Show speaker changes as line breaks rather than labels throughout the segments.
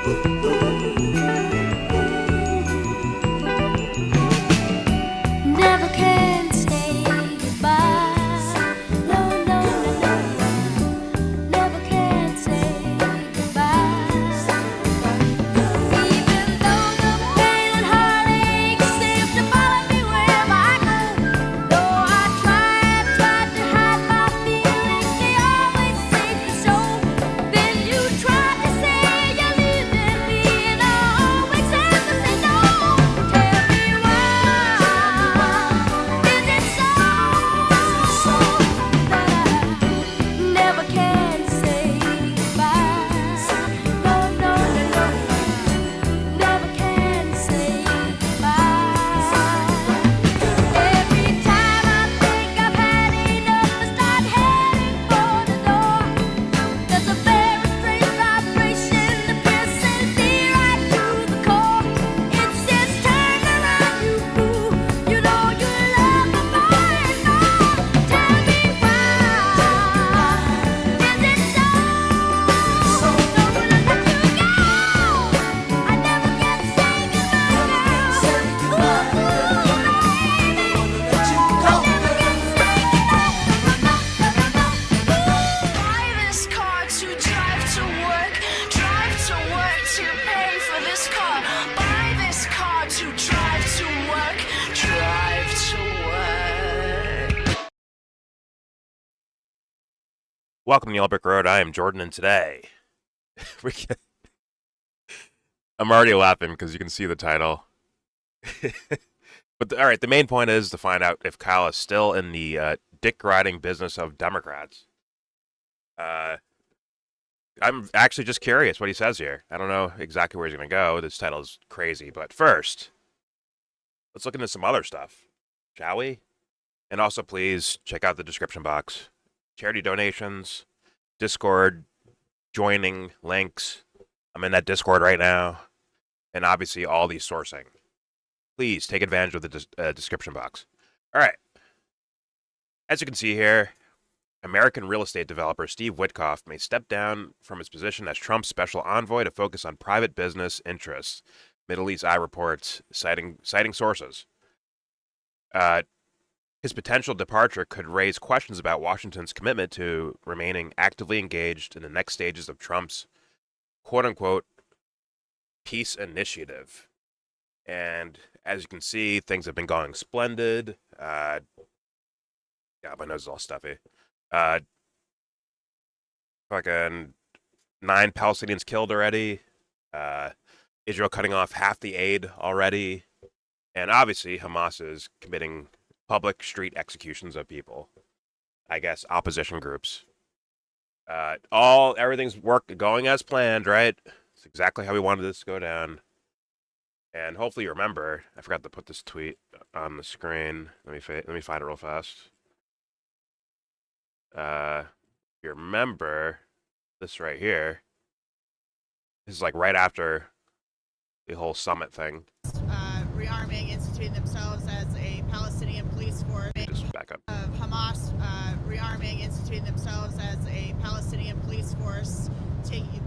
Never can say goodbye. No, no, no, never can say goodbye. Even though the pain and heartache seem to follow me wherever I go. Though I tried to hide my feelings, they always seem to show. Then you tried to say you're leaving me, and I always have to say no. Tell me why. Is it so that I never can say goodbye? No, no, no, never can say goodbye. Every time I think I've had enough, I start heading for the door. There's a very strange vibration that pierces me right to the core. It says turn around, you fool. You know you love me more and more. Tell me why. Is it so? Don't wanna let you go. I never can say goodbye, girl. Ooh, baby. Buy this car to drive to work to pay for this car. Buy this car to drive to work to work.
Welcome to Yellow Brick Road. I am Jordan, and today I'm already laughing because you can see the title. But all right, the main point is to find out if Kyle is still in the dick riding business of Democrats. I'm actually just curious what he says here. I don't know exactly where he's going to go. This title is crazy, but first, let's look into some other stuff, shall we? And also, please check out the description box. Charity donations, Discord, joining links. I'm in that Discord right now. And obviously, all these sourcing. Please take advantage of the description box. All right. As you can see here, American real estate developer Steve Witkoff may step down from his position as Trump's special envoy to focus on private business interests. Middle East Eye reports, citing sources. His potential departure could raise questions about Washington's commitment to remaining actively engaged in the next stages of Trump's quote-unquote peace initiative. And as you can see, things have been going splendid. Yeah, my nose is all stuffy. Fucking 9 Palestinians killed already. Israel cutting off half the aid already. And obviously, Hamas is committing public street executions of people. I guess opposition groups. Everything's going as planned, right? It's exactly how we wanted this to go down. And hopefully you remember, I forgot to put this tweet on the screen. Let me find it real fast. You remember this right here. This is like right after the whole summit thing.
Rearming, instituting themselves as a Palestinian police force.
Just back up.
Of Hamas rearming, instituting themselves as a Palestinian police force, shooting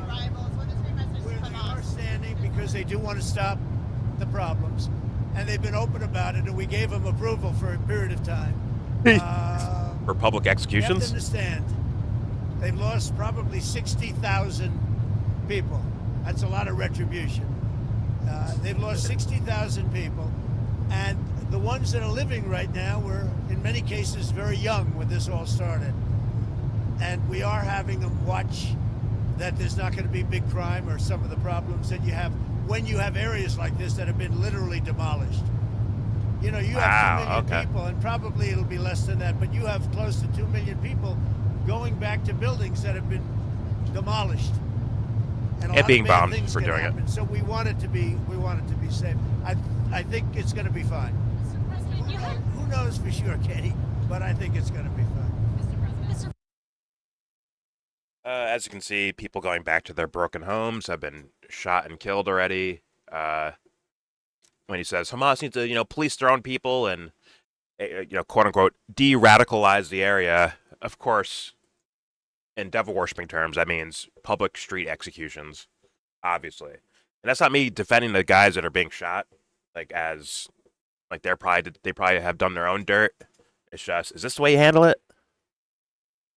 rivals. What is your message to
Where they are
Hamas?
standing because they do want to stop the problems, and they've been open about it, and we gave them approval for a period of time.
For public
You have
executions?
to understand, they've lost probably 60,000 people. That's a lot of retribution. They've lost 60,000 people, and the ones that are living right now were, in many cases, very young when this all started. And we are having them watch that there's not going to be big crime or some of the problems that you have when you have areas like this that have been literally demolished. You know, you have 2 million people, and probably it'll be less than that, but you have close to 2 million people going back to buildings that have been demolished.
And being bombed for doing it.
So we want it to be safe. I think it's going to be fine.
Mr. President,
Who knows for sure, Katie? But I think it's going to be fine.
Mr. President.
As you can see, people going back to their broken homes have been shot and killed already. When he says Hamas needs to, police their own people and, quote unquote, de-radicalize the area. Of course, in devil worshipping terms, that means public street executions, obviously. And that's not me defending the guys that are being shot, like as like they probably have done their own dirt. It's just, is this the way you handle it?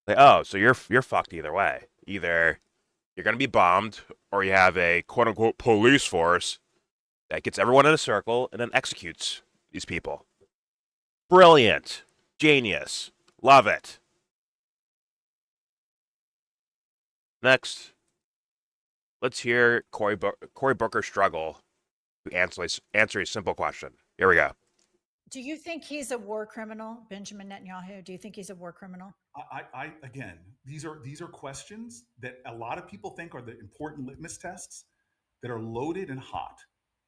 Like, oh, so you're fucked either way. Either you're gonna be bombed, or you have a quote unquote police force that gets everyone in a circle and then executes these people. Brilliant, genius, love it. Next, let's hear Cory Booker struggle to answer a simple question. Here we go.
Do you think he's a war criminal, Benjamin Netanyahu? Do you think he's a war criminal?
I again, these are questions that a lot of people think are the important litmus tests that are loaded and hot.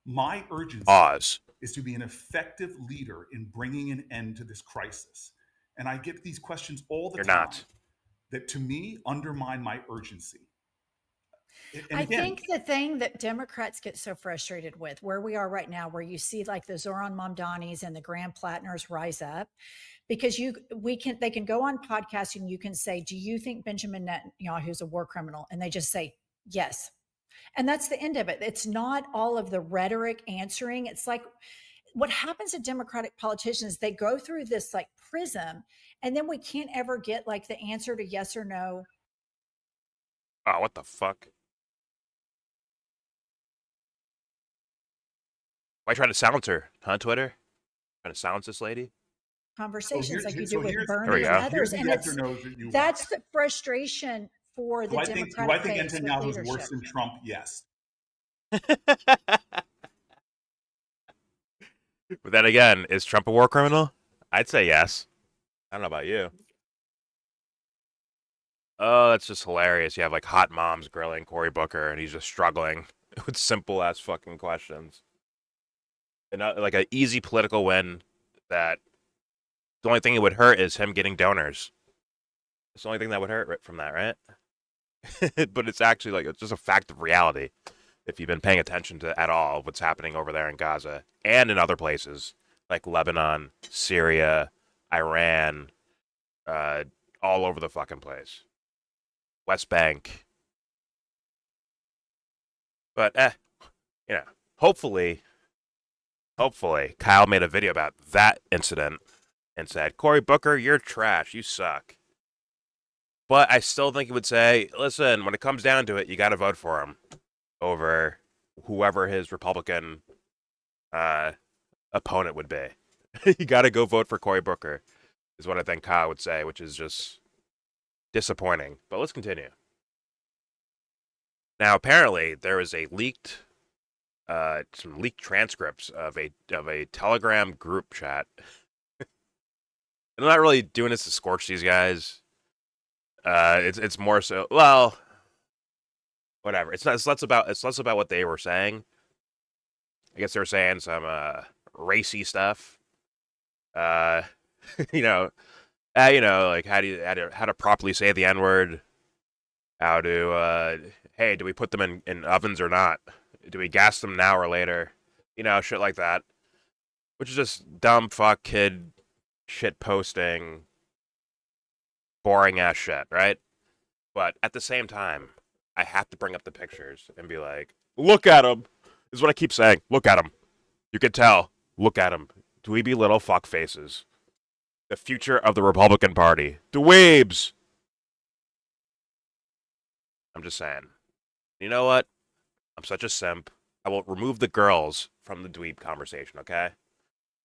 My urgency
Pause.
is to be an effective leader in bringing an end to this crisis. And I get these questions all the
You're
time
not.
that to me undermine my urgency. And
I
again,
think the thing that Democrats get so frustrated with, where we are right now, where you see like the Zoran Mamdanis and the Graham Plattners rise up, because they can go on podcasts and you can say, do you think Benjamin Netanyahu is a war criminal? And they just say yes. And that's the end of it. It's not all of the rhetoric answering. It's like what happens to Democratic politicians, they go through this like prism, and then we can't ever get like the answer to yes or no.
Oh, what the fuck? Why try to silence her, huh, Twitter? Trying to silence this lady?
Conversations like you
so
do with
here's-
There we
Bernie
go.
and others.
here's the
And
yes or no's that you
that's
want.
the frustration for the
Do I think
Democratic base with
Netanyahu is
leadership.
worse than Trump? Yes.
But then again, is Trump a war criminal? I'd say yes. I don't know about you. Oh, that's just hilarious. You have like hot moms grilling Cory Booker, and he's just struggling with simple ass fucking questions. And like an easy political win that the only thing it would hurt is him getting donors. It's the only thing that would hurt from that, right? But it's actually like it's just a fact of reality. If you've been paying attention to at all what's happening over there in Gaza and in other places like Lebanon, Syria, Iran, all over the fucking place. West Bank. But you know, hopefully Kyle made a video about that incident and said, Cory Booker, you're trash, you suck. But I still think he would say, listen, when it comes down to it, you got to vote for him over whoever his Republican opponent would be. You got to go vote for Cory Booker, is what I think Kyle would say, which is just disappointing. But let's continue. Now, apparently, there is a some leaked transcripts of a Telegram group chat. I'm not really doing this to scorch these guys. It's more so, well, whatever. It's less about what they were saying. I guess they were saying some racy stuff. You know, like how to properly say the N-word. How to hey, do we put them in ovens or not? Do we gas them now or later? You know, shit like that. Which is just dumb fuck kid shit posting, boring ass shit, right? But at the same time, I have to bring up the pictures and be like, look at them. This is what I keep saying. Look at them. You can tell. Look at them. Dweeby little fuck faces. The future of the Republican Party. Dweebs. I'm just saying. You know what? I'm such a simp. I will remove the girls from the dweeb conversation, okay?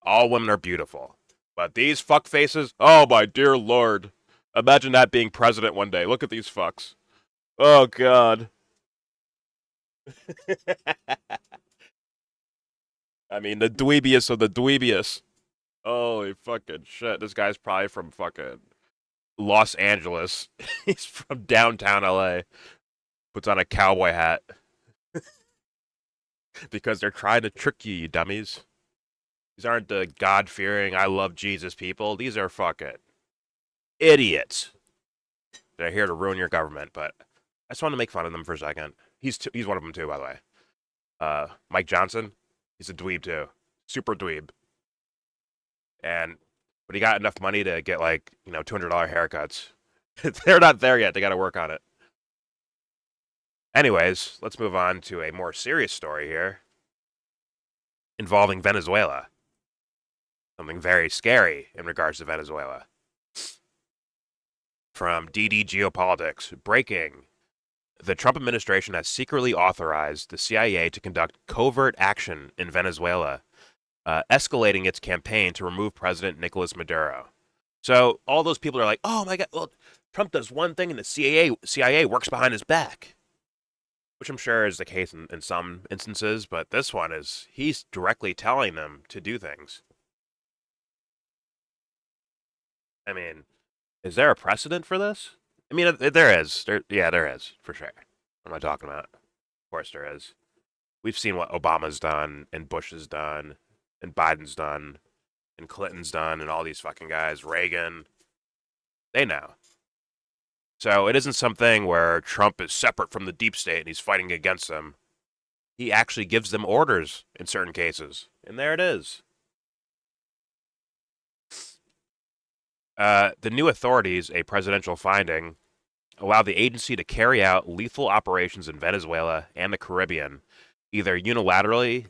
All women are beautiful. But these fuck faces, oh my dear lord. Imagine that being president one day. Look at these fucks. Oh god. I mean, the dweebiest of the dweebiest. Holy fucking shit. This guy's probably from fucking Los Angeles. He's from downtown LA. Puts on a cowboy hat. Because they're trying to trick you, you dummies. These aren't the God-fearing, I love Jesus people. These are fucking idiots. They're here to ruin your government, but I just want to make fun of them for a second. He's one of them too, by the way. Mike Johnson, he's a dweeb too. Super dweeb. But he got enough money to get like, $200 haircuts They're not there yet. They got to work on it. Anyways, let's move on to a more serious story here involving Venezuela. Something very scary in regards to Venezuela. From DD Geopolitics, breaking. The Trump administration has secretly authorized the CIA to conduct covert action in Venezuela, escalating its campaign to remove President Nicolas Maduro. So all those people are like, oh my God, well, Trump does one thing and the CIA works behind his back. Which I'm sure is the case in some instances, but this one is, he's directly telling them to do things. I mean, is there a precedent for this? I mean, there is. There is, for sure. What am I talking about? Of course there is. We've seen what Obama's done, and Bush has done, and Biden's done, and Clinton's done, and all these fucking guys, Reagan. They know. So it isn't something where Trump is separate from the deep state and he's fighting against them. He actually gives them orders in certain cases. And there it is. The new authorities, a presidential finding, allow the agency to carry out lethal operations in Venezuela and the Caribbean, either unilaterally,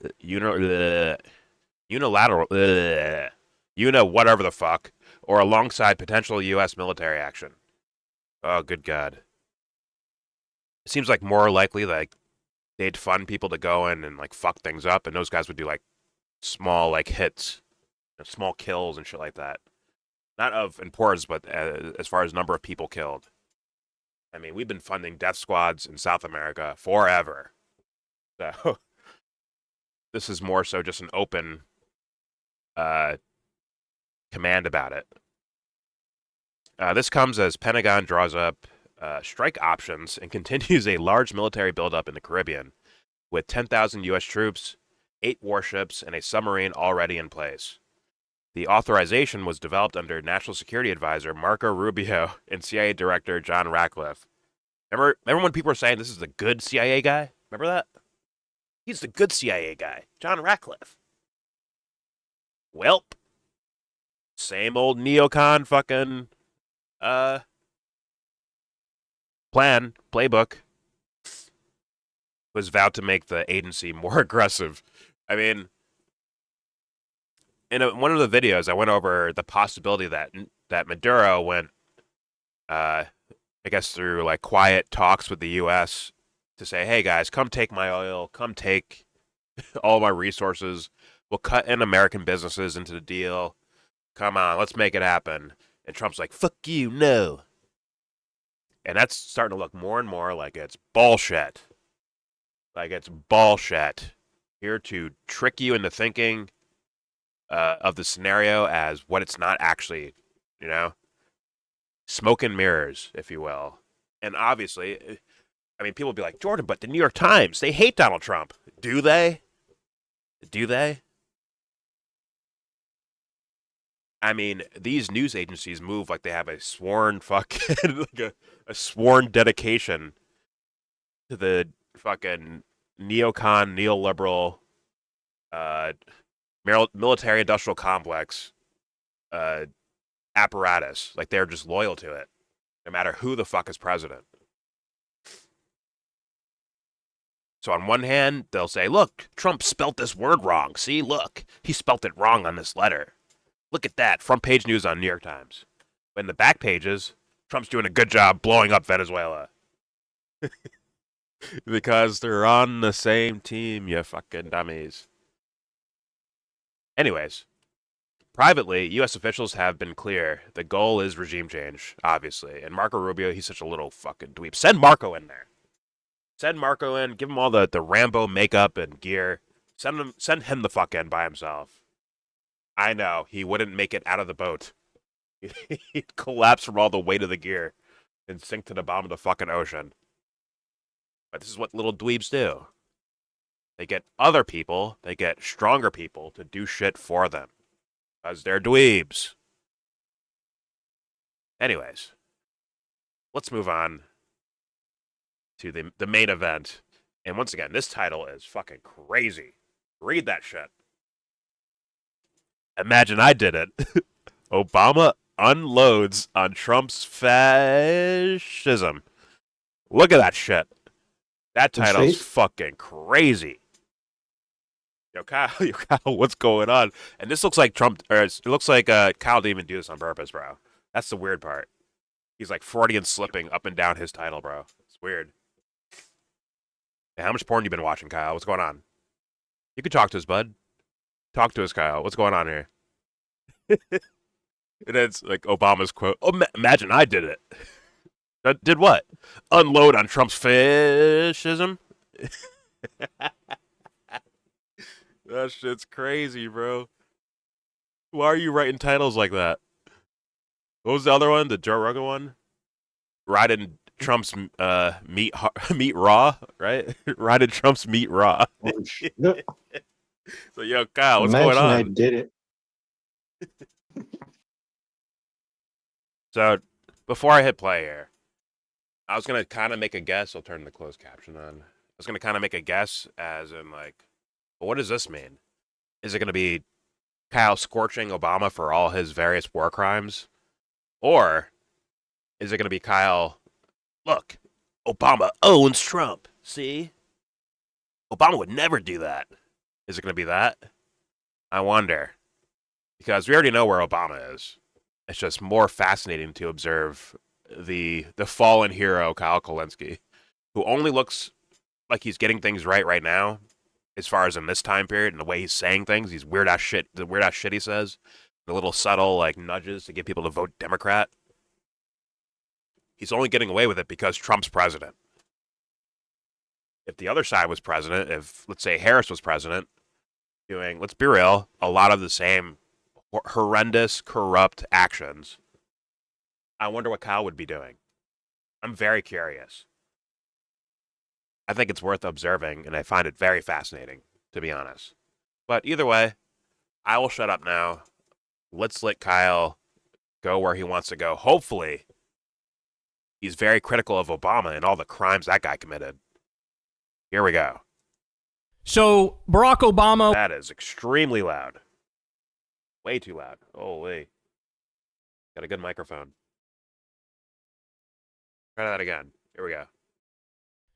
whatever the fuck, or alongside potential U.S. military action. Oh, good God. It seems like more likely like they'd fund people to go in and like fuck things up, and those guys would do like small like hits, small kills and shit like that. Not of importance, but as far as number of people killed. I mean, we've been funding death squads in South America forever. So this is more so just an open command about it. This comes as Pentagon draws up strike options and continues a large military buildup in the Caribbean, with 10,000 U.S. troops, 8 warships, and a submarine already in place. The authorization was developed under National Security Advisor Marco Rubio and CIA Director John Ratcliffe. Remember when people were saying this is the good CIA guy? Remember that? He's the good CIA guy, John Ratcliffe. Welp. Same old neocon fucking playbook, was vowed to make the agency more aggressive. I mean, in one of the videos, I went over the possibility that Maduro went, I guess through like quiet talks with the U.S. to say, hey guys, come take my oil, come take all my resources. We'll cut in American businesses into the deal. Come on, let's make it happen. And Trump's like, fuck you, no. And that's starting to look more and more like it's bullshit. Like it's bullshit. Here to trick you into thinking of the scenario as what it's not actually, you know? Smoke and mirrors, if you will. And obviously, I mean, people will be like, Jordan, but the New York Times, they hate Donald Trump. Do they? Do they? I mean, these news agencies move like they have a sworn fucking, like a sworn dedication to the fucking neocon, neoliberal, military-industrial complex apparatus. Like, they're just loyal to it, no matter who the fuck is president. So on one hand, they'll say, look, Trump spelt this word wrong. See, look, he spelt it wrong on this letter. Look at that, front page news on New York Times. But in the back pages, Trump's doing a good job blowing up Venezuela. Because they're on the same team, you fucking dummies. Anyways, privately, U.S. officials have been clear. The goal is regime change, obviously. And Marco Rubio, he's such a little fucking dweeb. Send Marco in there. Send Marco in. Give him all the Rambo makeup and gear. Send him the fuck in by himself. I know, he wouldn't make it out of the boat. He'd collapse from all the weight of the gear and sink to the bottom of the fucking ocean. But this is what little dweebs do. They get other people, they get stronger people to do shit for them. Because they're dweebs. Anyways, let's move on to the main event. And once again, this title is fucking crazy. Read that shit. Imagine I did it. Obama unloads on Trump's fascism. Look at that shit. That title's fucking crazy. Yo, Kyle, what's going on? And this looks like Trump, or it looks like Kyle didn't even do this on purpose, bro. That's the weird part. He's like Freudian slipping up and down his title, bro. It's weird. Hey, how much porn you been watching, Kyle? What's going on? You could talk to us, bud. Talk to us, Kyle. What's going on here? And it's like Obama's quote. Oh, imagine I did it. Did what? Unload on Trump's fascism? That shit's crazy, bro. Why are you writing titles like that? What was the other one? The Joe Rogan one? Riding Trump's meat raw, right? Riding Trump's meat raw. So, yo, Kyle, what's going on?
I did it.
So, before I hit play here, I was going to kind of make a guess. I'll turn the closed caption on. I was going to kind of make a guess as in, like, well, what does this mean? Is it going to be Kyle scorching Obama for all his various war crimes? Or is it going to be Kyle, look, Obama owns Trump. See? Obama would never do that. Is it going to be that? I wonder. Because we already know where Obama is. It's just more fascinating to observe the fallen hero, Kyle Kulinski, who only looks like he's getting things right now, as far as in this time period and the way he's saying things, the weird ass shit he says, the little subtle like nudges to get people to vote Democrat. He's only getting away with it because Trump's president. If the other side was president, if let's say Harris was president, doing, let's be real, a lot of the same horrendous, corrupt actions, I wonder what Kyle would be doing. I'm very curious. I think it's worth observing, and I find it very fascinating, to be honest. But either way, I will shut up now. Let's let Kyle go where he wants to go. Hopefully, he's very critical of Obama and all the crimes that guy committed. Here we go.
So, Barack Obama...
That is extremely loud. Way too loud. Holy. Got a good microphone. Try that again. Here we go.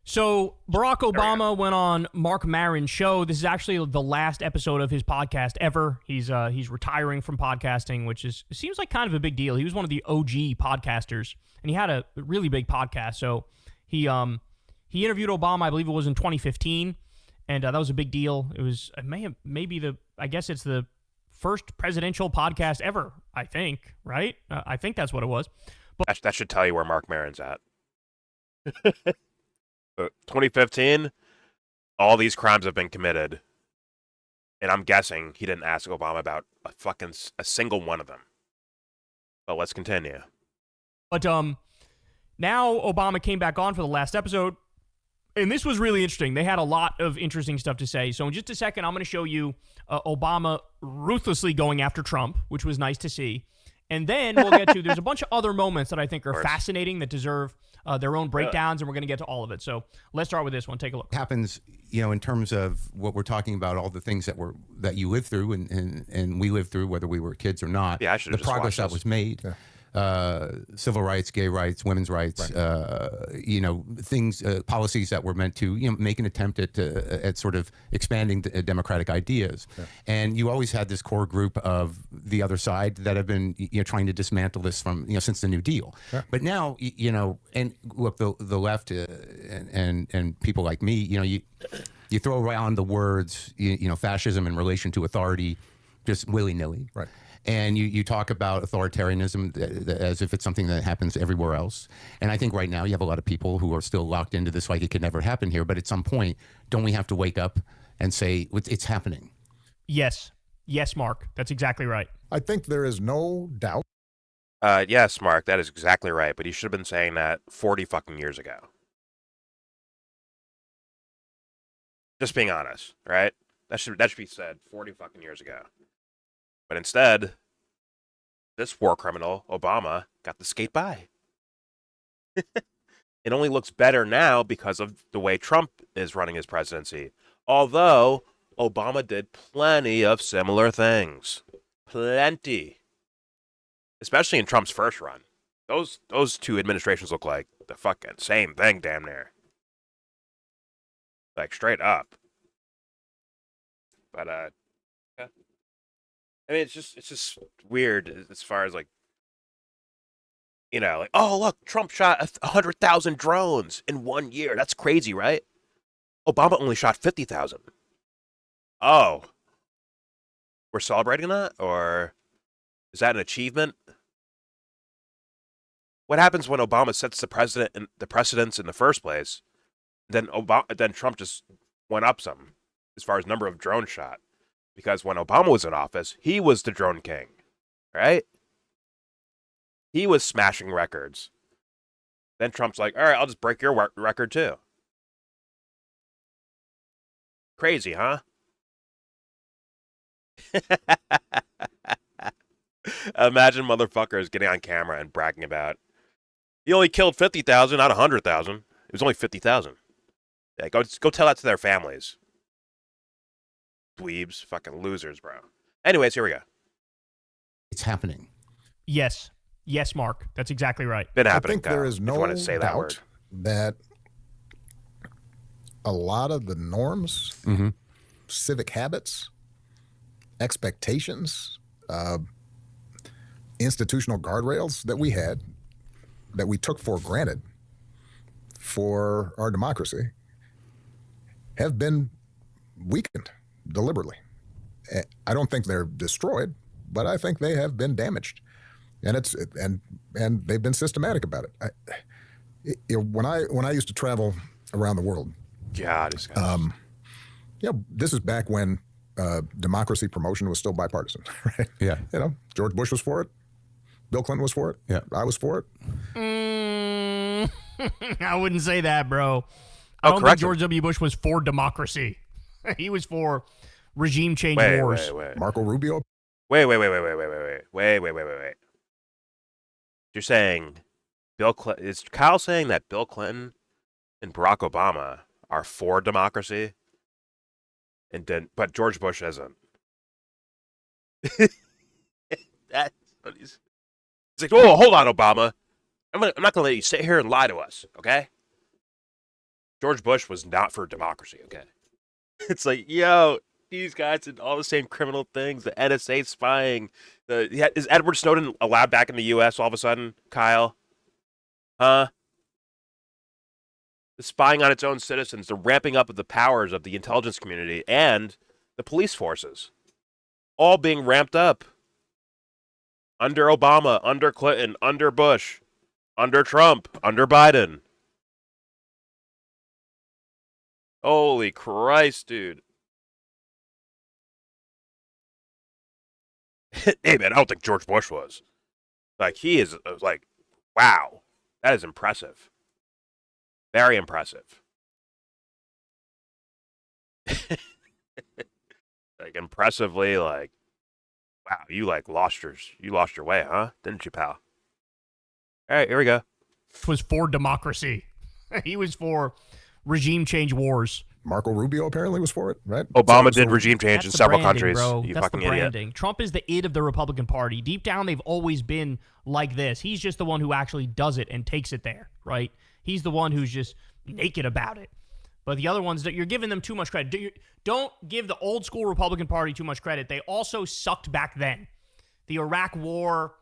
So, Barack Obama went on Mark Maron's show. This is actually the last episode of his podcast ever. He's retiring from podcasting, which seems like kind of a big deal. He was one of the OG podcasters, and he had a really big podcast. So, he interviewed Obama, I believe it was in 2015, and that was a big deal. It was I guess it's the first presidential podcast ever, I think, right? I think that's what it was. But
that should tell you where Mark Maron's at. 2015, all these crimes have been committed, and I'm guessing he didn't ask Obama about a single one of them. But let's continue.
But now Obama came back on for the last episode, and this was really interesting. They had a lot of interesting stuff to say. So in just a second, I'm going to show you Obama ruthlessly going after Trump, which was nice to see. And then we'll get to, there's a bunch of other moments that I think are fascinating that deserve their own breakdowns, and we're going to get to all of it. So let's start with this one. Take a look.
Happens, in terms of what we're talking about, all the things that you lived through and we lived through, whether we were kids or not.
Yeah, I should have
the progress that was made. Yeah. Civil rights, gay rights, women's rights, things, policies that were meant to, make an attempt at sort of expanding democratic ideas. Yeah. And you always had this core group of the other side that have been, trying to dismantle this from, since the New Deal. Yeah. But now, and look, the left and people like me, you throw around the words, fascism in relation to authority, just willy-nilly. Right. And you talk about authoritarianism as if it's something that happens everywhere else. And I think right now you have a lot of people who are still locked into this like it could never happen here. But at some point, don't we have to wake up and say, it's happening?
Yes. Yes, Mark. That's exactly right.
I think there is no doubt.
Yes, Mark, that is exactly right. But you should have been saying that 40 fucking years ago. Just being honest, right? That should be said 40 fucking years ago. But instead, this war criminal, Obama, got to skate by. It only looks better now because of the way Trump is running his presidency. Although, Obama did plenty of similar things. Plenty. especially in Trump's first run. Those two administrations look like the fucking same thing, damn near. Like straight up. But yeah. I mean, it's just weird as far as like, you know, like, oh look, Trump shot 100,000 drones in 1 year. That's crazy, right? Obama only shot 50,000. Oh, we're celebrating that, or is that an achievement? What happens when Obama sets the precedents in the first place? Then Trump just went up some as far as number of drones shot, because when Obama was in office, he was the drone king, right? He was smashing records. Then Trump's like, all right, I'll just break your record too. Crazy, huh? Imagine motherfuckers getting on camera and bragging about, he only killed 50,000, not 100,000. It was only 50,000. Yeah, go tell that to their families. Dweebs, fucking losers, bro. Anyways, here we go.
It's happening.
Yes. Yes, Mark. That's exactly right.
Been
I
happening.
think there is
if you
no
want to say that word.
doubt that a lot of the norms, civic habits, expectations, institutional guardrails that we had, that we took for granted for our democracy, have been weakened deliberately. I don't think they're destroyed, but I think they have been damaged, and they've been systematic about it. When I used to travel around the world,
God, this guy.
this is back when democracy promotion was still bipartisan, right?
Yeah.
George Bush was for it, Bill Clinton was for it,
Yeah.
I was for it.
I wouldn't say that, bro. I
Oh,
don't think
correct him.
George W. Bush was for democracy. He was for regime change
Wait.
wars.
Marco Rubio.
Wait. You're saying is Kyle saying that Bill Clinton and Barack Obama are for democracy, but George Bush isn't? That's what he's like. Oh, hold on, Obama. I'm not going to let you sit here and lie to us, okay? George Bush was not for democracy, okay? It's like, yo, these guys did all the same criminal things. The NSA spying. Is Edward Snowden allowed back in the U.S. all of a sudden, Kyle? Huh? The spying on its own citizens, the ramping up of the powers of the intelligence community and the police forces, all being ramped up. Under Obama, under Clinton, under Bush, under Trump, under Biden. Holy Christ, dude. Hey, man, I don't think George Bush was. Like, he is, like, wow. That is impressive. Very impressive. Like, impressively, like, wow, you lost your way, huh? Didn't you, pal? All right, here we go.
Was for democracy. He was for regime change wars.
Marco Rubio apparently was for it, right?
Obama
So-
did regime change in
That's the
several
branding,
countries.
bro.
You
That's
fucking
the
idiot.
branding. Trump is the id of the Republican Party. Deep down, they've always been like this. He's just the one who actually does it and takes it there, right? He's the one who's just naked about it. But the other ones, you're giving them too much credit. Don't give the old school Republican Party too much credit. They also sucked back then. The Iraq War,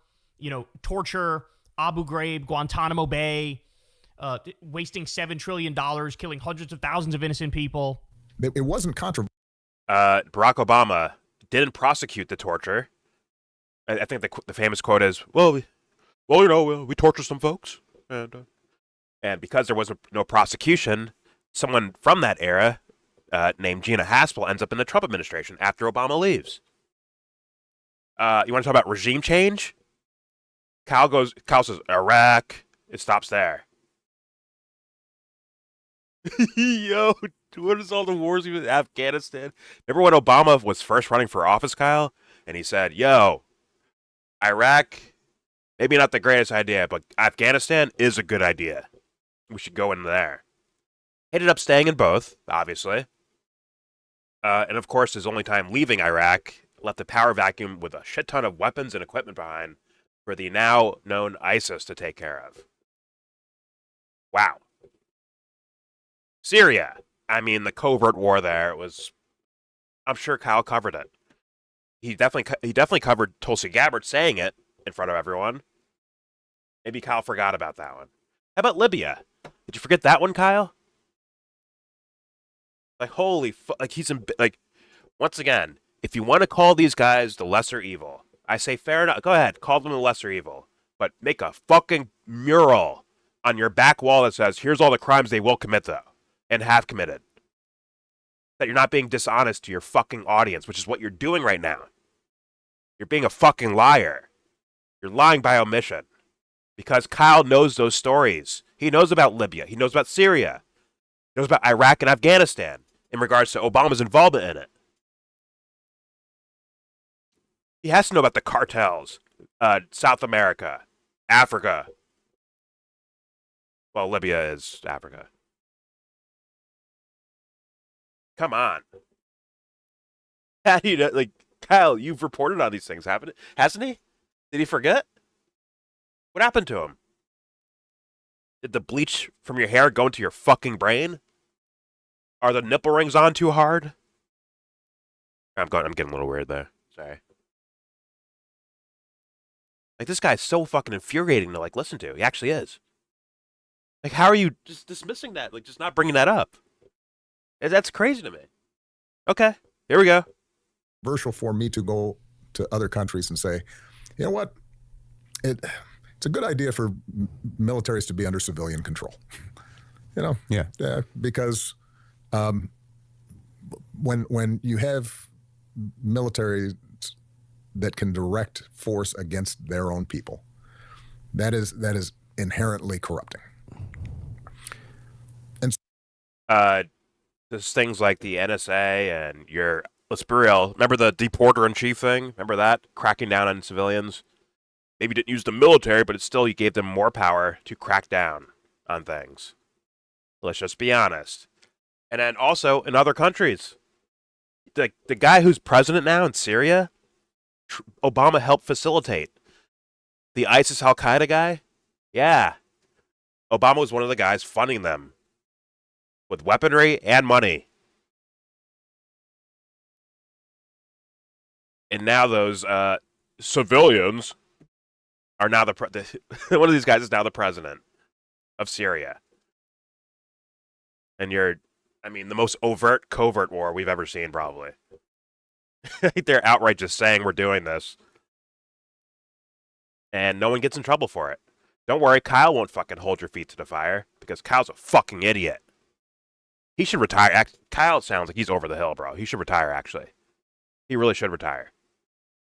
torture, Abu Ghraib, Guantanamo Bay, wasting $7 trillion, killing hundreds of thousands of innocent people.
It wasn't controversial.
Barack Obama didn't prosecute the torture. I think the famous quote is, we torture some folks. And because there was no prosecution, someone from that era named Gina Haspel ends up in the Trump administration after Obama leaves. You want to talk about regime change? Kyle says, Iraq. It stops there. Yo, what is all the wars with Afghanistan? Remember when Obama was first running for office, Kyle? And he said, Iraq, maybe not the greatest idea, but Afghanistan is a good idea. We should go in there. Ended up staying in both, obviously. And of course, his only time leaving Iraq left the power vacuum with a shit ton of weapons and equipment behind for the now known ISIS to take care of. Wow. Syria. I mean, the covert war there was. I'm sure Kyle covered it. He definitely covered Tulsi Gabbard saying it in front of everyone. Maybe Kyle forgot about that one. How about Libya? Did you forget that one, Kyle? Like, holy like he's in, like, once again, if you want to call these guys the lesser evil, I say fair enough. Go ahead, call them the lesser evil, but make a fucking mural on your back wall that says, "Here's all the crimes they will commit, though, and have committed." That you're not being dishonest to your fucking audience, which is what you're doing right now. You're being a fucking liar. You're lying by omission. Because Kyle knows those stories. He knows about Libya. He knows about Syria. He knows about Iraq and Afghanistan in regards to Obama's involvement in it. He has to know about the cartels, South America, Africa. Well, Libya is Africa. Come on. How do you know, like, Kyle, you've reported on these things, hasn't he? Did he forget? What happened to him? Did the bleach from your hair go into your fucking brain? Are the nipple rings on too hard? I'm getting a little weird there. Sorry. Like, this guy's so fucking infuriating to, like, listen to. He actually is. Like, how are you just dismissing that? Like, just not bringing that up? That's crazy to me. Okay, here we go.
Controversial for me to go to other countries and say, you know what? It's a good idea for militaries to be under civilian control. You know?
Yeah.
Because when you have military that can direct force against their own people, that is inherently corrupting. And
there's things like the NSA and let's be real, remember the deporter-in-chief thing? Remember that? Cracking down on civilians? Maybe you didn't use the military, but you gave them more power to crack down on things. Let's just be honest. And then also in other countries, the guy who's president now in Syria, Obama helped facilitate. The ISIS Al-Qaeda guy? Yeah. Obama was one of the guys funding them with weaponry and money. And now those civilians are now one of these guys is now the president of Syria. And the most overt, covert war we've ever seen, probably. They're outright just saying we're doing this. And no one gets in trouble for it. Don't worry, Kyle won't fucking hold your feet to the fire, because Kyle's a fucking idiot. He should retire. Kyle sounds like he's over the hill, bro. He should retire, actually. He really should retire.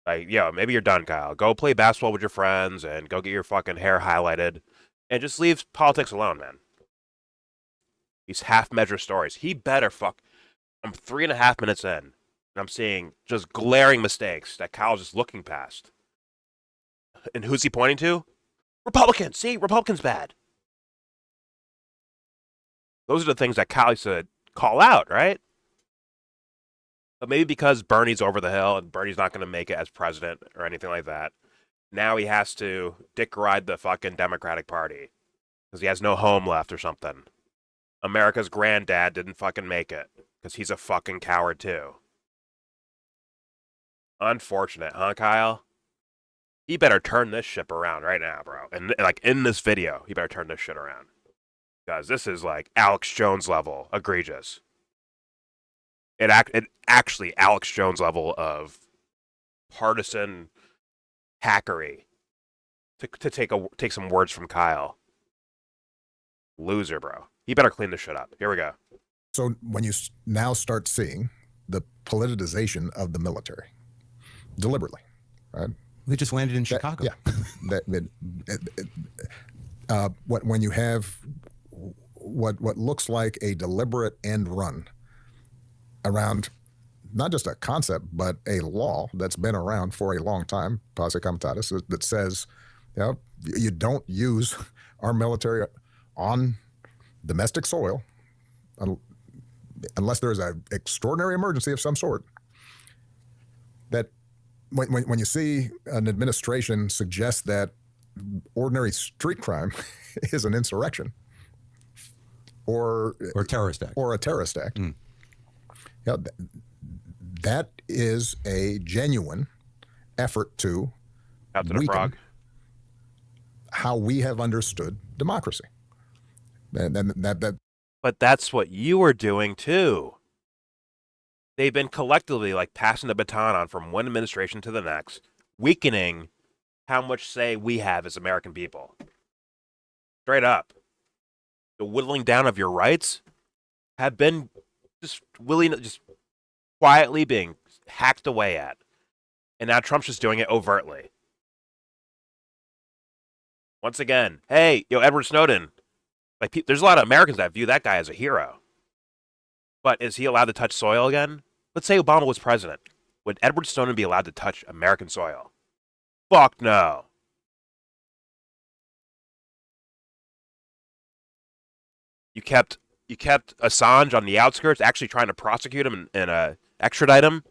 Like, maybe you're done, Kyle. Go play basketball with your friends and go get your fucking hair highlighted. And just leave politics alone, man. These half-measure stories. He better I'm 3.5 minutes in, and I'm seeing just glaring mistakes that Kyle's just looking past. And who's he pointing to? Republicans. See, Republicans bad. Those are the things that Kyle used to call out, right? But maybe because Bernie's over the hill and Bernie's not going to make it as president or anything like that, now he has to dick ride the fucking Democratic Party because he has no home left or something. America's granddad didn't fucking make it because he's a fucking coward too. Unfortunate, huh, Kyle? He better turn this ship around right now, bro. And like in this video, he better turn this shit around. Because this is like Alex Jones level egregious. It actually Alex Jones level of partisan hackery. To take some words from Kyle. Loser, bro. He better clean this shit up. Here we go.
so when you now start seeing the politicization of the military, deliberately, right?
They just landed in Chicago.
When you have what looks like a deliberate end run around not just a concept, but a law that's been around for a long time, posse comitatus, that says, you don't use our military on domestic soil unless there's an extraordinary emergency of some sort. That when you see an administration suggest that ordinary street crime is an insurrection or
terrorist act
or a terrorist act, that is a genuine effort to
Captain a
weaken
Frog.
how we have understood democracy. And that
But that's what you were doing too. They've been collectively like passing the baton on from one administration to the next, weakening how much say we have as American people. Straight up. The whittling down of your rights have been just quietly being hacked away at. And now Trump's just doing it overtly. Once again, hey, Edward Snowden. Like, there's a lot of Americans that view that guy as a hero. But is he allowed to touch soil again? Let's say Obama was president. Would Edward Snowden be allowed to touch American soil? Fuck no. You kept Assange on the outskirts, actually trying to prosecute him and extradite him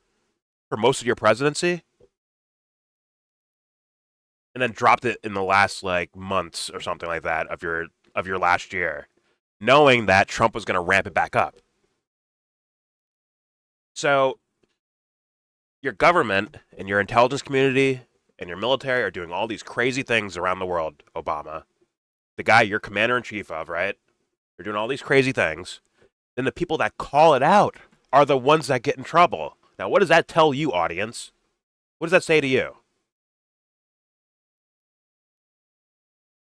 for most of your presidency, and then dropped it in the last months or something like that of your last year, knowing that Trump was going to ramp it back up. So your government and your intelligence community and your military are doing all these crazy things around the world, Obama. The guy you're commander-in-chief of, right? They're doing all these crazy things. Then the people that call it out are the ones that get in trouble. Now, what does that tell you, audience? What does that say to you?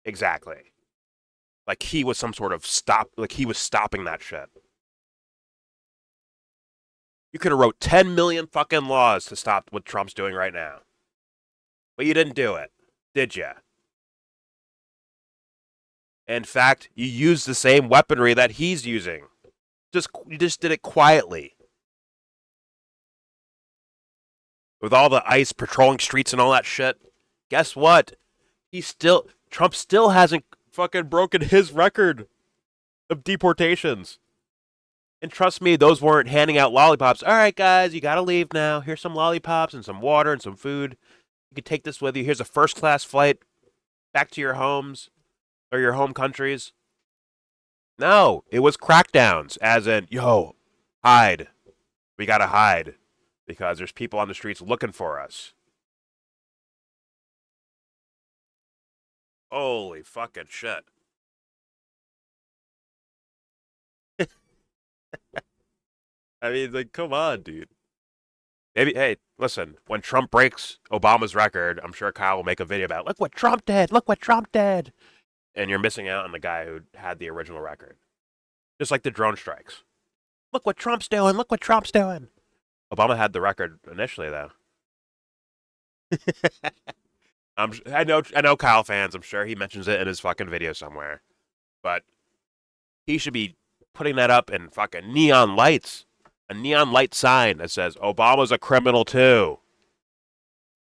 Exactly. Like he was some sort of he was stopping that shit. You could have wrote 10 million fucking laws to stop what Trump's doing right now. But you didn't do it, did you? In fact, you used the same weaponry that he's using. You just did it quietly. With all the ICE patrolling streets and all that shit. Guess what? Trump still hasn't fucking broken his record of deportations. And trust me, those weren't handing out lollipops. All right, guys, you got to leave now. Here's some lollipops and some water and some food. You can take this with you. Here's a first-class flight back to your homes or your home countries. No, it was crackdowns, as in, yo, hide. We got to hide because there's people on the streets looking for us. Holy fucking shit. I mean, come on, dude. Maybe, hey, listen, when Trump breaks Obama's record, I'm sure Kyle will make a video about, look what Trump did, look what Trump did. And you're missing out on the guy who had the original record. Just like the drone strikes. Look what Trump's doing, look what Trump's doing. Obama had the record initially, though. I know Kyle fans, I'm sure he mentions it in his fucking video somewhere. But he should be putting that up in fucking neon lights. A neon light sign that says, Obama's a criminal too.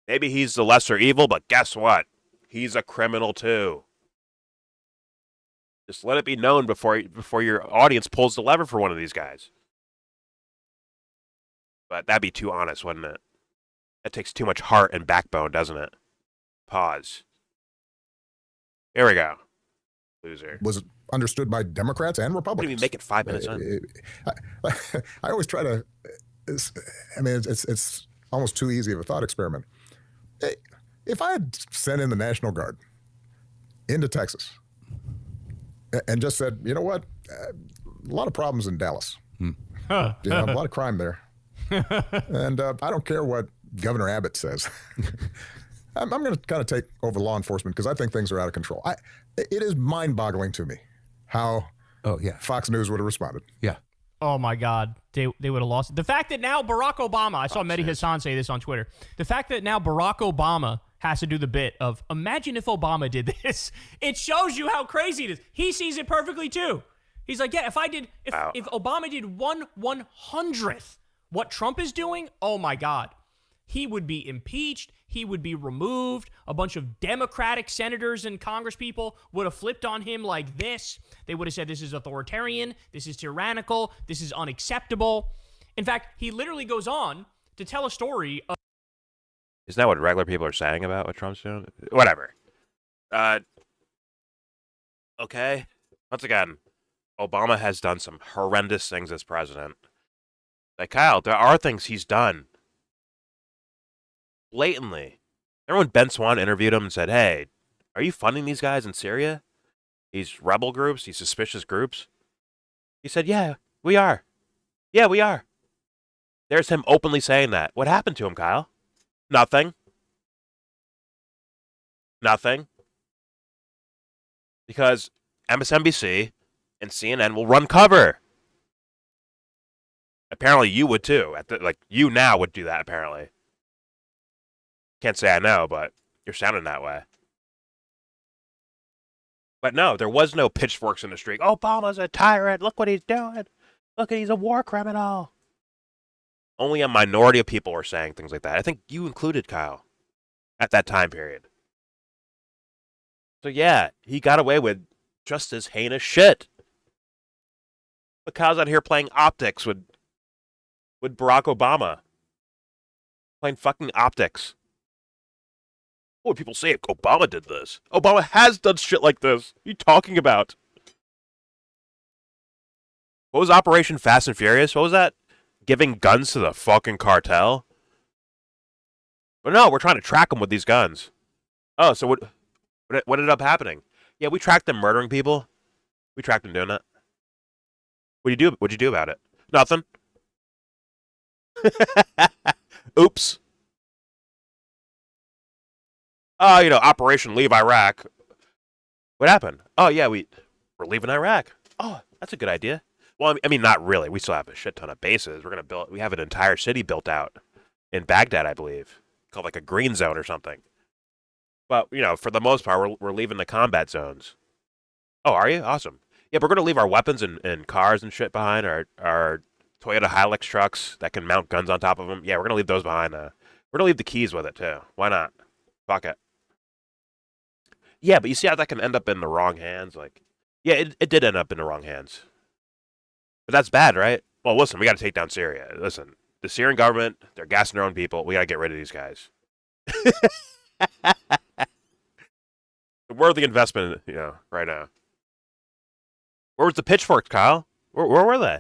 Maybe he's the lesser evil, but guess what? He's a criminal too. Just let it be known before your audience pulls the lever for one of these guys. But that'd be too honest, wouldn't it? That takes too much heart and backbone, doesn't it? Pause. Here we go. Loser.
was understood by Democrats and
What do
Republicans.
you mean make it 5 minutes in?
I always try to. It's almost too easy of a thought experiment. Hey, if I had sent in the National Guard into Texas and just said, you know what, a lot of problems in Dallas, a lot of crime there, and I don't care what Governor Abbott says. I'm going to kind of take over law enforcement because I think things are out of control. It is mind-boggling to me how Fox News would have responded.
Yeah.
Oh my God, they would have lost it. The fact that now Barack Obama, I saw Mehdi Hassan say this on Twitter. The fact that now Barack Obama has to do the bit of imagine if Obama did this. It shows you how crazy it is. He sees it perfectly too. He's like, yeah, if Obama did 1/100th what Trump is doing, oh my God, he would be impeached. He would be removed. A bunch of Democratic senators and congresspeople would have flipped on him like this. They would have said, this is authoritarian. This is tyrannical. This is unacceptable. In fact, he literally goes on to tell a story of
Isn't that what regular people are saying about what Trump's doing? Whatever. Okay. Once again, Obama has done some horrendous things as president. Like, Kyle, there are things he's done. Blatantly. Remember when Ben Swann interviewed him and said, hey, are you funding these guys in Syria? These rebel groups, these suspicious groups? He said, yeah, we are. Yeah, we are. There's him openly saying that. What happened to him, Kyle? Nothing. Nothing. Because MSNBC and CNN will run cover. Apparently you would too. You now would do that, apparently. Can't say I know, but you're sounding that way. But no, there was no pitchforks in the street. Obama's a tyrant. Look what he's doing. Look, he's a war criminal. Only a minority of people were saying things like that. I think you included, Kyle, at that time period. So yeah, he got away with just as heinous shit. But Kyle's out here playing optics with Barack Obama. Playing fucking optics. What would people say if Obama did this? Obama has done shit like this. What are you talking about? What was Operation Fast and Furious? What was that? Giving guns to the fucking cartel? But no, we're trying to track them with these guns. Oh, so what ended up happening? Yeah, we tracked them murdering people. We tracked them doing that. What'd you do about it? Nothing. Oops. Oh, Operation Leave Iraq. What happened? Oh, yeah, we're leaving Iraq. Oh, that's a good idea. Well, I mean, not really. We still have a shit ton of bases. We have an entire city built out in Baghdad, I believe, called like a green zone or something. But, for the most part, we're leaving the combat zones. Oh, are you? Awesome. Yeah, we're going to leave our weapons and cars and shit behind, our Toyota Hilux trucks that can mount guns on top of them. Yeah, we're going to leave those behind. We're going to leave the keys with it, too. Why not? Fuck it. Yeah, but you see how that can end up in the wrong hands? Yeah, it did end up in the wrong hands. But that's bad, right? Well, listen, we got to take down Syria. Listen, the Syrian government, they're gassing their own people. We got to get rid of these guys. Worthy investment, right now. Where was the pitchforks, Kyle? Where were they?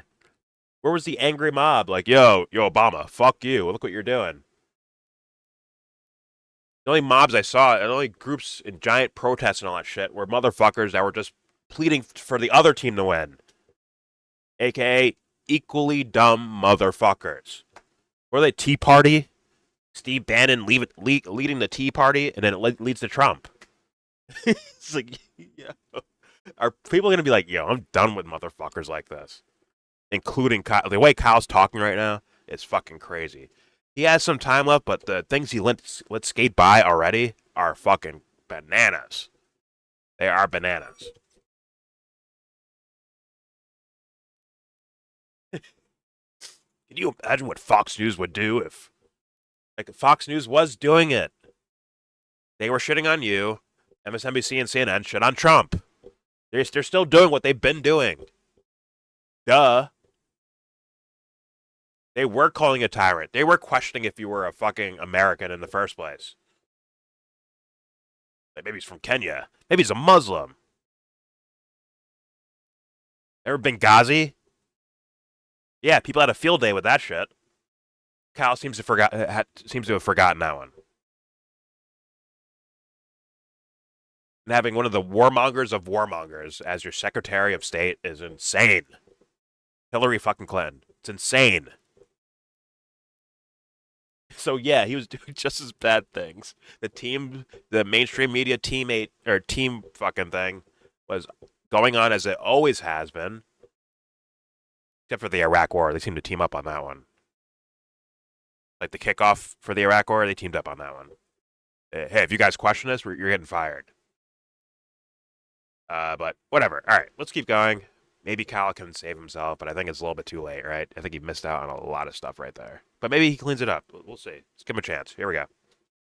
Where was the angry mob? Like, yo, Obama, fuck you. Look what you're doing. The only mobs I saw, and the only groups in giant protests and all that shit were motherfuckers that were just pleading for the other team to win. AKA equally dumb motherfuckers. Were they Tea Party? Steve Bannon leading the Tea Party, and then it leads to Trump. It's like, are people going to be like, yo, I'm done with motherfuckers like this? Including Kyle. The way Kyle's talking right now is fucking crazy. He has some time left, but the things he let skate by already are fucking bananas. They are bananas. Can you imagine what Fox News would do if Fox News was doing it? They were shitting on you. MSNBC and CNN shit on Trump. They're still doing what they've been doing. Duh. They were calling you a tyrant. They were questioning if you were a fucking American in the first place. Like maybe he's from Kenya. Maybe he's a Muslim. Ever Benghazi? Yeah, people had a field day with that shit. Kyle seems to have forgotten that one. And having one of the warmongers of warmongers as your Secretary of State is insane. Hillary fucking Clinton. It's insane. So yeah, he was doing just as bad things. The mainstream media team fucking thing was going on as it always has been. Except for the Iraq War, they seem to team up on that one. Like the kickoff for the Iraq War, they teamed up on that one. Hey, if you guys question this, you're getting fired. But whatever. All right, let's keep going. Maybe Kyle can save himself, but I think it's a little bit too late, right? I think he missed out on a lot of stuff right there. But maybe he cleans it up. We'll see. Let's give him a chance. Here we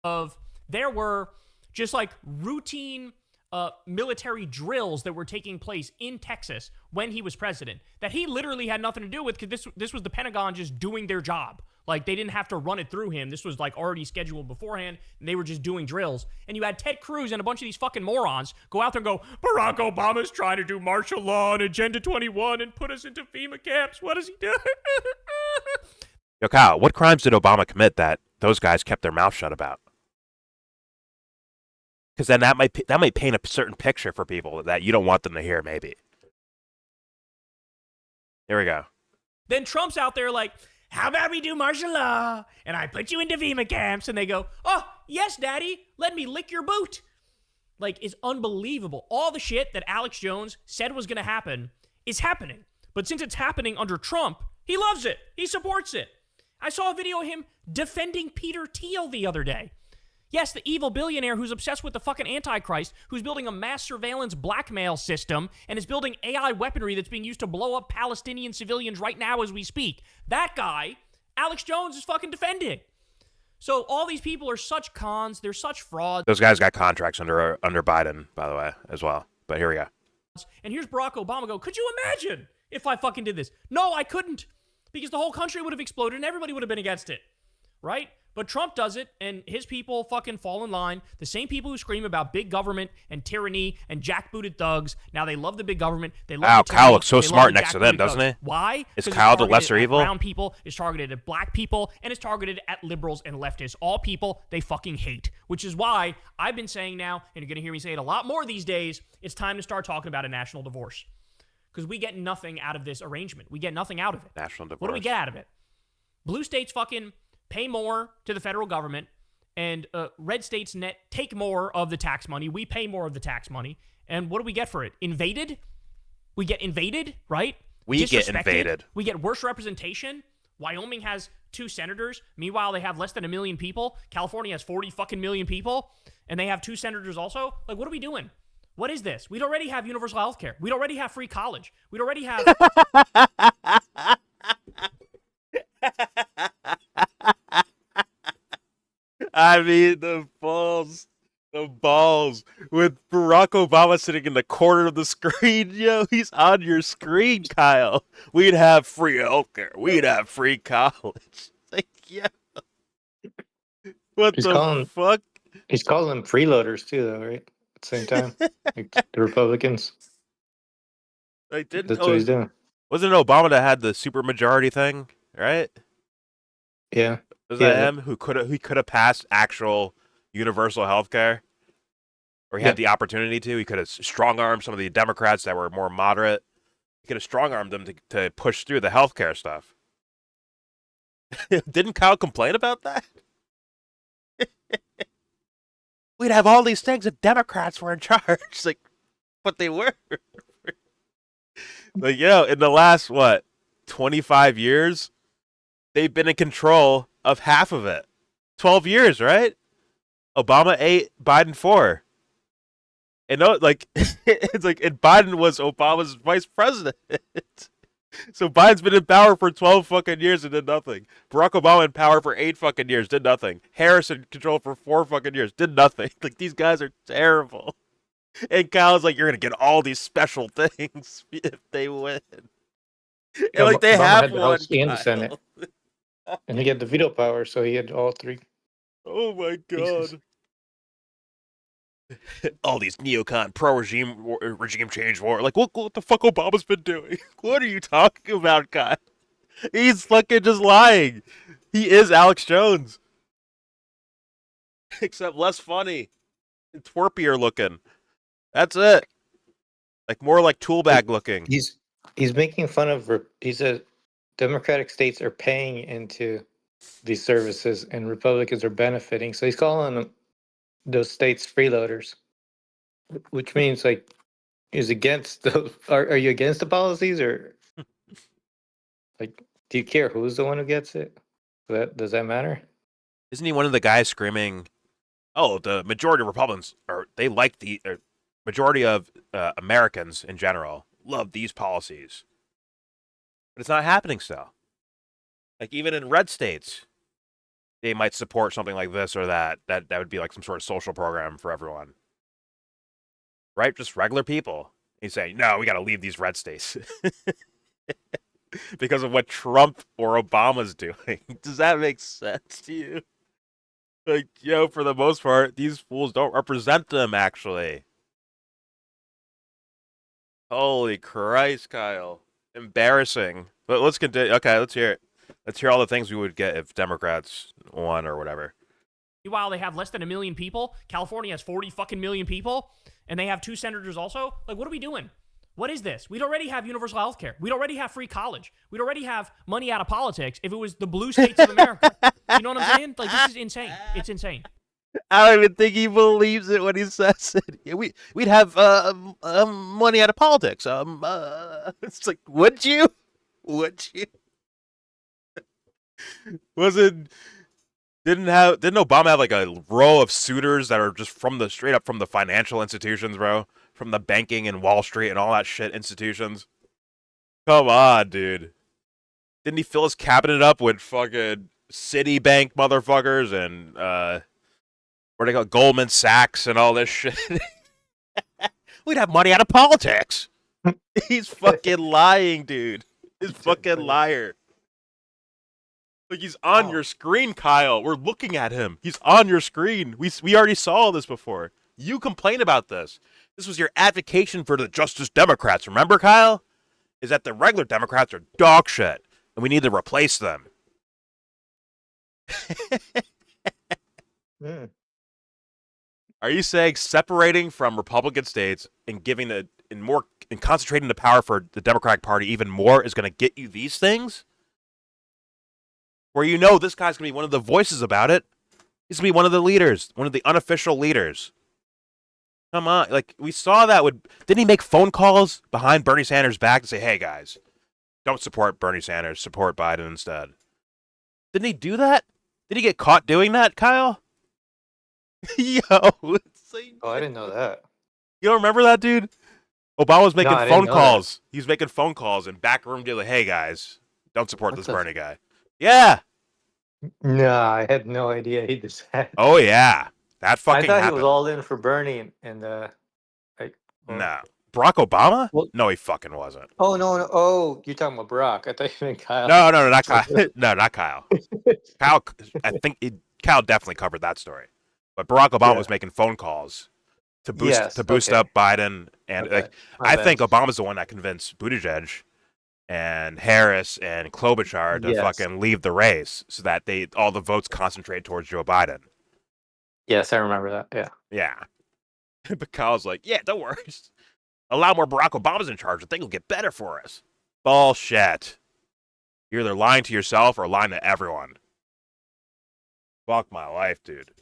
go.
There were just like routine military drills that were taking place in Texas when he was president that he literally had nothing to do with, because this was the Pentagon just doing their job. Like, they didn't have to run it through him. This was, like, already scheduled beforehand, and they were just doing drills. And you had Ted Cruz and a bunch of these fucking morons go out there and go, Barack Obama's trying to do martial law and Agenda 21 and put us into FEMA camps. What does he do?
Yo, Kyle, what crimes did Obama commit that those guys kept their mouth shut about? Because then that might paint a certain picture for people that you don't want them to hear, maybe. Here we go.
Then Trump's out there like, how about we do martial law and I put you into FEMA camps? And they go, oh, yes, daddy, let me lick your boot. Like, it's unbelievable. All the shit that Alex Jones said was going to happen is happening. But since it's happening under Trump, he loves it. He supports it. I saw a video of him defending Peter Thiel the other day. Yes, the evil billionaire who's obsessed with the fucking Antichrist, who's building a mass surveillance blackmail system and is building AI weaponry that's being used to blow up Palestinian civilians right now as we speak. That guy, Alex Jones, is fucking defending. So all these people are such cons. They're such frauds.
Those guys got contracts under Biden, by the way, as well. But here we go.
And here's Barack Obama go, could you imagine if I fucking did this? No, I couldn't. Because the whole country would have exploded and everybody would have been against it. Right? But Trump does it, and his people fucking fall in line. The same people who scream about big government and tyranny and jackbooted thugs, now they love the big government. They love
Wow,
the
Kyle looks so
they love
smart
the
next to them,
jackbooted
doesn't
thugs.
he?
Why?
Is
'Cause
Kyle
it's
the
targeted
lesser
at
evil?
Brown people, it's targeted at black people, and it's targeted at liberals and leftists. All people they fucking hate. Which is why I've been saying now, and you're going to hear me say it a lot more these days, it's time to start talking about a national divorce. Because we get nothing out of this arrangement. We get nothing out of it.
National divorce.
What do we get out of it? Blue states fucking pay more to the federal government, and red states net take more of the tax money. We pay more of the tax money. And what do we get for it? Invaded? We get invaded, right?
We get invaded.
We get worse representation. Wyoming has 2 senators. Meanwhile, they have less than 1 million people. California has 40 fucking million people. And they have 2 senators also. Like, what are we doing? What is this? We'd already have universal health care. We'd already have free college. We'd already have...
I mean, the balls with Barack Obama sitting in the corner of the screen. Yo, he's on your screen, Kyle. We'd have free healthcare. We'd have free college. Like, yeah. What the fuck?
He's calling them freeloaders too, though, right? At the same time, like the Republicans.
Like,
That's what he's doing.
Wasn't it Obama that had the supermajority thing, right?
Yeah.
Was that him who could have passed actual universal health care? Or he had the opportunity to. He could have strong-armed some of the Democrats that were more moderate. He could have strong-armed them to push through the health care stuff. Didn't Kyle complain about that? We'd have all these things if Democrats were in charge. Like, but they were. Like, in the last, 25 years, they've been in control of half of it. 12 years, right? Obama 8, Biden 4. And it's like, and Biden was Obama's vice president. So Biden's been in power for 12 fucking years and did nothing. Barack Obama in power for 8 fucking years, did nothing. Harris in control for 4 fucking years, did nothing. Like, these guys are terrible. And Kyle's like, you're going to get all these special things if they win. And like, they
Obama
have
had the
one.
House and the Senate. And he had the veto power, so he had all 3.
Oh my
pieces.
god. All these neocon regime change war. Like, what the fuck Obama's been doing? What are you talking about, Kyle? He's fucking just lying. He is Alex Jones. Except less funny. And twerpier looking. That's it. Like, more like tool bag looking.
He's making fun of. He said Democratic states are paying into these services and Republicans are benefiting. So he's calling those states freeloaders, which means like he's against the. Are you against the policies or like? Do you care who's the one who gets it? Does that matter?
Isn't he one of the guys screaming, "Oh, the majority of Republicans they like the majority of Americans in general love these policies," but it's not happening still. Like, even in red states, they might support something like this or that. That would be like some sort of social program for everyone, right? Just regular people. He's saying, no, we got to leave these red states. because of what Trump or Obama's doing. Does that make sense to you? Like, yo, for the most part, these fools don't represent them, actually. Holy Christ, Kyle. Embarrassing. But let's continue. Okay, let's hear it. Let's hear all the things we would get if Democrats won or whatever.
Meanwhile, they have less than 1 million people. California has 40 fucking million people, and they have 2 senators also. Like, what are we doing? What is this? We'd already have universal health care. We'd already have free college. We'd already have money out of politics if it was the blue states of America. You know what I'm saying? Like, this is insane. It's insane.
I don't even think he believes it when he says it. Yeah, we'd have money out of politics. It's like, would you? Would you? Didn't Obama have like a row of suitors that are just straight up from the financial institutions, bro? From the banking and Wall Street and all that shit institutions? Come on, dude. Didn't he fill his cabinet up with fucking Citibank motherfuckers and what do they call Goldman Sachs and all this shit? We'd have money out of politics. He's fucking lying, dude. He's fucking liar. Like, he's on your screen, Kyle. We're looking at him. He's on your screen. We already saw this before. You complained about this. This was your advocation for the Justice Democrats. Remember, Kyle? Is that the regular Democrats are dog shit, and we need to replace them. Are you saying separating from Republican states and concentrating the power for the Democratic Party even more is going to get you these things? Where you know this guy's going to be one of the voices about it. He's going to be one of the leaders, one of the unofficial leaders. Come on. Like, we saw that didn't he make phone calls behind Bernie Sanders' back to say, hey, guys, don't support Bernie Sanders, support Biden instead? Didn't he do that? Did he get caught doing that, Kyle? Yo.
I didn't know that.
You don't remember that, dude? Obama was making
I
phone
didn't know
calls. He was making phone calls and backroom deal like, hey, guys, don't support this Bernie guy. Yeah.
No, I had no idea he did that.
Oh, yeah. That fucking
I thought
happened.
he was all in for Bernie and
Nah. Barack Obama?
Well-
No, he fucking wasn't.
Oh no! Oh, you're talking about Barack. I thought you meant Kyle.
No, not Kyle. No, not Kyle. Kyle definitely covered that story. But Barack Obama was making phone calls to boost up Biden, and I think Obama's the one that convinced Buttigieg and Harris and Klobuchar to fucking leave the race so that all the votes concentrate towards Joe Biden.
Yes, I remember that. Yeah.
Yeah. But Kyle's like, yeah, don't worry. Just allow more Barack Obama's in charge. I think it'll get better for us. Bullshit. You're either lying to yourself or lying to everyone. Fuck my life, dude.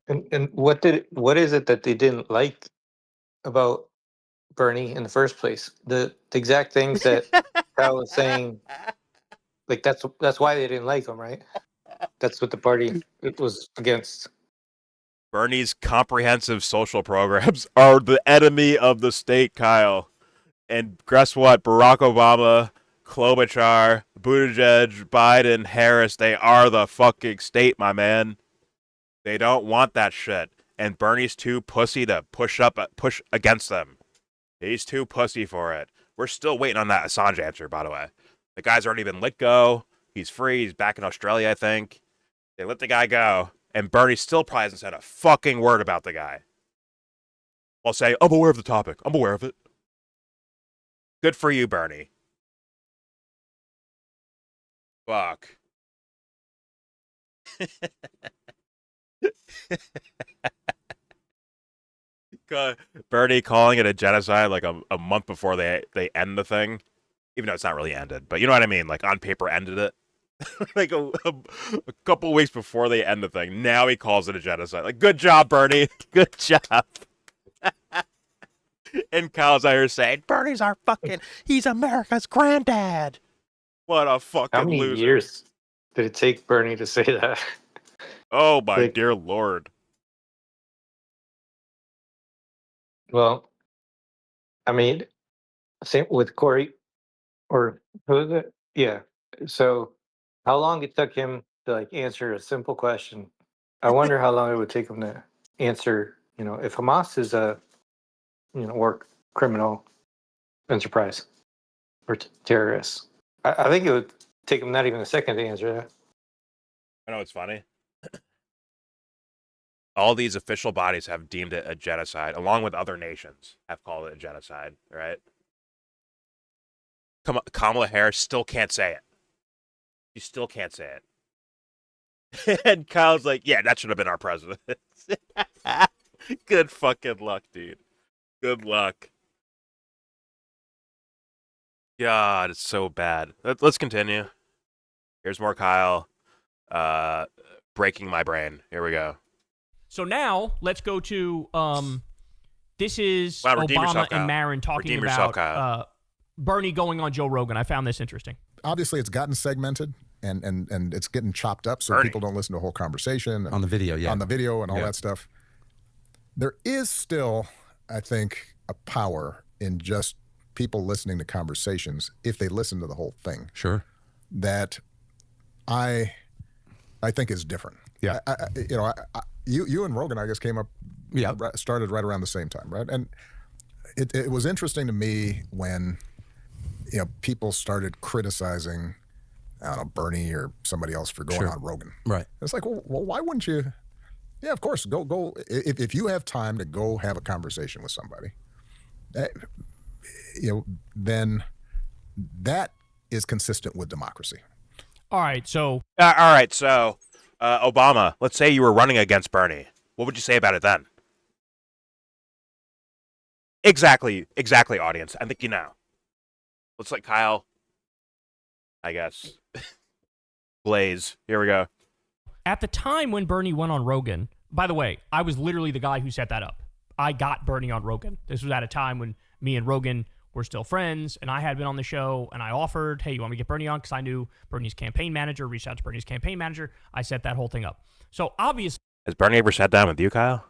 And what is it that they didn't like about Bernie in the first place? The exact things that Kyle was saying. Like that's why they didn't like him, right? That's what the party was against.
Bernie's comprehensive social programs are the enemy of the state, Kyle. And guess what? Barack Obama, Klobuchar, Buttigieg, Biden, Harris, they are the fucking state, my man. They don't want that shit. And Bernie's too pussy to push against them. He's too pussy for it. We're still waiting on that Assange answer, by the way. The guy's already been let go. He's free. He's back in Australia, I think. They let the guy go. And Bernie still probably hasn't said a fucking word about the guy. I'll say, I'm aware of the topic. I'm aware of it. Good for you, Bernie. Fuck. Bernie calling it a genocide like a month before they end the thing. Even though it's not really ended. But you know what I mean? Like, on paper ended it. Like a couple weeks before they end the thing. Now he calls it a genocide. Like, good job, Bernie. Good job. And Kyle's out here saying, Bernie's he's America's granddad. What a fucking
How many
loser.
years did it take Bernie to say that?
Oh, my dear Lord.
Well, I mean, same with Corey, or who is it? Yeah. So, how long it took him to answer a simple question? I wonder how long it would take him to answer. If Hamas is a war criminal enterprise or terrorists, I think it would take him not even a second to answer that.
I know it's funny. All these official bodies have deemed it a genocide, along with other nations have called it a genocide, right? Kamala Harris still can't say it. She still can't say it. And Kyle's like, yeah, that should have been our president. Good fucking luck, dude. Good luck. God, it's so bad. Let's continue. Here's more Kyle. Breaking my brain. Here we go.
So now let's go to this is
Wow, redeem
Obama
yourself, Kyle.
and Marin talking
Redeem yourself,
about
Kyle.
Bernie going on Joe Rogan. I found this interesting.
Obviously, it's gotten segmented and it's getting chopped up so
Bernie.
people don't listen to a whole conversation.
On the video, yeah.
On the video and all
Yeah.
that stuff. There is still, I think, a power in just people listening to conversations if they listen to the whole thing.
Sure.
That I think is different.
Yeah.
You and Rogan, I guess, came up,
Yeah.
started right around the same time, right? And it was interesting to me when, people started criticizing, I don't know, Bernie or somebody else for going
Sure.
on Rogan.
Right.
It's like, well, why wouldn't you? Yeah, of course, go. If you have time to go have a conversation with somebody, then that is consistent with democracy.
All right, so
All right, so Obama, let's say you were running against Bernie. What would you say about it then? Exactly, audience. I think you know. Let's let Kyle, I guess, blaze. Here we go.
at the time when Bernie went on Rogan, by the way, I was literally the guy who set that up. I got Bernie on Rogan. This was at a time when me and Rogan were still friends, and I had been on the show, and I offered, hey, you want me to get Bernie on? Because I knew Bernie's campaign manager, reached out to Bernie's campaign manager. I set that whole thing up. So obviously,
Has Bernie ever sat down with you, Kyle?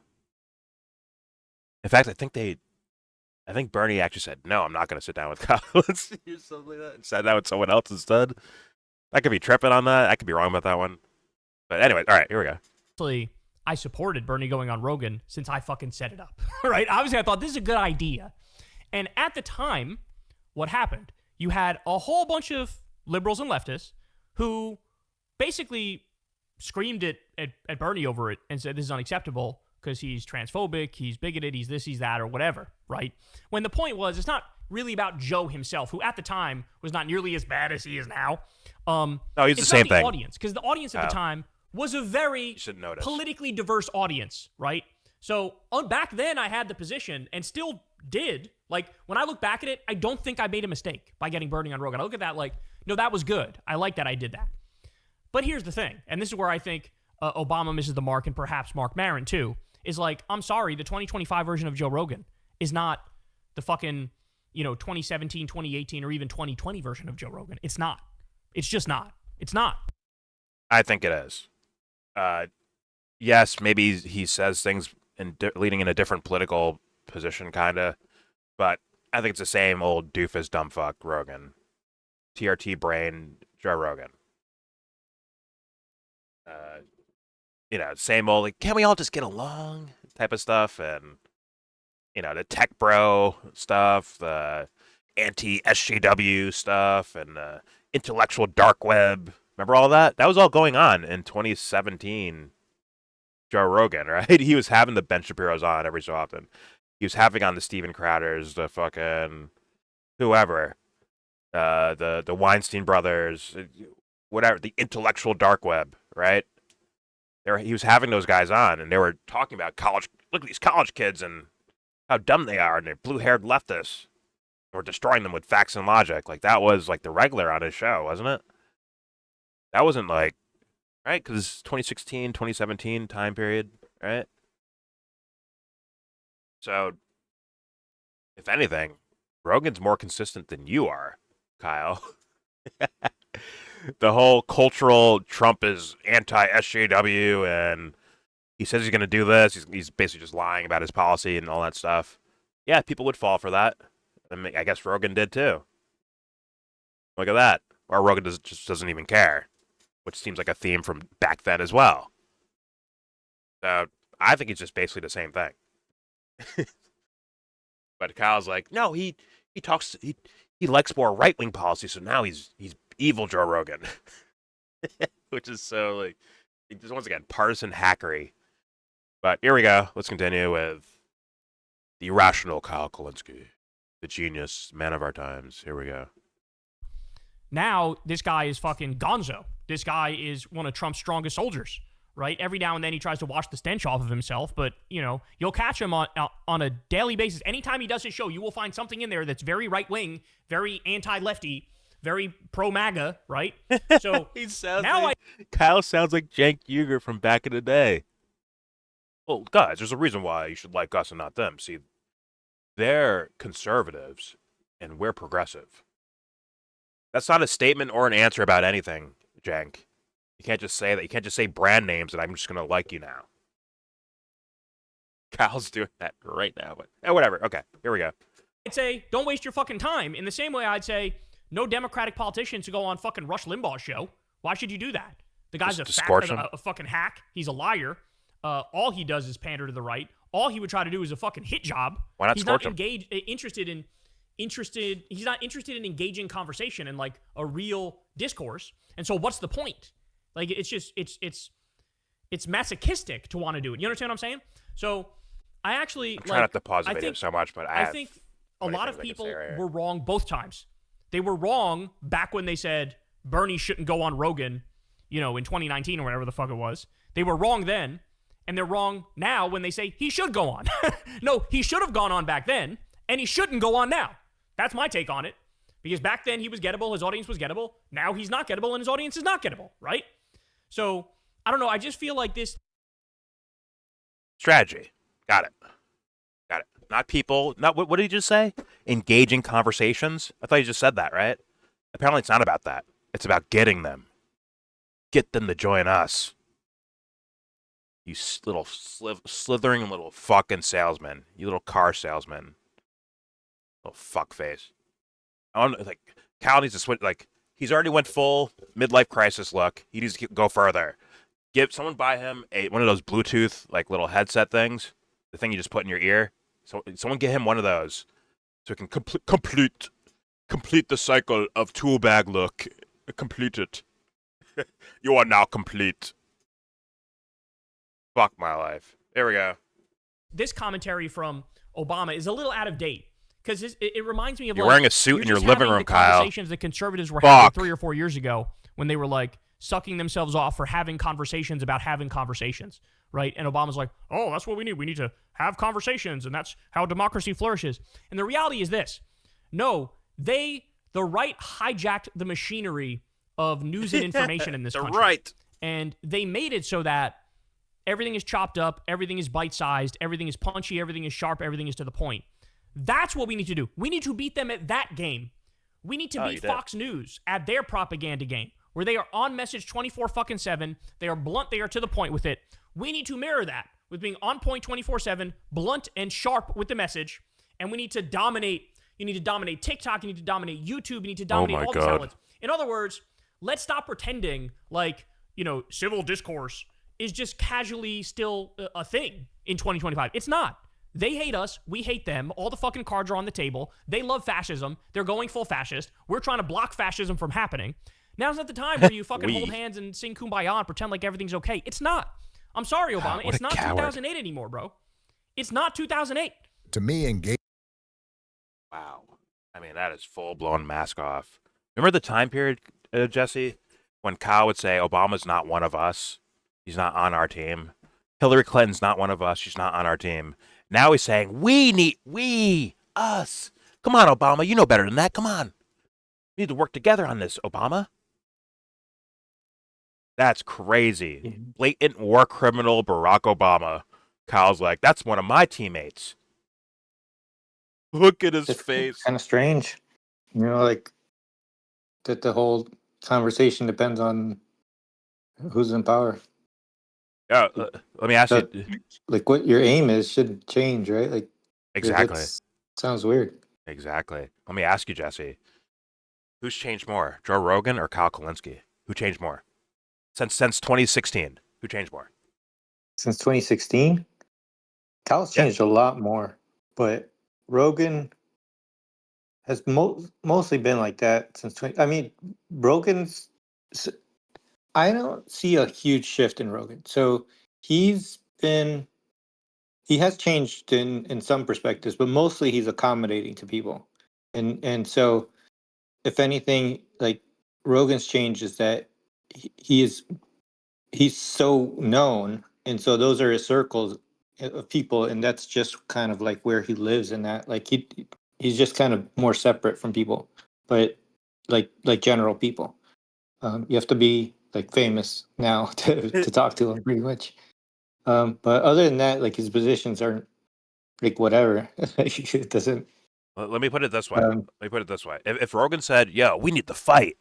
In fact, I think Bernie actually said, no, I'm not going to sit down with Kyle. Let's do something like that. And sat down with someone else instead. I could be tripping on that. I could be wrong about that one. But anyway, all right, here we go.
I supported Bernie going on Rogan since I fucking set it up, right? Obviously, I thought this is a good idea. And at the time, what happened? You had a whole bunch of liberals and leftists who basically screamed at Bernie over it and said this is unacceptable because he's transphobic, he's bigoted, he's this, he's that, or whatever, right? When the point was, it's not really about Joe himself, who at the time was not nearly as bad as he is now.
No, he's the
it's
same
not the
thing.
audience, because the audience at the time was a very
should notice.
politically diverse audience, right? So back then, I had the position and still did. Like, when I look back at it, I don't think I made a mistake by getting Bernie on Rogan. I look at that like, no, that was good. I like that I did that. But here's the thing, and this is where I think Obama misses the mark, and perhaps Mark Maron too, is like, I'm sorry, the 2025 version of Joe Rogan is not the fucking, 2017, 2018, or even 2020 version of Joe Rogan. It's not. It's just not. It's not.
I think it is. Yes, maybe he says things leading in a different political position, kind of, but I think it's the same old doofus dumbfuck Rogan. TRT brain Joe Rogan. Same old, like, can't we all just get along type of stuff, and, the tech bro stuff, the anti-SJW stuff, and the intellectual dark web. Remember all that? That was all going on in 2017. Joe Rogan, right? He was having the Ben Shapiro's on every so often. He was having on the Steven Crowders, the fucking whoever, the Weinstein brothers, whatever, the intellectual dark web, right? He was having those guys on, and they were talking about college. Look at these college kids and how dumb they are, and they're blue-haired leftists. We're destroying them with facts and logic. Like, that was like the regular on his show, wasn't it? That wasn't like, right? Because 2016, 2017 time period, right? So, if anything, Rogan's more consistent than you are, Kyle. The whole cultural Trump is anti-SJW, and he says he's going to do this. He's basically just lying about his policy and all that stuff. Yeah, people would fall for that. I guess Rogan did too. Look at that. Or Rogan just doesn't even care, which seems like a theme from back then as well. So I think it's just basically the same thing. But Kyle's like, no, he likes more right-wing policy, so now he's evil Joe Rogan, which is so like, just once again, partisan hackery. But here we go. Let's continue with the irrational Kyle Kulinski, the genius, man of our times. Here we go.
Now, this guy is fucking gonzo. This guy is one of Trump's strongest soldiers, right? Every now and then he tries to wash the stench off of himself, but, you know, you'll catch him on a daily basis. Anytime he does his show, you will find something in there that's very right-wing, very anti-lefty, very pro-MAGA, right? So
He sounds
now
like, Kyle sounds like Cenk Uygur from back in the day. Well, guys, there's a reason why you should like us and not them. See, they're conservatives and we're progressive. That's not a statement or an answer about anything, Cenk. You can't just say that. You can't just say brand names and I'm just going to like you now. Kyle's doing that right now, but whatever. Okay, here we go.
I'd say, don't waste your fucking time. In the same way, I'd say, no Democratic politician to go on fucking Rush Limbaugh's show. Why should you do that? The guy's
Just
a
scorch him?
fucking hack. He's a liar. All he does is pander to the right. All he would try to do is a fucking hit job.
Why not
He's
scorch
not
him?
He's not interested in engaging conversation and like a real discourse. And so what's the point? Like, it's just, it's masochistic to want to do it. You understand what I'm saying? So I actually
I'm trying not to pause the video so much, but
I think a lot of people were wrong both times. They were wrong back when they said Bernie shouldn't go on Rogan, you know, in 2019 or whatever the fuck it was. They were wrong then, and they're wrong now when they say he should go on. No, he should have gone on back then, and he shouldn't go on now. That's my take on it. Because back then he was gettable, his audience was gettable. Now he's not gettable, and his audience is not gettable, right? So, I don't know. I just feel like this
strategy. Got it. Not people. Not what did he just say? Engaging conversations. I thought you just said that, right? Apparently, it's not about that. It's about getting them. Get them to join us. You little slithering little fucking salesman. You little car salesman. Little fuckface. I don't like. Cal needs to switch. Like, he's already went full midlife crisis look. He needs to go further. Give someone buy him one of those Bluetooth like little headset things. The thing you just put in your ear. So someone get him one of those, so he can complete the cycle of tool bag look. Complete it. You are now complete. Fuck my life. Here we go.
This commentary from Obama is a little out of date because it reminds me of
you're wearing a suit in your living room, Kyle.
Conversations that conservatives were having 3 or 4 years ago when they were like sucking themselves off for having conversations about having conversations, right? And Obama's like, oh, that's what we need. We need to have conversations, and that's how democracy flourishes. And the reality is this. No, the right hijacked the machinery of news and information in this country.
Right.
And they made it so that everything is chopped up, everything is bite-sized, everything is punchy, everything is sharp, everything is to the point. That's what we need to do. We need to beat them at that game. We need to beat Fox News at their propaganda game, where they are on message 24/7. They are blunt. They are to the point with it. We need to mirror that with being on point 24/7, blunt and sharp with the message. And we need to dominate. You need to dominate TikTok. You need to dominate YouTube. You need to dominate all these outlets. In other words, let's stop pretending like, you know, civil discourse is just casually still a thing in 2025. It's not. They hate us. We hate them. All the fucking cards are on the table. They love fascism. They're going full fascist. We're trying to block fascism from happening. Now's not the time where you fucking hold hands and sing Kumbaya and pretend like everything's okay. It's not. I'm sorry, Obama. It's not 2008 anymore, bro. It's not 2008.
To me, engage.
Wow. I mean, that is full-blown mask off. Remember the time period, Jesse, when Kyle would say, Obama's not one of us. He's not on our team. Hillary Clinton's not one of us. She's not on our team. Now he's saying, us. Come on, Obama. You know better than that. Come on. We need to work together on this, Obama. That's crazy. Blatant war criminal Barack Obama. Kyle's like, that's one of my teammates. Look at his face.
Kind of strange. You know, like that the whole conversation depends on who's in power.
Yeah, let me ask you.
Like what your aim is should change, right? Like
exactly.
Sounds weird.
Exactly. Let me ask you, Jesse. Who's changed more, Joe Rogan or Kyle Kulinski? Who changed more? Since 2016, who changed more?
Since 2016, Kyle's changed a lot more, but Rogan, has mostly been like that since 20. I mean, Rogan's. I don't see a huge shift in Rogan. So he's been he has changed in some perspectives, but mostly he's accommodating to people. And so if anything, like Rogan's change is that he's so known, and so those are his circles of people, and that's just kind of like where he lives in that. Like he's just kind of more separate from people, but like general people. You have to be like famous now to talk to him pretty much. But other than that, like his positions aren't like whatever. Like, it doesn't.
Let me put it this way.
Um,
If Rogan said, "Yo, we need to fight,"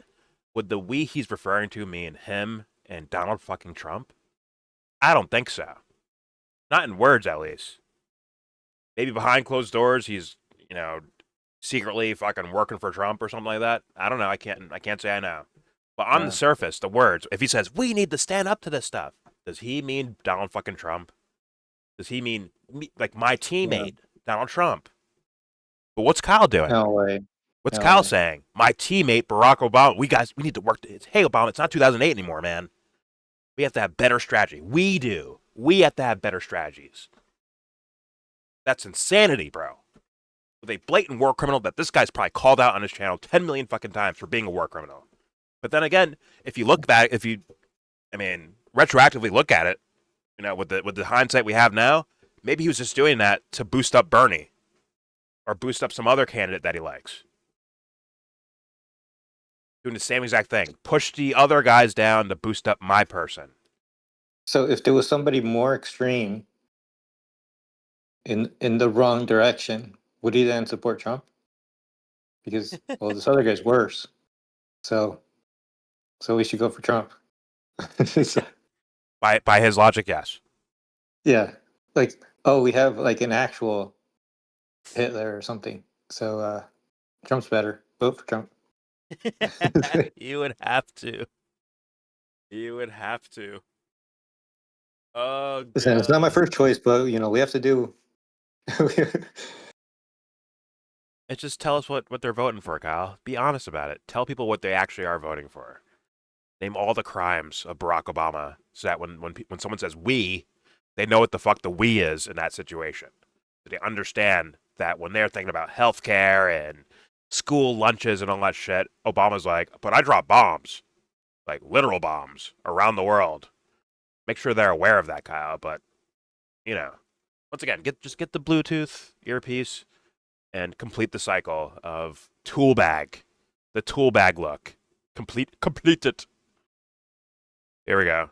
would the "we" he's referring to mean him and Donald fucking Trump? I don't think so. Not in words, at least. Maybe behind closed doors, he's secretly fucking working for Trump or something like that. I don't know. I can't say I know. But on the surface, the words, if he says, "We need to stand up to this stuff," does he mean Donald fucking Trump? Does he mean me, like my teammate, Donald Trump? But what's Kyle doing?
no way.
What's
No
Kyle
way.
saying? My teammate, Barack Obama. We need to work. Hey, Obama, it's not 2008 anymore, man. We have to have better strategy. We do. We have to have better strategies. That's insanity, bro. With a blatant war criminal that this guy's probably called out on his channel 10 million fucking times for being a war criminal. But then again, if you look back, retroactively look at it, with the hindsight we have now, maybe he was just doing that to boost up Bernie or boost up some other candidate that he likes. Doing the same exact thing. Push the other guys down to boost up my person.
So if there was somebody more extreme in the wrong direction, would he then support Trump? Because well, this other guy's worse. So we should go for Trump. So,
By his logic, yes.
yeah. Like, oh, we have like an actual Hitler or something. So Trump's better. Vote for Trump.
You would have to. You would have to. Oh,
Listen, it's not my
God.
first choice, but we have to do.
It's just tell us what they're voting for, Kyle. Be honest about it. Tell people what they actually are voting for. Name all the crimes of Barack Obama so that when someone says "we," they know what the fuck the "we" is in that situation. So they understand that when they're thinking about healthcare and school lunches and all that shit, Obama's like, "But I drop bombs, like literal bombs, around the world." Make sure they're aware of that, Kyle. But once again, just get the Bluetooth earpiece and complete the cycle of the tool bag look. Complete it. Here we go.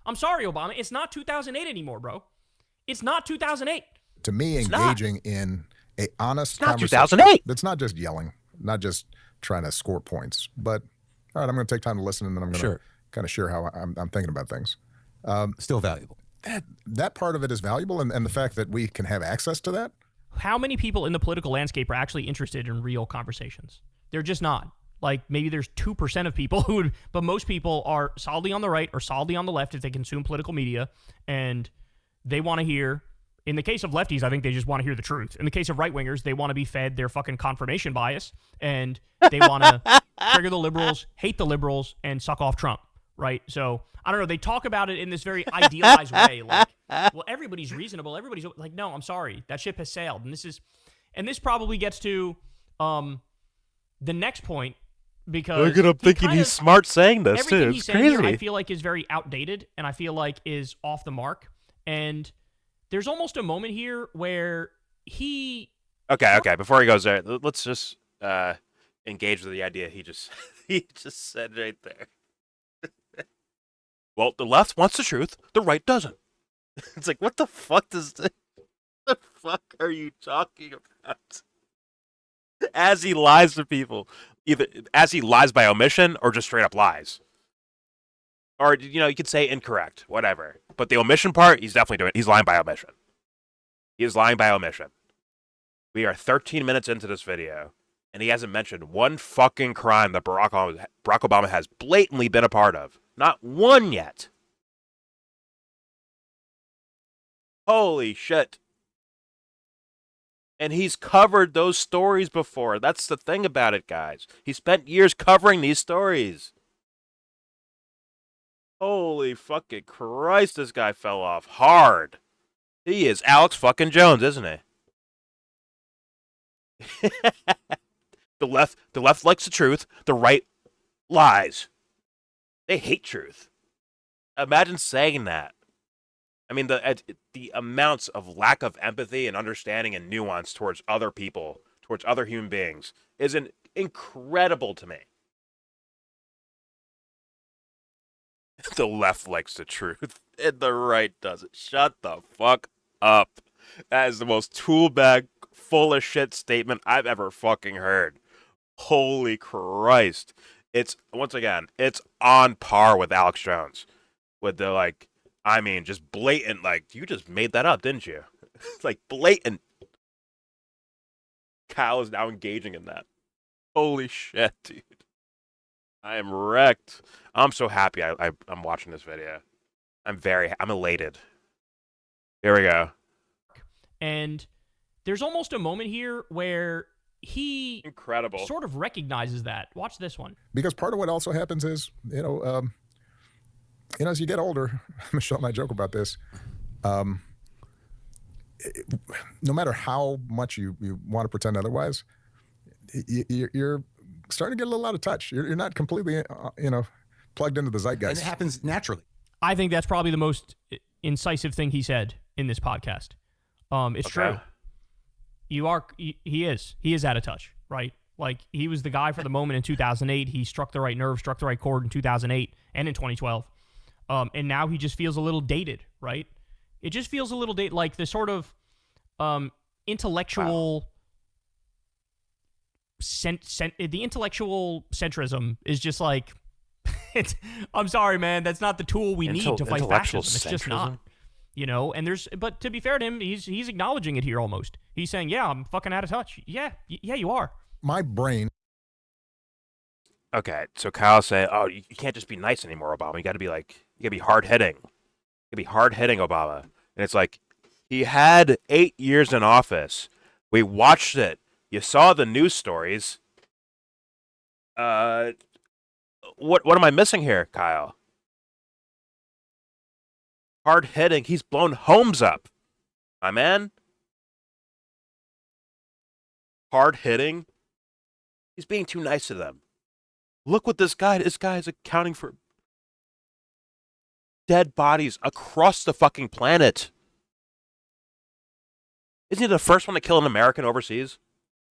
I'm sorry, Obama. It's not 2008 anymore, bro. It's not 2008.
To me,
It's
engaging in a honest
It's not
conversation.
2008.
That's not just yelling, not just trying to score points, but all right, I'm going to take time to listen, and then I'm going to kind of share how I'm thinking about things.
Still valuable.
That part of it is valuable, and the fact that we can have access to that.
How many people in the political landscape are actually interested in real conversations? They're just not. Like, maybe there's 2% of people who would, but most people are solidly on the right or solidly on the left if they consume political media, and they want to hear, in the case of lefties, I think they just want to hear the truth. In the case of right-wingers, they want to be fed their fucking confirmation bias, and they want to trigger the liberals, hate the liberals, and suck off Trump, right? So, I don't know, they talk about it in this very idealized way, like, well, everybody's reasonable, everybody's, like, no, I'm sorry, that ship has sailed, and this probably gets to the next point, because
Look at him thinking he's smart saying this, too.
everything he's
It's
saying here,
crazy.
I feel like is very outdated, and I feel like is off the mark. And there's almost a moment here where he.
Okay. Before he goes there, let's just engage with the idea he just said right there. Well, the left wants the truth, the right doesn't. It's like, what the fuck what the fuck are you talking about? As he lies to people, either as he lies by omission or just straight up lies. Or, you could say incorrect, whatever. But the omission part, he's lying by omission. He is lying by omission. We are 13 minutes into this video, and he hasn't mentioned one fucking crime that Barack Obama has blatantly been a part of. Not one yet. Holy shit. And he's covered those stories before. That's the thing about it, guys. He spent years covering these stories. Holy fucking Christ, this guy fell off hard. He is Alex fucking Jones, isn't he? The left likes the truth. The right lies. They hate truth. Imagine saying that. I mean, the amounts of lack of empathy and understanding and nuance towards other people, towards other human beings, is incredible to me. The left likes the truth, and the right doesn't. Shut the fuck up. That is the most tool bag full of shit statement I've ever fucking heard. Holy Christ. It's, once again, it's on par with Alex Jones. With the, like, I mean, just blatant, like, you just made that up, didn't you? It's like blatant. Kyle is now engaging in that. Holy shit, dude. I am wrecked. I'm so happy I'm watching this video. I'm elated. Here we go.
And there's almost a moment here where he
Incredible.
sort of recognizes that. Watch this one.
Because part of what also happens is, as you get older, Michelle and I joke about this. No matter how much you want to pretend otherwise, you're starting to get a little out of touch. You're not completely, plugged into the zeitgeist.
And it happens naturally.
I think that's probably the most incisive thing he said in this podcast. It's true. He is out of touch, right? Like, he was the guy for the moment in 2008. He struck the right nerve, struck the right chord in 2008 and in 2012. And now he just feels a little dated, right? It just feels a little dated, like the sort of intellectual... the intellectual centrism is just like, I'm sorry, man, that's not the tool we need to fight fascism. It's just not, and but to be fair to him, he's acknowledging it here almost. He's saying, yeah, I'm fucking out of touch. Yeah, you are.
My brain.
Okay, so Kyle's saying, oh, you can't just be nice anymore, Obama. You gotta be hard-hitting. You gotta be hard-hitting, Obama. And it's like, he had 8 years in office. We watched it. You saw the news stories. What am I missing here, Kyle? Hard hitting. He's blown homes up, my man. Hard hitting. He's being too nice to them. Look what this guy is accounting for dead bodies across the fucking planet. Isn't he the first one to kill an American overseas?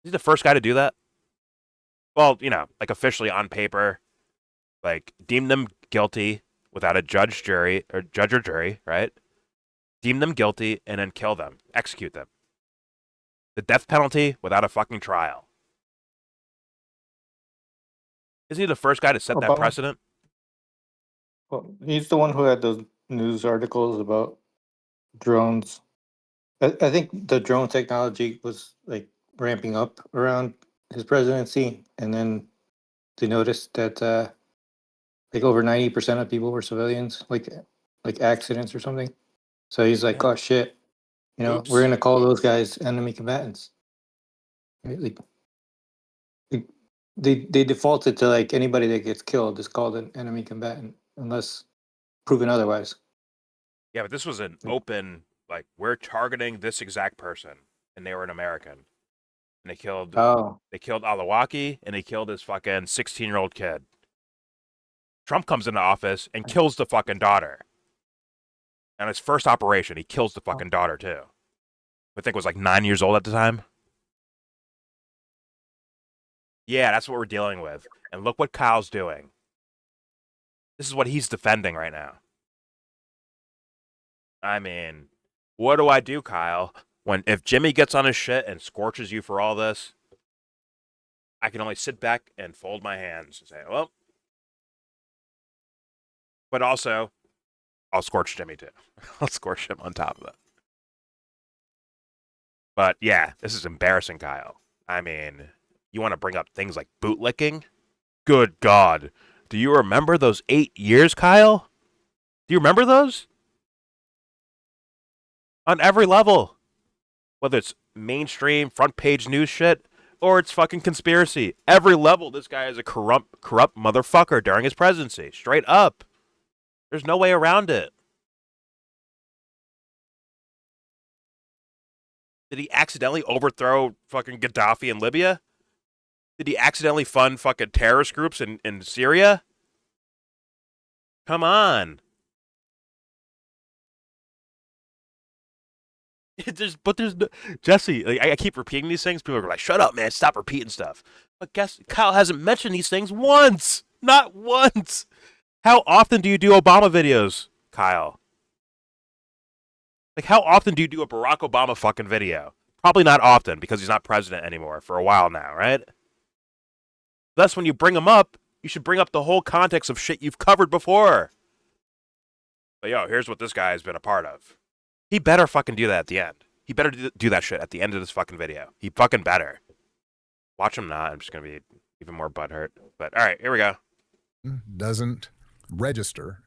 Is he the first guy to do that? Well, like officially on paper, like deem them guilty without a judge or jury, right? Deem them guilty and then kill them, execute them. The death penalty without a fucking trial. Isn't he the first guy to set that precedent?
Well, he's the one who had those news articles about drones. I think the drone technology was like ramping up around his presidency, and then they noticed that like over 90% of people were civilians, like accidents or something. So he's like, oh shit,
Oops.
we're gonna call those guys enemy combatants. Right? Like they defaulted to like anybody that gets killed is called an enemy combatant unless proven otherwise.
Yeah, but this was an open, like, we're targeting this exact person, and they were an American. And they killed Alawaki, and they killed his fucking 16-year-old kid. Trump comes into office and kills the fucking daughter. And his first operation, he kills the fucking daughter, too. I think was like 9 years old at the time. Yeah, that's what we're dealing with. And look what Kyle's doing. This is what he's defending right now. I mean, what do I do, Kyle? If Jimmy gets on his shit and scorches you for all this, I can only sit back and fold my hands and say, well. But also, I'll scorch Jimmy too. I'll scorch him on top of it. But yeah, this is embarrassing, Kyle. I mean, you want to bring up things like bootlicking? Good God. Do you remember those 8 years, Kyle? Do you remember those? On every level. Whether it's mainstream front page news shit, or it's fucking conspiracy. Every level, this guy is a corrupt motherfucker during his presidency. Straight up. There's no way around it. Did he accidentally overthrow fucking Gaddafi in Libya? Did he accidentally fund fucking terrorist groups in Syria? Come on. There's no, Jesse, like, I keep repeating these things. People are like, shut up, man. Stop repeating stuff. But guess Kyle hasn't mentioned these things once. Not once. How often do you do Obama videos, Kyle? Like, how often do you do a Barack Obama fucking video? Probably not often, because he's not president anymore for a while now, right? Thus, when you bring him up, you should bring up the whole context of shit you've covered before. But yo, here's what this guy has been a part of. He better fucking do that at the end. He better do that shit at the end of this fucking video. He fucking better. Watch him not. I'm just going to be even more butthurt. But all right, here we go.
Doesn't register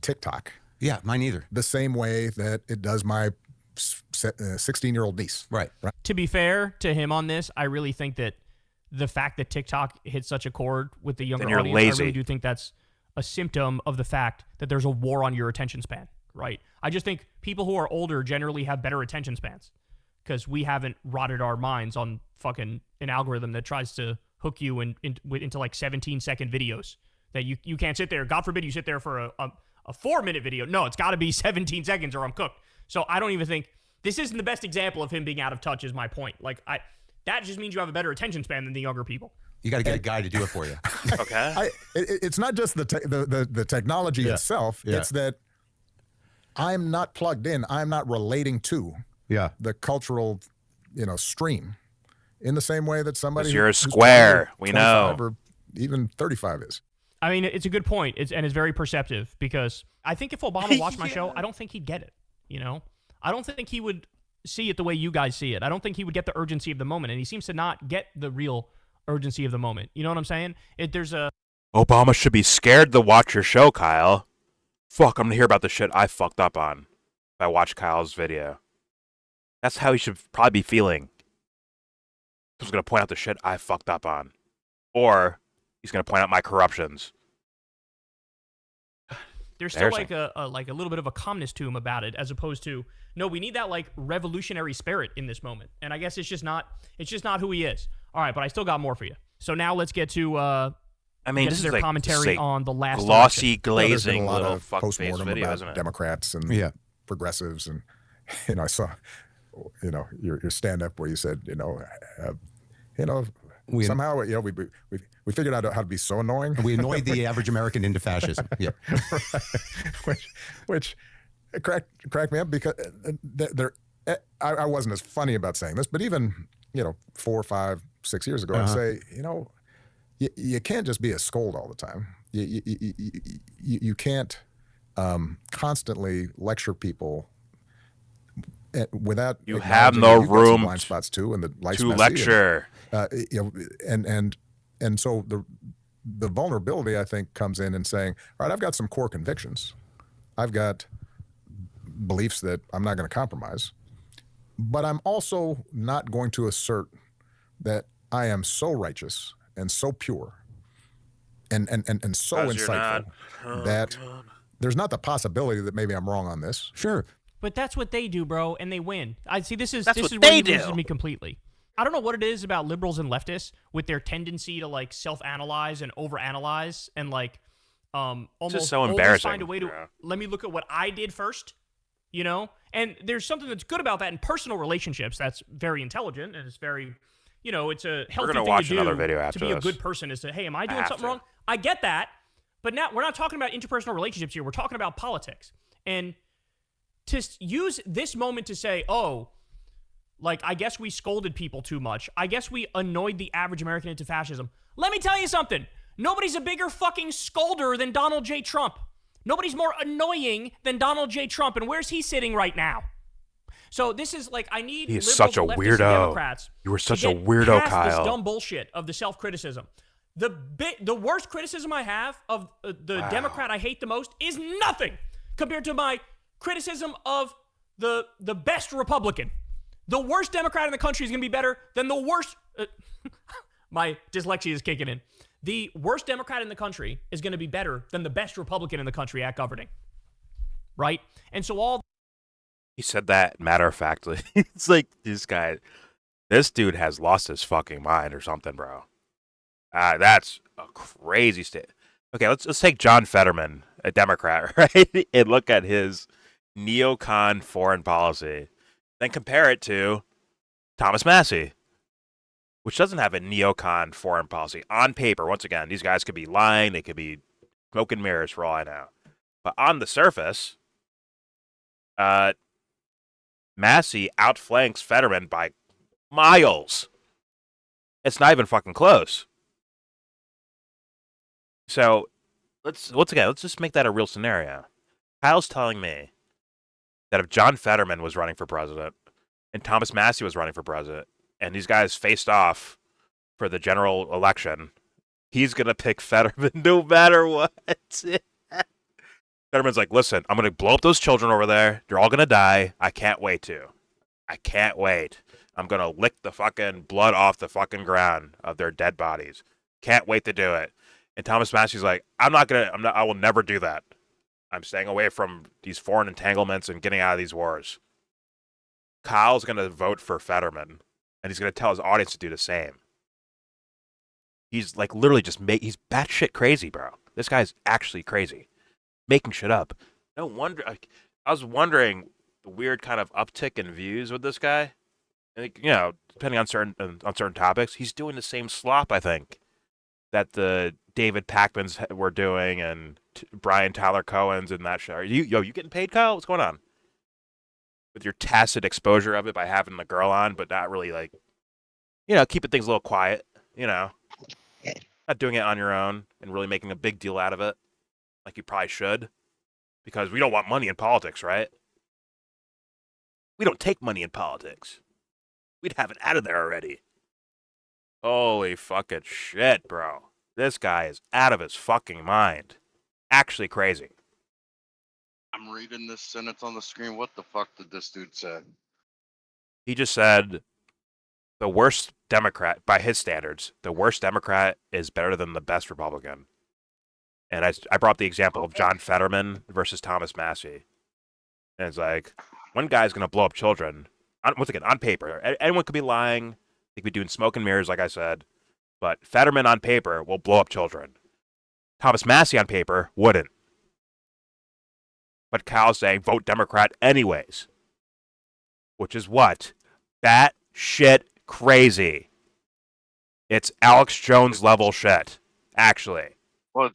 TikTok.
Yeah, mine either.
The same way that it does my 16-year-old niece.
Right.
To be fair to him on this, I really think that the fact that TikTok hit such a chord with the younger
Then you're
audience,
lazy.
I really do think that's a symptom of the fact that there's a war on your attention span, right? I just think people who are older generally have better attention spans because we haven't rotted our minds on fucking an algorithm that tries to hook you into like 17-second videos that you can't sit there. God forbid you sit there for a 4-minute video. No, it's got to be 17 seconds or I'm cooked. So I don't even think this isn't the best example of him being out of touch is my point. Like that just means you have a better attention span than the younger people.
You got to get a guy to do it for you.
Okay.
It's not just the technology itself.
Yeah.
It's that I'm not plugged in. I'm not relating to the cultural, stream in the same way that somebody
You're a
who's
square. We
25
know.
or even 35 is.
I mean, it's a good point. It's very perceptive because I think if Obama watched my show, I don't think he'd get it. I don't think he would see it the way you guys see it. I don't think he would get the urgency of the moment, and he seems to not get the real urgency of the moment. You know what I'm saying?
Obama should be scared to watch your show, Kyle. Fuck, I'm going to hear about the shit I fucked up on if I watch Kyle's video. That's how he should probably be feeling. He's going to point out the shit I fucked up on. Or he's going to point out my corruptions.
There's still like a little bit of a calmness to him about it, as opposed to no, we need that like revolutionary spirit in this moment. And I guess it's just not who he is. All right, but I still got more for you. So now let's get to
this is
their
like
commentary on the last
glossy
election.
glazing
a lot
little
of
fuck face
postmortem
video,
about
isn't it?
Democrats and progressives, and I saw, your stand up where you said, somehow we figured out how to be so annoying.
We annoyed the average American into fascism. Yeah,
which cracked me up because I wasn't as funny about saying this, but even 4, 5, 6 years ago, I'd say you can't just be a scold all the time. You can't constantly lecture people without
you have
acknowledging
no
that you've got some
room
blind spots too, and the life's
to
messy
lecture.
And so the vulnerability, I think, comes in saying, all right, I've got some core convictions. I've got beliefs that I'm not going to compromise, but I'm also not going to assert that I am so righteous and so pure and so insightful that there's not the possibility that maybe I'm wrong on this.
sure.
But that's what they do, bro, and they win. This is
what
where
they
he
do.
loses me completely. I don't know what it is about liberals and leftists with their tendency to like self-analyze and overanalyze and like almost
so
always
embarrassing.
find a way to let me look at what I did first, And there's something that's good about that in personal relationships. That's very intelligent and it's very, it's a healthy thing
watch
to do
another video after
to be a
this.
good person. Is to hey, am I doing
have
something
to.
wrong? I get that, but now we're not talking about interpersonal relationships here. We're talking about politics and. To use this moment to say, I guess we scolded people too much. I guess we annoyed the average American into fascism. Let me tell you something. Nobody's a bigger fucking scolder than Donald J. Trump. Nobody's more annoying than Donald J. Trump. And where's he sitting right now? So this is like, I need
He is
liberals,
such a
leftists, and
weirdo.
Democrats
You were such
to
a
get
weirdo,
past
Kyle.
this dumb bullshit of the self-criticism. The worst criticism I have of the Democrat I hate the most is nothing compared to my criticism of the best Republican. The worst Democrat in the country is going to be better than the worst. My dyslexia is kicking in. The worst Democrat in the country is going to be better than the best Republican in the country at governing. Right? And so all.
He said that matter of factly. It's like this dude has lost his fucking mind or something, bro. That's a crazy state. Okay, let's take John Fetterman, a Democrat, right? And look at his neocon foreign policy. Then compare it to Thomas Massie, which doesn't have a neocon foreign policy. On paper, once again, these guys could be lying. They could be smoke and mirrors for all I know. But on the surface, Massie outflanks Fetterman by miles. It's not even fucking close. So let's just make that a real scenario. Kyle's telling me that if John Fetterman was running for president and Thomas Massie was running for president and these guys faced off for the general election, he's going to pick Fetterman no matter what. Fetterman's like, listen, I'm going to blow up those children over there. They're all going to die. I can't wait to. I can't wait. I'm going to lick the fucking blood off the fucking ground of their dead bodies. Can't wait to do it. And Thomas Massie's like, I will never do that. I'm staying away from these foreign entanglements and getting out of these wars. Kyle's going to vote for Fetterman, and he's going to tell his audience to do the same. He's like literally he's batshit crazy, bro. This guy's actually crazy. Making shit up. No wonder. I was wondering the weird kind of uptick in views with this guy. And, depending on certain topics, he's doing the same slop, I think, that the David Pakmans were doing and Brian Tyler Cohen's and that show. You getting paid, Kyle? What's going on? With your tacit exposure of it by having the girl on, but not really keeping things a little quiet, not doing it on your own and really making a big deal out of it like you probably should, because we don't want money in politics, right? We don't take money in politics. We'd have it out of there already. Holy fucking shit, bro. This guy is out of his fucking mind. Actually crazy.
I'm reading this sentence on the screen. What the fuck did this dude say?
He just said the worst Democrat, by his standards, the worst Democrat is better than the best Republican. And I brought the example of John Fetterman versus Thomas Massie. And it's like, one guy's going to blow up children. Once again, on paper. Anyone could be lying. They could be doing smoke and mirrors, like I said. But Fetterman on paper will blow up children. Thomas Massie on paper wouldn't. But Kyle's saying vote Democrat anyways. Which is what? Bat shit crazy. It's Alex Jones level shit, actually.
Well,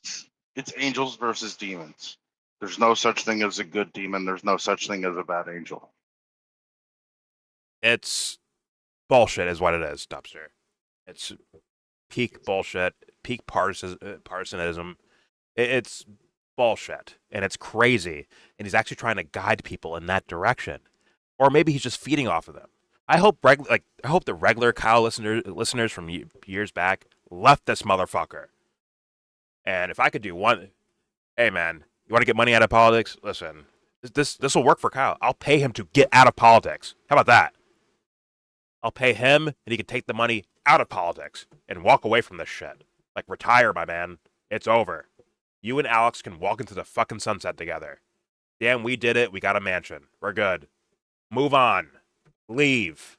it's angels versus demons. There's no such thing as a good demon. There's no such thing as a bad angel.
It's bullshit is what it is, Dubster. It's peak bullshit, peak partisanism. It's bullshit, and it's crazy, and he's actually trying to guide people in that direction. Or maybe he's just feeding off of them. I hope the regular Kyle listeners from years back left this motherfucker. And if I could do one, hey man, you want to get money out of politics? Listen, this will work for Kyle. I'll pay him to get out of politics. How about that? I'll pay him, and he can take the money out of politics and walk away from this shit. Like, retire, my man. It's over. You and Alex can walk into the fucking sunset together. Damn, we did it. We got a mansion. We're good. Move on. Leave.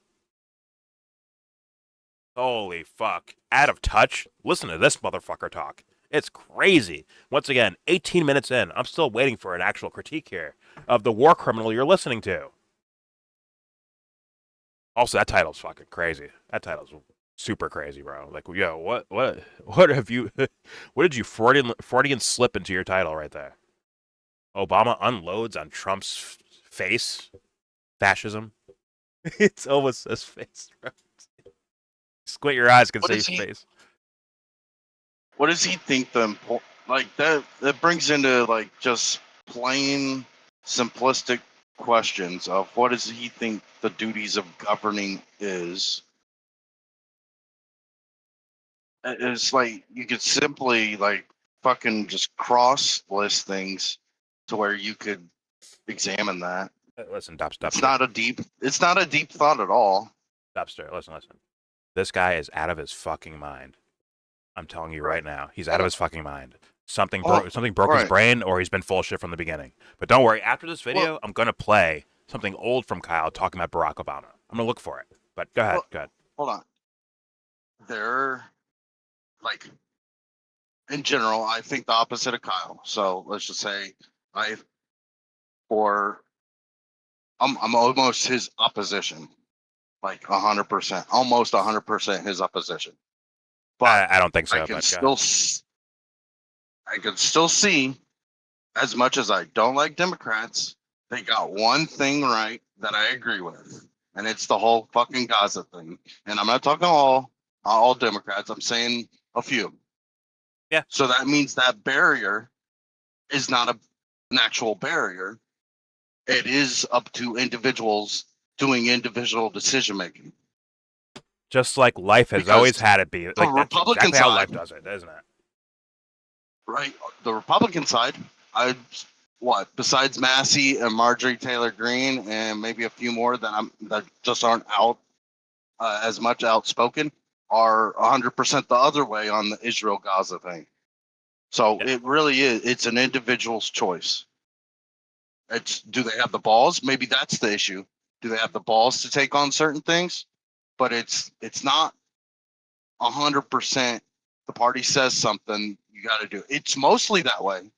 Holy fuck. Out of touch? Listen to this motherfucker talk. It's crazy. Once again, 18 minutes in, I'm still waiting for an actual critique here of the war criminal you're listening to. Also, that title's fucking crazy. That title's super crazy, bro. Like, yo, what have you, what did you Freudian slip into your title right there? Obama unloads on Trump's face. Fascism. It's almost his face, bro. Squint your eyes, can see his face.
What does he think that brings into like just plain simplistic questions of what does he think the duties of governing is? It's like you could simply like fucking just cross list things to where you could examine that.
Listen,
It's
Dubster.
not a deep. It's not a deep thought at all.
Dubster, listen. This guy is out of his fucking mind. I'm telling you right now, he's out of his fucking mind. Something broke his
right.
brain, or he's been full of shit from the beginning. But don't worry, after this video,
Well-
I'm gonna play something old from Kyle talking about Barack Obama. I'm gonna look for it. But go ahead,
Well-
go ahead.
Hold on. They're like, in general, I think the opposite of Kyle. So let's just say I'm almost his opposition, like 100%, almost 100% his opposition. But
I don't think so.
I can
But
still, I can still see, as much as I don't like Democrats, they got one thing right that I agree with, and it's the whole fucking Gaza thing. And I'm not talking all Democrats. I'm saying a few.
Yeah.
So that means that barrier is not an actual barrier. It is up to individuals doing individual decision making.
just like life has
Because
always had it be, like that's
Republican
exactly how life
side-
does it, isn't it?
Right. The Republican side, besides Massey and Marjorie Taylor Greene and maybe a few more that just aren't out as much outspoken, are 100% the other way on the Israel Gaza thing. So
Yeah.
it really is. It's an individual's choice. Do they have the balls? Maybe that's the issue. Do they have the balls to take on certain things? But it's not 100%. The party says something, you got to do it. It's mostly that way,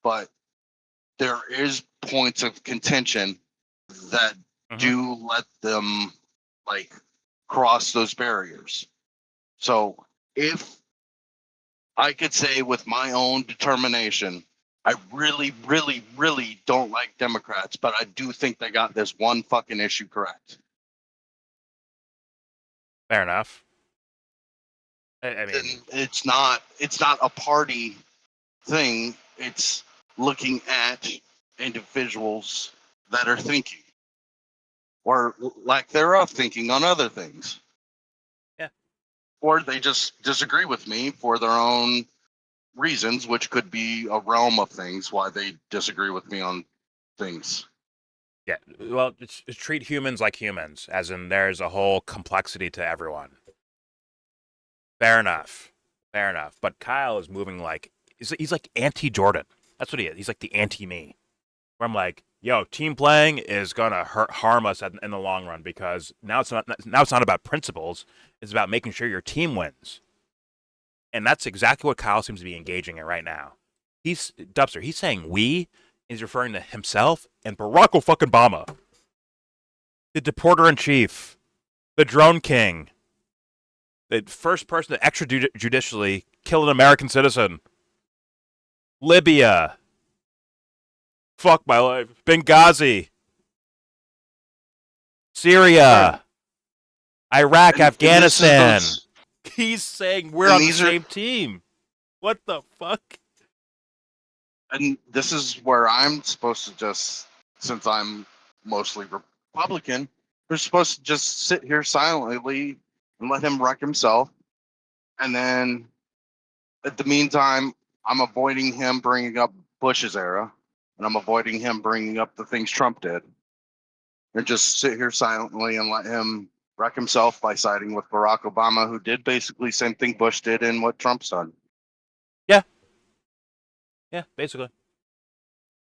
but there is points of contention that do let them like cross those barriers. So if I could say with my own determination, I really, really, really don't like Democrats, but I do think they got this one fucking issue correct.
Fair enough. I mean,
Then it's not a party thing. It's looking at individuals that are thinking or lack thereof thinking on other things.
Yeah.
Or they just disagree with me for their own reasons, which could be a realm of things why they disagree with me on things.
yeah. Well, it's treat humans like humans, as in there's a whole complexity to everyone. Fair enough. But Kyle is moving like he's like anti-Jordan. That's what he is. He's like the anti-me. Where I'm like, yo, team playing is gonna harm us in the long run because now it's not about principles. It's about making sure your team wins. And that's exactly what Kyle seems to be engaging in right now. He's saying we, he's referring to himself and Barack Obama, the deporter in chief, the drone king, the first person to extrajudicially kill an American citizen, Libya, fuck my life, Benghazi, Syria, Iraq,
And
Afghanistan.
this is
He's saying we're
and
on the
these are-
same team. What the fuck?
And this is where I'm supposed to just, since I'm mostly Republican, we're supposed to just sit here silently and let him wreck himself. And then, at the meantime, I'm avoiding him bringing up Bush's era, and I'm avoiding him bringing up the things Trump did, and just sit here silently and let him wreck himself by siding with Barack Obama, who did basically the same thing Bush did and what Trump's done.
Yeah, basically.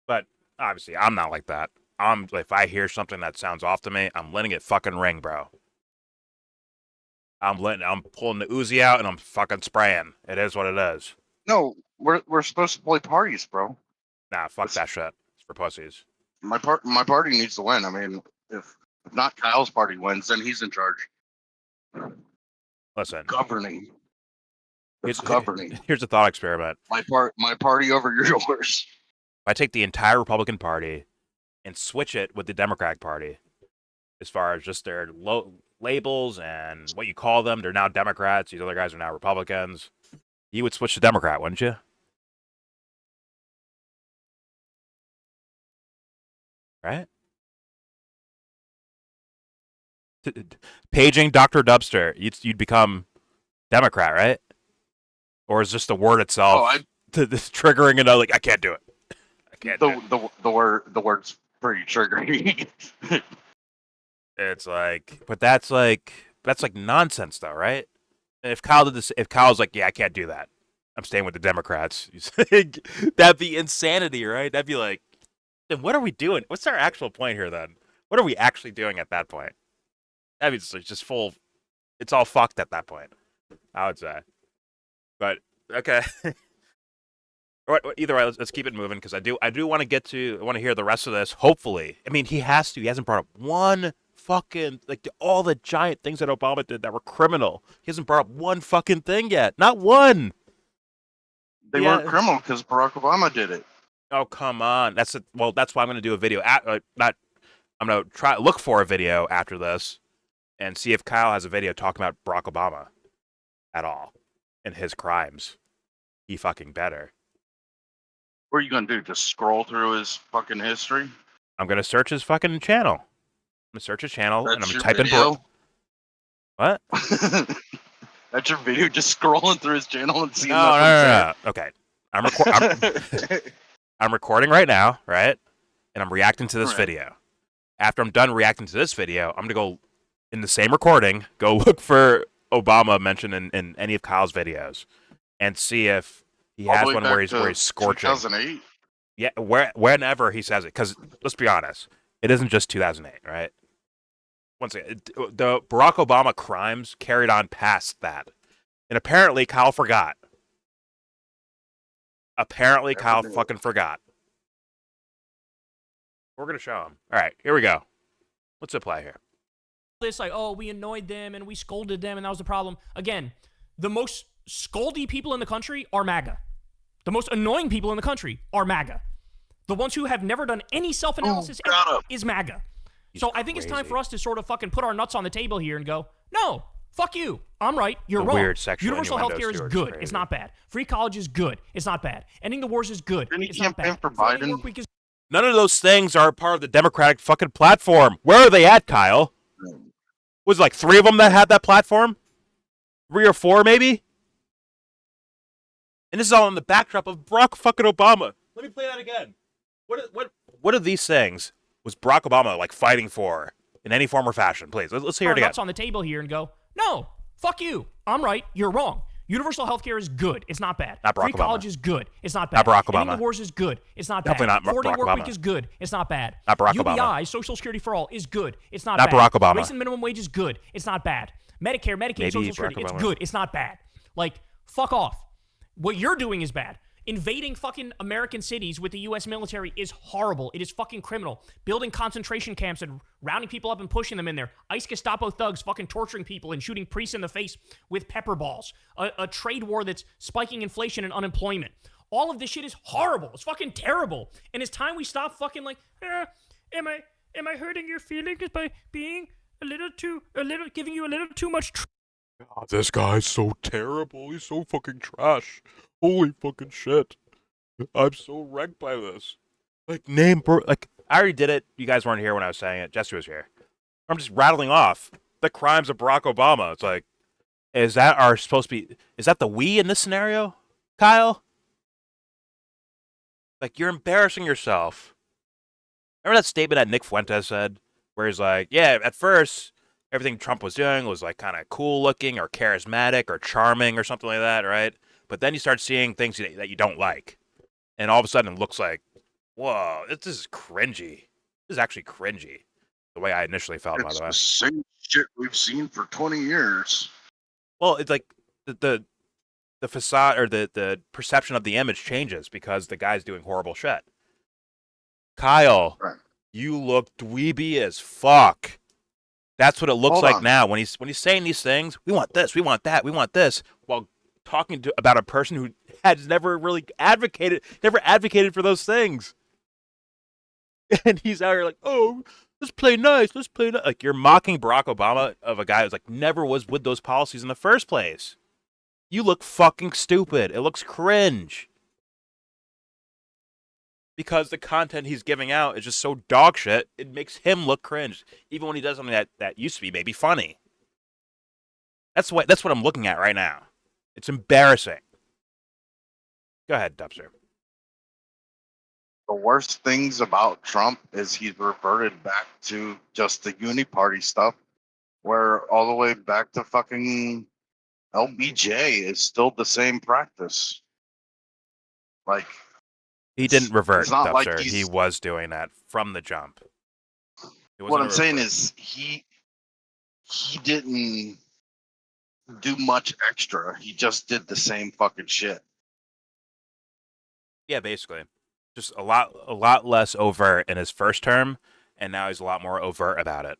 But obviously, I'm not like that. If I hear something that sounds off to me, I'm letting it fucking ring, bro. I'm pulling the Uzi out and I'm fucking spraying. It is what it is.
No, we're supposed to play parties, bro.
Nah, fuck that shit. It's for pussies.
My party needs to win. I mean, if not Kyle's party wins, then he's in charge.
Listen,
Governing. It's
here's,
governing.
here's a thought experiment.
My party over yours.
If I take the entire Republican Party and switch it with the Democratic Party, as far as just their labels and what you call them, they're now Democrats. These other guys are now Republicans. You would switch to Democrat, wouldn't you? Right? Paging Dr. Dubster, you'd become Democrat, right? Or is just the word itself
Oh,
this triggering and like I can't do it. I can't. Do it.
the words pretty triggering.
It's like, but that's like nonsense, though, right? And if Kyle did this, if Kyle's like, yeah, I can't do that, I'm staying with the Democrats, that'd be insanity, right? That'd be like, then what are we doing? What's our actual point here, then? What are we actually doing at that point? That means it's just full. It's all fucked at that point, I would say. But okay. Either way, let's keep it moving because I do want to get to. I want to hear the rest of this. Hopefully, I mean, he has to. He hasn't brought up one fucking all the giant things that Obama did that were criminal. He hasn't brought up one fucking thing yet. Not one.
They weren't criminal because Barack Obama did it.
Oh, come on. That's why I'm going to do a video. I'm going to look for a video after this and see if Kyle has a video talking about Barack Obama at all and his crimes. He fucking better.
What are you going to do? Just scroll through his fucking history?
I'm going to search his fucking channel. I'm going to search his channel and I'm going to type
video?
in What?
That's your video, just scrolling through his channel and seeing
No. Okay. I'm recording right now, right? And I'm reacting to this video. After I'm done reacting to this video, I'm going to go in the same recording, go look for Obama mentioned in any of Kyle's videos and see if he has one where he's scorching.
2008?
Yeah, whenever he says it. Because let's be honest, it isn't just 2008, right? Once again, the Barack Obama crimes carried on past that. And apparently Kyle forgot. Kyle fucking forgot. We're going to show him. All right, here we go. What's the play here?
This we annoyed them and we scolded them and that was the problem. Again, the most scoldy people in the country are MAGA. The most annoying people in the country are MAGA. The ones who have never done any self-analysis is MAGA. So I think it's time for us to sort of fucking put our nuts on the table here and go, no, fuck you. I'm right. You're wrong.
Weird sexual
Universal
innuendo
healthcare is
Stewart.
good. It's not bad. Free college is good. It's not bad. Ending the wars is good. It's not bad.
For Biden?
Work week is
None of those things are part of the Democratic fucking platform. Where are they at, Kyle? Was it like 3 of them that had that platform? 3 or 4, maybe? And this is all in the backdrop of Barack fucking Obama. Let me play that again. What are these things was Barack Obama like fighting for in any form or fashion? Please, let's hear it again.
Nuts on the table here and go, no, fuck you. I'm right. You're wrong. Universal healthcare is good. It's not bad.
Not Barack
Free
Obama.
college is good. It's not bad.
Not Barack Obama.
Ending the wars is good. It's not
Definitely
bad.
not
4-day
Barack
work
Obama.
week is good. It's not bad.
Not Barack
UBI,
Obama.
Social Security for all, is good. It's not
Not
bad.
Barack Obama.
Raising minimum wage is good. It's not bad. Medicare, Medicaid,
Maybe
Social Security,
Barack
it's
Obama.
good. It's not bad. Like, fuck off. What you're doing is bad. Invading fucking American cities with the U.S. military is horrible. It is fucking criminal. Building concentration camps and rounding people up and pushing them in there. ICE Gestapo thugs fucking torturing people and shooting priests in the face with pepper balls. A trade war that's spiking inflation and unemployment. All of this shit is horrible. It's fucking terrible. And it's time we stop fucking like, am I hurting your feelings by being giving you a little too much
God, this guy's so terrible. He's so fucking trash. Holy fucking shit. I'm so wrecked by this. Like, I already did it. You guys weren't here when I was saying it. Jesse was here. I'm just rattling off the crimes of Barack Obama. It's like, is that the we in this scenario, Kyle? Like, you're embarrassing yourself. Remember that statement that Nick Fuentes said? Where he's like, yeah, at first, everything Trump was doing was like kind of cool looking or charismatic or charming or something like that, right? But then you start seeing things that you don't like. And all of a sudden it looks like, whoa, this is cringy. This is actually cringy. The way I initially felt, by the way.
It's the same shit we've seen for 20 years.
Well, it's like the facade or the perception of the image changes because the guy's doing horrible shit. Kyle, you look dweeby as fuck. That's what it looks like now when he's saying these things. We want this, we want that, we want this, while talking about a person who has never really advocated for those things. And he's out here like, oh, let's play nice. Like, you're mocking Barack Obama of a guy who's like never was with those policies in the first place. You look fucking stupid. It looks cringe. Because the content he's giving out is just so dog shit, it makes him look cringe. Even when he does something that used to be maybe funny. That's what I'm looking at right now. It's embarrassing. Go ahead, Dubster.
the worst things about Trump is he's reverted back to just the uni-party stuff, where all the way back to fucking LBJ is still the same practice. Like,
He didn't revert,
it's not like
Dubster. He
he's.
was doing that from the jump. It
What
wasn't
I'm
a
saying
revert.
is he didn't do much extra. He just did the same fucking shit.
Yeah, basically. Just a lot less overt in his first term, and now he's a lot more overt about it.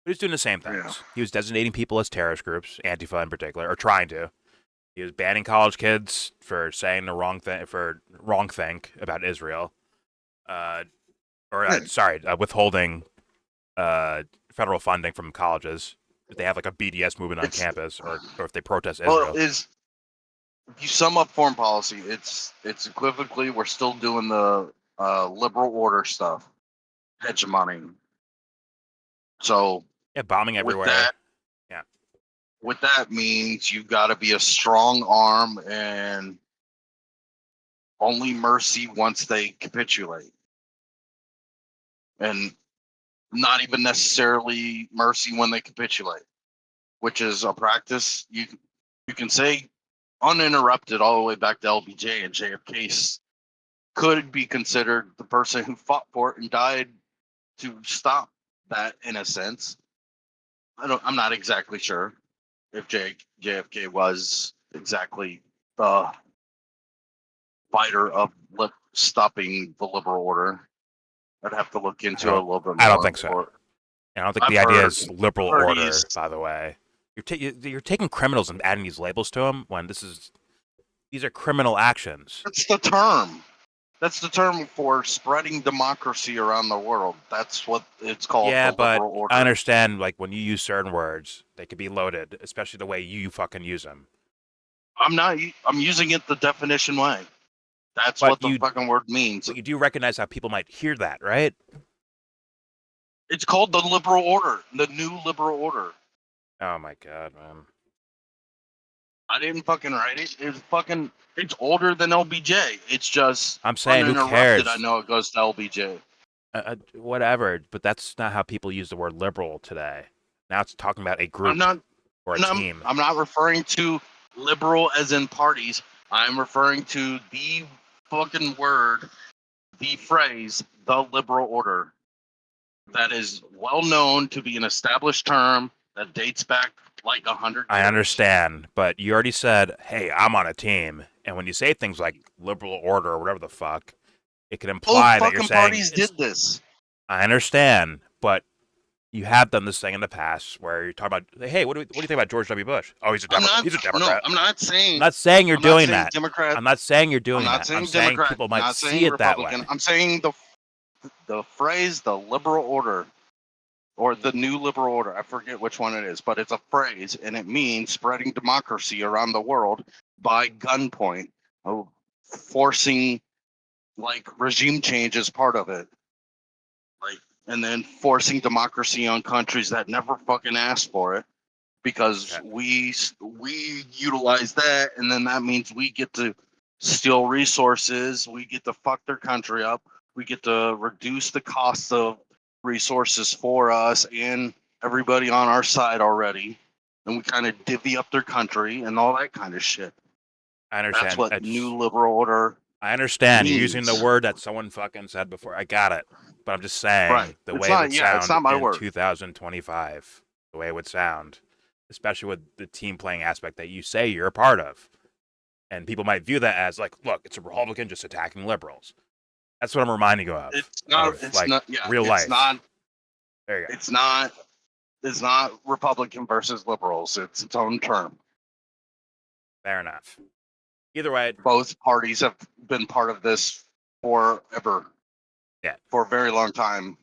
But he's doing the same things.
Yeah.
He was designating people as terrorist groups, Antifa in particular, or trying to. He was banning college kids for saying the wrong thing about Israel. Withholding federal funding from colleges if they have like a BDS movement on campus, or if they protest Israel.
Well, if you sum up foreign policy, it's equivocally we're still doing the liberal order stuff, hegemony. So
Yeah, bombing everywhere.
With that means you got to be a strong arm and only mercy once they capitulate, and not even necessarily mercy when they capitulate, which is a practice you can say uninterrupted all the way back to LBJ, and JFK could be considered the person who fought for it and died to stop that, in a sense. I'm not exactly sure if JFK was exactly the fighter of stopping the liberal order. I'd have to look into it a little bit more.
I don't think so. I don't think the idea is liberal order,
he's-
by the way. You're taking criminals and adding these labels to them when these are criminal actions.
That's the term. That's the term for spreading democracy around the world. That's what it's called.
Yeah,
the
but
liberal order.
I understand, like, when you use certain words, they could be loaded, especially the way you fucking use them.
I'm using it the definition way. That's
But
what the fucking word means.
But you do recognize how people might hear that, right?
It's called the liberal order, the new liberal order.
Oh my god, man.
I didn't fucking write it. It's older than LBJ. It's just
I'm saying, who
uninterrupted.
cares?
I know it goes to LBJ.
Whatever, but that's not how people use the word liberal today. Now it's talking about a group or a team.
I'm not referring to liberal as in parties. I'm referring to the fucking word, the phrase, the liberal order. That is well known to be an established term that dates back like 100 years.
I understand, but you already said, hey, I'm on a team. And when you say things like liberal order or whatever the fuck, it could imply that you're
fucking
saying
parties did this.
I understand, but you have done this thing in the past where you're talking about, hey, what do you think about George W. Bush? Oh, he's a Democrat. He's a Democrat.
No, I'm not saying.
I'm not saying you're doing that.
Democrat.
I'm not saying you're doing
I'm not
that.
saying
I'm saying
Democrat.
people
I'm
might
not
see
saying
it that
Republican.
way.
I'm saying the phrase, the liberal order, or the new liberal order. I forget which one it is, but it's a phrase, and it means spreading democracy around the world by gunpoint, forcing like regime change as part of it, like, and then forcing democracy on countries that never fucking asked for it, because we utilize that, and then that means we get to steal resources, we get to fuck their country up, we get to reduce the cost of resources for us and everybody on our side already, and we kind of divvy up their country and all that kind of shit.
I understand.
That's what new liberal order.
I understand. You're
means.
using the word that someone fucking said before. I got it. But I'm just saying the way it would sound
it's not my
in
word.
2025, the way it would sound, especially with the team playing aspect that you say you're a part of. And people might view that as like, look, it's a Republican just attacking liberals. That's what I'm reminding you of.
It's not.
Of,
It's
like,
not. Yeah.
real
It's
life.
not.
There you go.
It's not. It's not Republican versus liberals. It's its own term.
Fair enough. Either way,
both parties have been part of this forever.
Yeah.
For a very long time.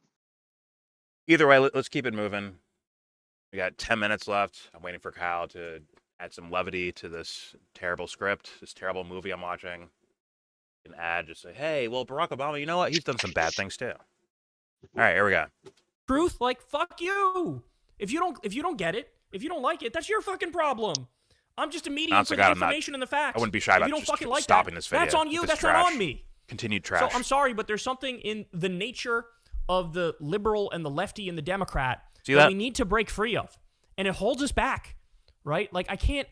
Either way, let's keep it moving. We got 10 minutes left. I'm waiting for Kyle to add some levity to this terrible script, this terrible movie I'm watching. An ad, just say, hey, well, Barack Obama, you know what? He's done some bad things too. All right, here we go.
Truth, like, fuck you. If you don't get it, if you don't like it, that's your fucking problem. I'm just a medium for the information and the facts.
I wouldn't be shy about
if you don't
just
fucking like
stopping
that,
this video.
that's on you. That's not on me.
Continued trash.
So I'm sorry, but there's something in the nature of the liberal and the lefty and the Democrat that we need to break free of. And it holds us back, right? Like I can't,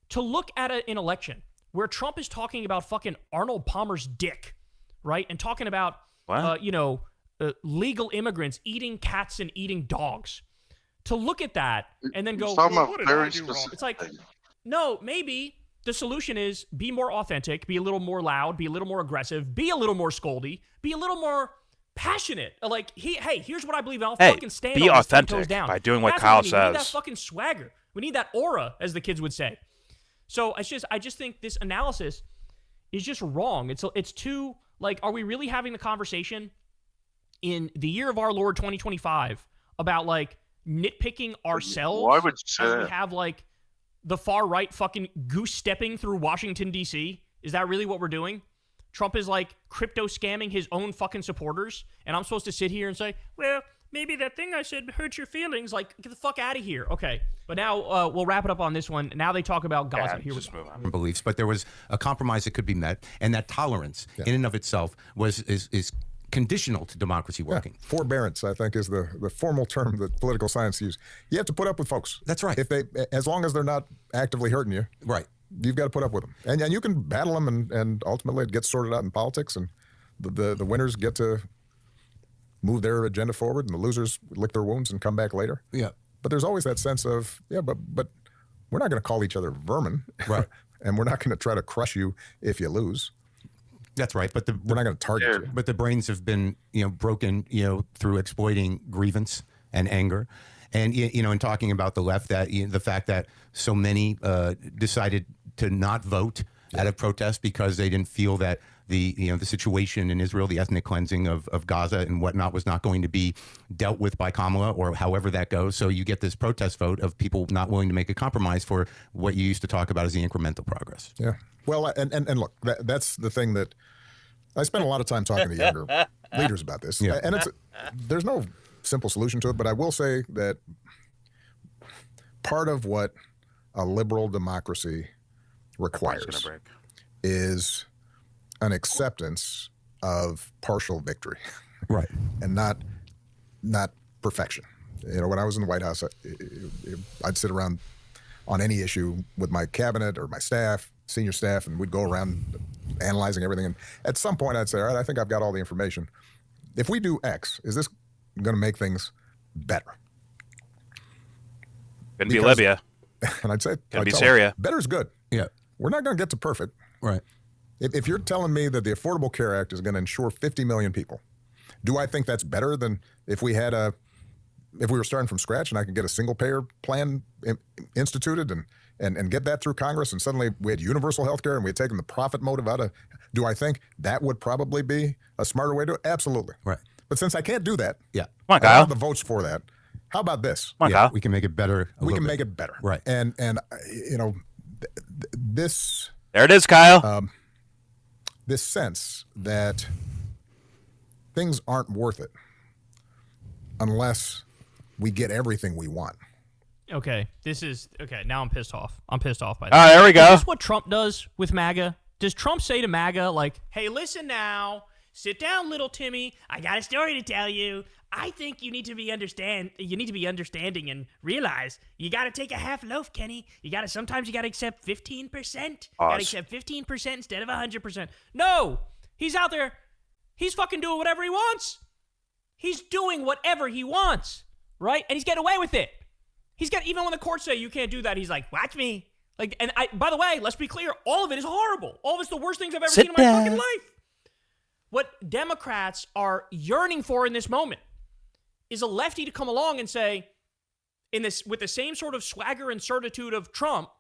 to look at an election where Trump is talking about fucking Arnold Palmer's dick, right? And talking about, legal immigrants eating cats and eating dogs. To look at that and then go,
talking
well,
about
what did
very
I do wrong?
specific
It's like,
thing.
no, maybe the solution is be more authentic, be a little more loud, be a little more aggressive, be a little more scoldy, be a little more passionate. Like, hey, here's what I believe, and I'll fucking stand
be
on this 10
authentic
toes down.
by doing what
That's
Kyle
we need. We need that
says.
fucking swagger. We need that aura, as the kids would say. So I just think this analysis is just wrong. It's too, like, are we really having the conversation in the year of our Lord 2025 about, like, nitpicking ourselves?
Well, I would say
as we have, like, the far right fucking goose stepping through Washington, D.C.? Is that really what we're doing? Trump is, like, crypto scamming his own fucking supporters, and I'm supposed to sit here and say, well, maybe that thing I said hurt your feelings. Like, get the fuck out of here. Okay. But now we'll wrap it up on this one. Now they talk about Gaza. Here we go.
Beliefs, but there was a compromise that could be met, and that tolerance in and of itself is conditional to democracy working.
Forbearance, I think, is the formal term that political science uses. You have to put up with folks.
That's right.
If they, as long as they're not actively hurting you,
right,
you've got to put up with them, and you can battle them, and ultimately it gets sorted out in politics, and the winners get to move their agenda forward, and the losers lick their wounds and come back later.
Yeah.
But there's always that sense of, but we're not going to call each other vermin.
Right.
And we're not going to try to crush you if you lose.
That's right. But
we're not going to target you.
But the brains have been, broken, through exploiting grievance and anger. And, in talking about the left, that the fact that so many decided to not vote out of protest because they didn't feel that the situation in Israel, the ethnic cleansing of Gaza and whatnot, was not going to be dealt with by Kamala, or however that goes. So you get this protest vote of people not willing to make a compromise for what you used to talk about as the incremental progress.
Yeah. Well, and look, that's the thing that I spent a lot of time talking to younger leaders about this.
Yeah.
And there's no simple solution to it, but I will say that part of what a liberal democracy requires is an acceptance of partial victory,
right,
and not perfection. When I was in the White House, I'd sit around on any issue with my cabinet or my staff, senior staff, and we'd go around analyzing everything. And at some point, I'd say, all right, I think I've got all the information. If we do X, is this going to make things better?
Couldn't be Libya.
And I'd say,
Couldn't be Syria.
Better is good.
Yeah,
we're not going to get to perfect.
Right.
If you're telling me that the Affordable Care Act is going to insure 50 million people, do I think that's better than if we were starting from scratch and I could get a single payer plan instituted and get that through Congress, and suddenly we had universal health care and we had taken the profit motive out of, do I think that would probably be a smarter way to do it? Absolutely.
Right.
But since I can't do that,
come
on,
I don't
Kyle.
have the votes for that. How about this?
Come on, Kyle.
We can make it better.
We can make it better.
Right.
And this.
There it is, Kyle.
This sense that things aren't worth it unless we get everything we want.
Okay, now I'm pissed off. I'm pissed off by
that. All right, there we go.
Is this what Trump does with MAGA? Does Trump say to MAGA, like, hey, listen now, sit down, little Timmy, I got a story to tell you. I think you need to be understanding and realize you got to take a half loaf, Kenny. Sometimes you got to accept 15%. You got to accept 15% instead of 100%. No, he's out there. He's fucking doing whatever he wants. He's doing whatever he wants, right? And he's getting away with it. Even when the courts say you can't do that, he's like, watch me. Like, and by the way, let's be clear, all of it is horrible. All of it's the worst things I've ever seen in my fucking life. What Democrats are yearning for in this moment is a lefty to come along and say, with the same sort of swagger and certitude of Trump,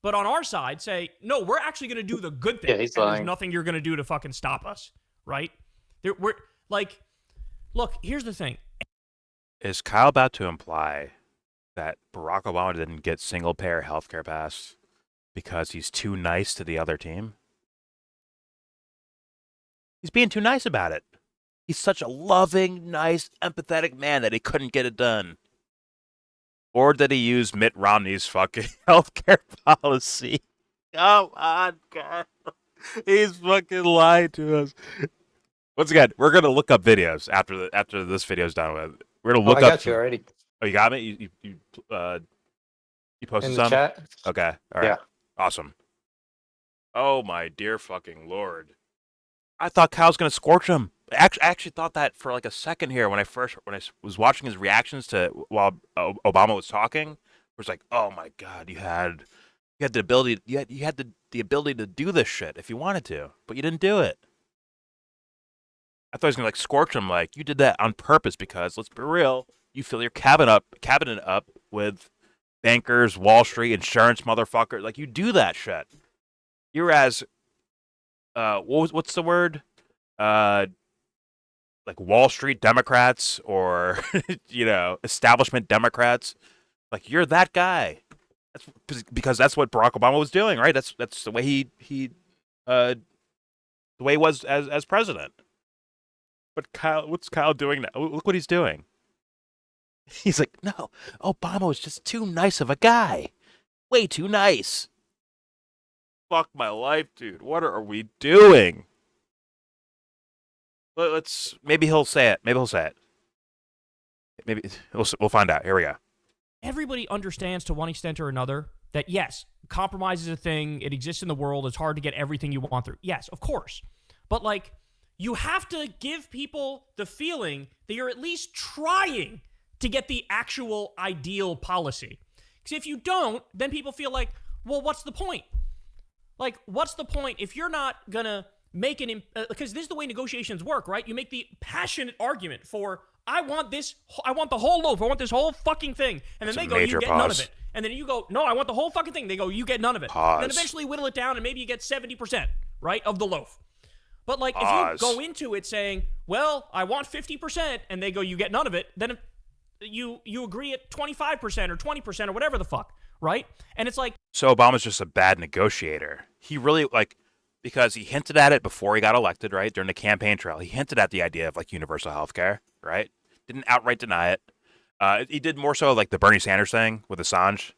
but on our side say, no, we're actually going to do the good thing.
Yeah, he's lying.
There's nothing you're going to do to fucking stop us, right? We're like, look, here's the thing.
Is Kyle about to imply that Barack Obama didn't get single-payer healthcare pass because he's too nice to the other team? He's being too nice about it. He's such a loving, nice, empathetic man that he couldn't get it done. Or did he use Mitt Romney's fucking healthcare policy? Come on, God. He's fucking lying to us. Once again, we're gonna look up videos after this video's done with. We're gonna
Oh,
look
I
up.
got you already
Oh, you got me. You posted
in the
some.
chat.
Okay. All right.
Yeah.
Awesome. Oh my dear fucking lord! I thought Kyle's gonna scorch him. I actually thought that for like a second here when I was watching his reactions to while Obama was talking. It was like, oh my god, you had the ability, you had the ability to do this shit if you wanted to, but you didn't do it. I thought he was gonna like scorch him, like you did that on purpose because let's be real, you fill your cabinet up with bankers, Wall Street, insurance motherfucker. Like you do that shit. You're as what's the word? Like Wall Street Democrats or establishment Democrats. Like you're that guy. That's because that's what Barack Obama was doing, right? That's the way the way he was as president. But what's Kyle doing now? Look what he's doing. He's like, no, Obama was just too nice of a guy. Way too nice. Fuck my life, dude. What are we doing? Maybe he'll say it. Maybe we'll find out. Here we go.
Everybody understands to one extent or another that, yes, compromise is a thing. It exists in the world. It's hard to get everything you want through. Yes, of course. But, like, you have to give people the feeling that you're at least trying to get the actual ideal policy. Because if you don't, then people feel like, well, what's the point? Like, what's the point if you're not going to make because this is the way negotiations work, right? You make the passionate argument for, I want the whole loaf, I want this whole fucking thing. And then they go, you get none of it. And then you go, no, I want the whole fucking thing. They go, you get none of it.
Pause.
And then eventually whittle it down and maybe you get 70%, right, of the loaf. But, like,
Pause.
if you go into it saying, well, I want 50%, and they go, you get none of it, then you agree at 25% or 20% or whatever the fuck, right? And it's like...
So Obama's just a bad negotiator. He really, because he hinted at it before he got elected, right? During the campaign trail. He hinted at the idea of, universal health care, right? Didn't outright deny it. He did more so like the Bernie Sanders thing with Assange.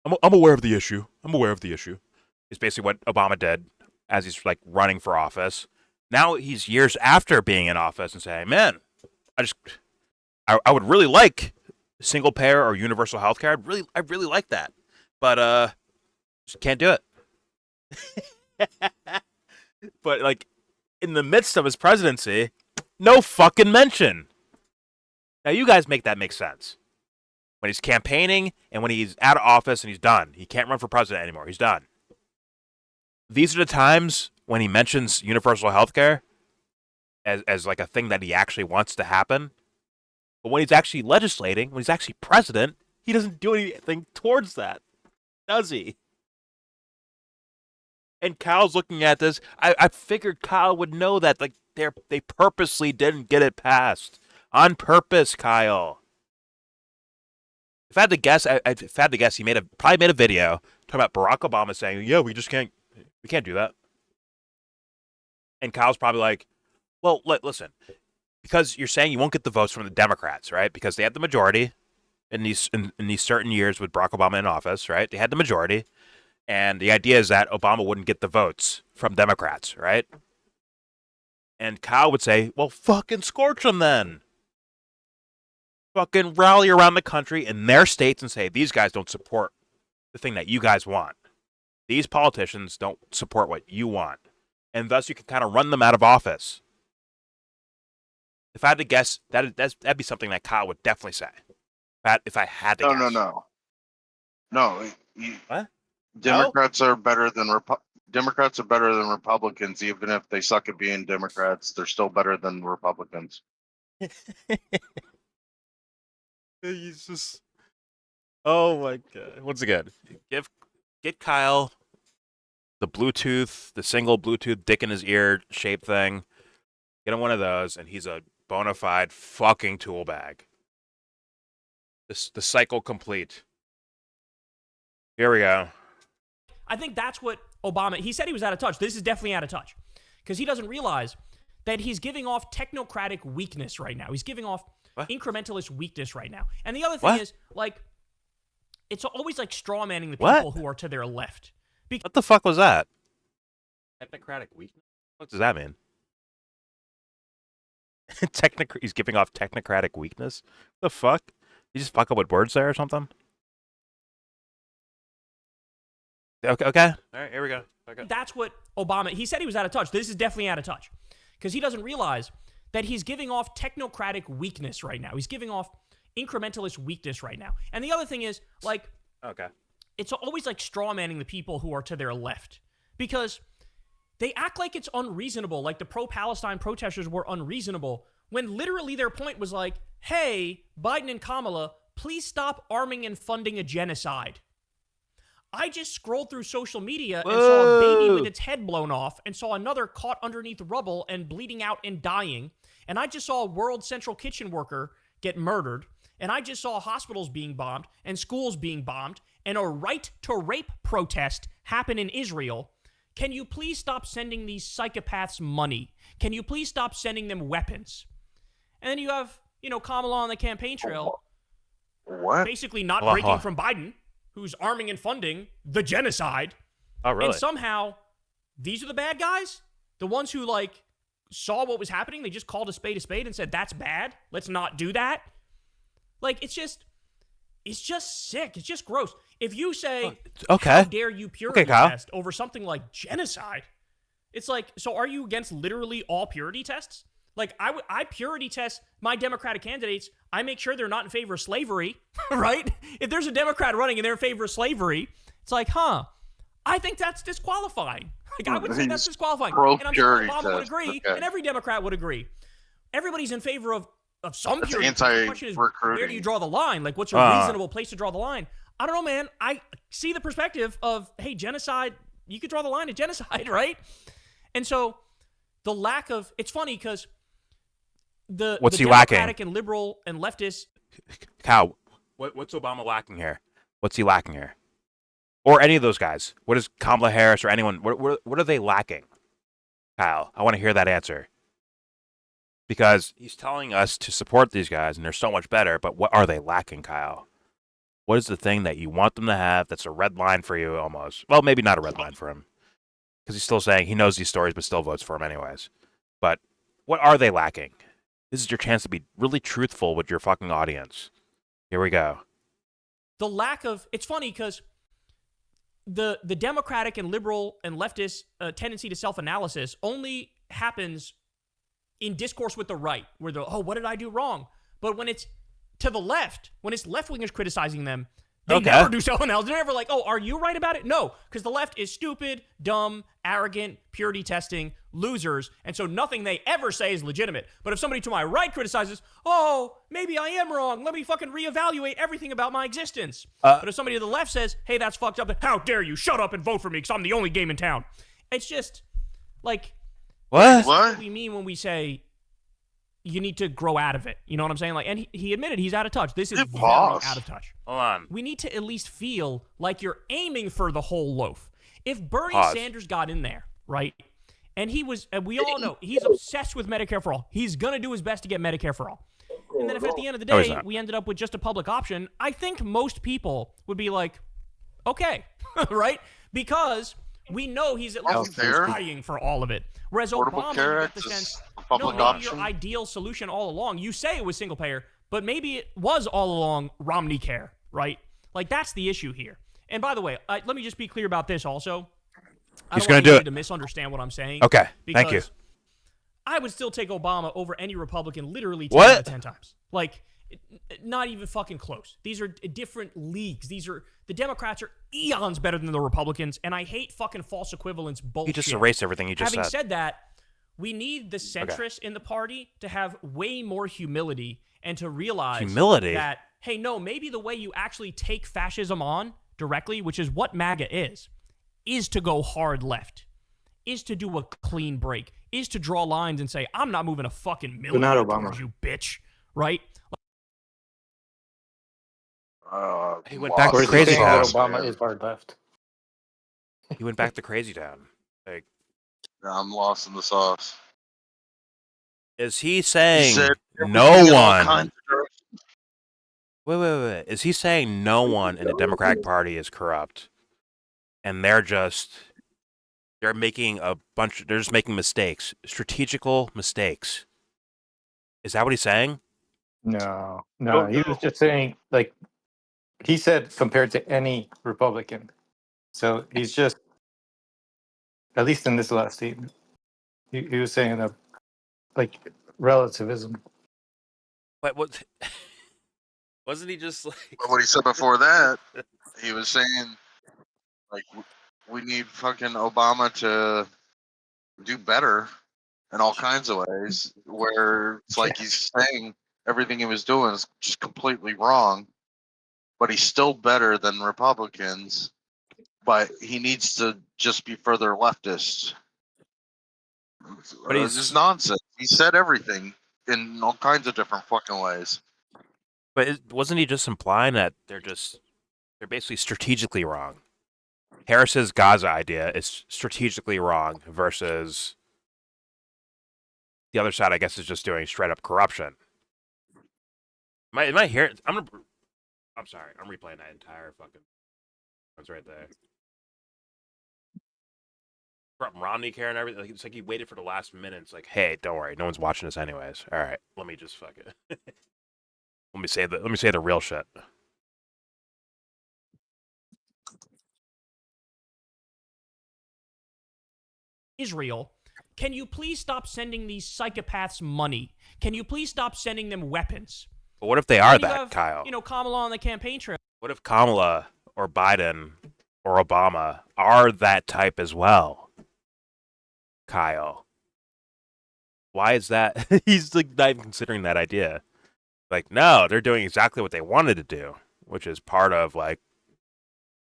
I'm aware of the issue. It's basically what Obama did as he's, running for office. Now he's years after being in office and saying, man, I would really like single payer or universal health care. I really like that. But just can't do it. But in the midst of his presidency, no fucking mention. Now you guys make that make sense. When he's campaigning and when he's out of office and he's done. He can't run for president anymore. He's done. These are the times when he mentions universal health care as a thing that he actually wants to happen. But when he's actually legislating, when he's actually president, he doesn't do anything towards that, does he? And Kyle's looking at this. I figured Kyle would know that they purposely didn't get it passed. On purpose, Kyle. If I had to guess, he probably made a video talking about Barack Obama saying, yeah, we can't do that. And Kyle's probably like, well, listen, because you're saying you won't get the votes from the Democrats, right? Because they had the majority in these certain years with Barack Obama in office, right? They had the majority. And the idea is that Obama wouldn't get the votes from Democrats, right? And Kyle would say, well, fucking scorch them then. Fucking rally around the country in their states and say, these guys don't support the thing that you guys want. These politicians don't support what you want. And thus you can kind of run them out of office. If I had to guess, that'd be something that Kyle would definitely say. If I had to guess.
No.
What?
Democrats are better than Republicans, even if they suck at being Democrats. They're still better than Republicans.
He's just... Oh my god. Once again, get Kyle the single Bluetooth dick in his ear shape thing. Get him one of those, and he's a bona fide fucking tool bag. The cycle complete. Here we go.
I think that's what Obama... He said he was out of touch. This is definitely out of touch. Because he doesn't realize that he's giving off technocratic weakness right now. He's giving off incrementalist weakness right now. And the other thing is, it's always straw manning the people who are to their left.
What the fuck was that? Technocratic weakness? What does that mean? He's giving off technocratic weakness? The fuck? You just fuck up with words there or something? Okay. All right, here we go. Okay.
That's what Obama, he said he was out of touch. This is definitely out of touch. Because he doesn't realize that he's giving off technocratic weakness right now. He's giving off incrementalist weakness right now. And the other thing is, like,
Okay.
it's always like straw manning the people who are to their left. Because they act like it's unreasonable, like the pro-Palestine protesters were unreasonable, when literally their point was like, hey, Biden and Kamala, please stop arming and funding a genocide. I just scrolled through social media and saw a baby with its head blown off and saw another caught underneath rubble and bleeding out and dying. And I just saw a World Central Kitchen worker get murdered. And I just saw hospitals being bombed and schools being bombed and a right to rape protest happen in Israel. Can you please stop sending these psychopaths money? Can you please stop sending them weapons? And then you have, Kamala on the campaign trail.
What?
Basically not breaking from Biden, who's arming and funding the genocide.
Oh, really?
And somehow, these are the bad guys? The ones who, saw what was happening? They just called a spade and said, that's bad. Let's not do that. It's just sick. It's just gross. If you say, how dare you purity test over something like genocide, it's like, so are you against literally all purity tests? I purity test my Democratic candidates. I make sure they're not in favor of slavery, right? If there's a Democrat running and they're in favor of slavery, it's like, I think that's disqualifying. I would say that's disqualifying. And I'm sure Obama would agree, and every Democrat would agree. Everybody's in favor of some purity. The question is, where do you draw the line? What's a reasonable place to draw the line? I don't know, man. I see the perspective of, hey, genocide, you could draw the line at genocide, right? And so the lack of, it's funny because the Democratic and liberal and leftist.
Kyle, what's Obama lacking here? What's he lacking here? Or any of those guys? What is Kamala Harris or anyone? What are they lacking? Kyle, I want to hear that answer. Because he's telling us to support these guys and they're so much better, but what are they lacking, Kyle? What is the thing that you want them to have that's a red line for you almost? Well, maybe not a red line for him. Because he's still saying he knows these stories but still votes for him anyways. But what are they lacking? This is your chance to be really truthful with your fucking audience. Here we go.
The lack of, it's funny because the Democratic and liberal and leftist tendency to self-analysis only happens in discourse with the right, where they're, what did I do wrong? But when it's to the left, when it's left-wingers criticizing them, they never do self-analysis. They're never like, are you right about it? No, because the left is stupid, dumb, arrogant, purity testing, losers, and so nothing they ever say is legitimate. But if somebody to my right criticizes, maybe I am wrong, let me fucking reevaluate everything about my existence. But if somebody to the left says, hey, that's fucked up, then how dare you, shut up and vote for me because I'm the only game in town. It's just,
What?
That's what we mean when we say you need to grow out of it. You know what I'm saying? And he admitted he's out of touch. This is very out of touch.
Hold on.
We need to at least feel like you're aiming for the whole loaf. If Bernie Sanders got in there, right, and we all know he's obsessed with Medicare for all. He's going to do his best to get Medicare for all. And then if at the end of the day we ended up with just a public option, I think most people would be like, okay, right? Because we know he's at least trying for all of it. Whereas Obama, you get the sense, maybe your ideal solution all along, you say it was single payer, but maybe it was all along Romney care, right? That's the issue here. And by the way, let me just be clear about this also.
He's going to do it.
To misunderstand what I'm saying.
Okay, thank you.
I would still take Obama over any Republican literally 10 out of 10 times. Not even fucking close. These are different leagues. The Democrats are eons better than the Republicans, and I hate fucking false equivalence bullshit.
You just erased everything you just
said.
Having
said that, we need the centrists in the party to have way more humility and to realize that, hey, no, maybe the way you actually take fascism on directly, which is what MAGA is to go hard left, is to do a clean break, is to draw lines and say, I'm not moving a fucking million towards you, bitch, right?
He went back to crazy town.
Obama is hard left.
He went back to crazy town.
I'm lost in the sauce.
Is he saying no one? Wait. Is he saying no one in the Democratic Party is corrupt, and they're just They're making they're just making mistakes, strategical mistakes. Is that what he's saying?
No,
Oh,
he was just saying, like, he said compared to any Republican. So he's just, at least in this last statement, he was saying that, like, relativism.
But what wasn't he just like
But what he said before that, he was saying like we need fucking Obama to do better in all kinds of ways. Where it's like he's saying everything he was doing is just completely wrong, but he's still better than Republicans. But he needs to just be further leftist.
But
It's just nonsense. He said everything in all kinds of different fucking ways.
wasn't he just implying that they're basically strategically wrong? Harris's Gaza idea is strategically wrong versus the other side, I guess, is just doing straight up corruption. Am I hearing? I'm sorry. I'm replaying that entire fucking. That's right there. From Romney care and everything. Like, it's like he waited for the last minute. It's like, hey, don't worry, no one's watching this anyways. All right, let me just fuck it. Let me say the real shit.
Israel, can you please stop sending these psychopaths money? Can you please stop sending them weapons?
But what if they are
And you
that,
have,
Kyle?
Kamala on the campaign trail.
What if Kamala or Biden or Obama are that type as well? Kyle. Why is that? He's like not even considering that idea. Like, no, they're doing exactly what they wanted to do, which is part of like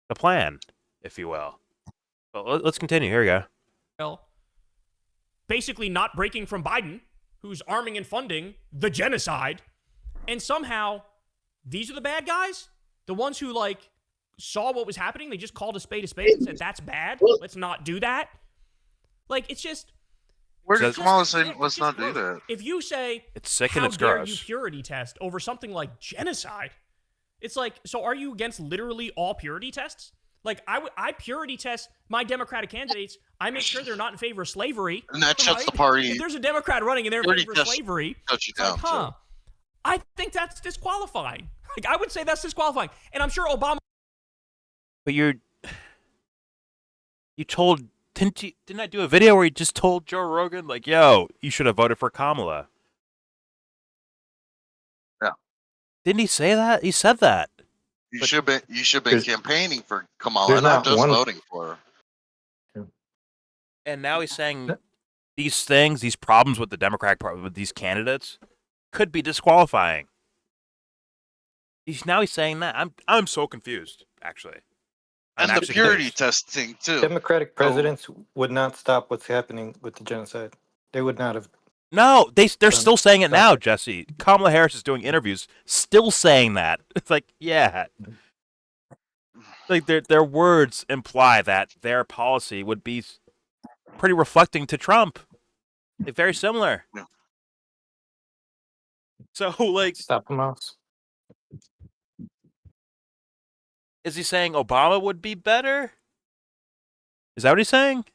the plan, if you will. But let's continue. Here we go.
Basically not breaking from Biden, who's arming and funding the genocide. And somehow, these are the bad guys? The ones who, like, saw what was happening? They just called a spade and said, that's bad. Let's not do that. Like, it's just...
Where did Kamala say, let's not do that?
If you say,
it's sick and
how
it's
dare
gross.
you purity test over something like genocide? It's like, so are you against literally all purity tests? Like, I purity test my Democratic candidates. I make sure they're not in favor of slavery.
And that shuts the party.
If there's a Democrat running and they're in favor of slavery,
shuts you
it's like,
down,
I think that's disqualifying. Like, I would say that's disqualifying. And I'm sure Obama...
But you told... Didn't I do a video where you just told Joe Rogan, like, yo, you should have voted for Kamala?
Yeah.
Didn't he say that? He said that.
You should have been campaigning for Kamala, not just voting for her.
And now he's saying these things, these problems with the Democratic Party, with these candidates, could be disqualifying. He's saying that. I'm so confused, actually.
And the purity test thing too.
Democratic presidents would not stop what's happening with the genocide. They would not have.
No, they're still saying it now, Jesse. Kamala Harris is doing interviews, still saying that. It's like, yeah. Like their words imply that their policy would be pretty reflecting to Trump. Like, very similar.
Yeah.
So, like,
stop the mouse.
Is he saying Obama would be better? Is that what he's saying?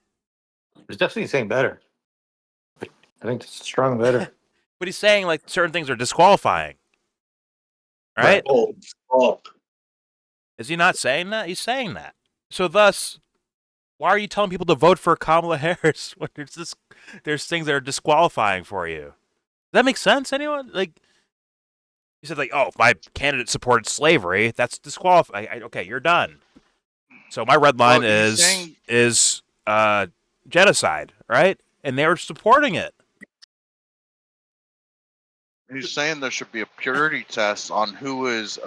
He's definitely saying better. I think it's strong better.
But he's saying like certain things are disqualifying. Right? Is he not saying that? He's saying that. So thus, why are you telling people to vote for Kamala Harris when there's things that are disqualifying for you? Does that make sense, anyone? Like, you said, like, oh, if my candidate supported slavery, that's disqualifying. Okay, you're done. So my red line is genocide, right? And they were supporting it.
He's saying there should be a purity test on who is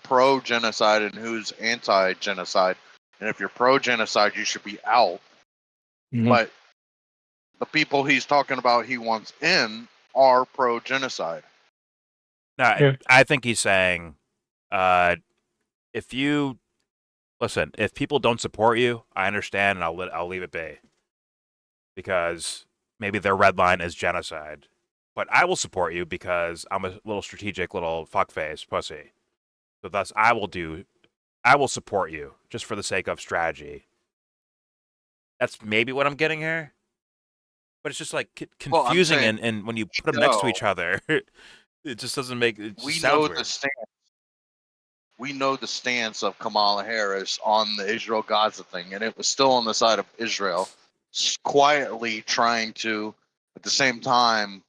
pro-genocide and who's anti-genocide. And if you're pro-genocide, you should be out. Mm-hmm. But the people he's talking about he wants in are pro-genocide.
No, yeah. I think he's saying, if people don't support you, I understand, and I'll leave it be, because maybe their red line is genocide, but I will support you because I'm a little strategic, little fuckface pussy. So thus, I will support you just for the sake of strategy. That's maybe what I'm getting here. But it's just like
Well, I'm
confusing,
saying,
and when you put them next to
no,
each other, it just doesn't make. It just
we
sounds
know the
weird.
stance. We know the stance of Kamala Harris on the Israel-Gaza thing, and it was still on the side of Israel, quietly trying to, at the same time,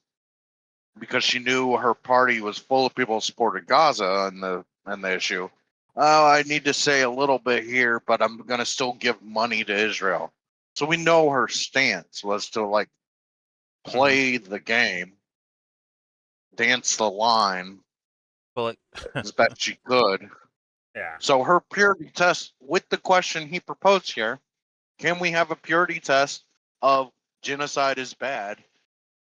because she knew her party was full of people who supported Gaza and the issue. Oh, I need to say a little bit here, but I'm going to still give money to Israel. So we know her stance was to like play the game, dance the line
But like,
as best she could.
yeah.
So her purity test with the question he proposed here, can we have a purity test of genocide is bad,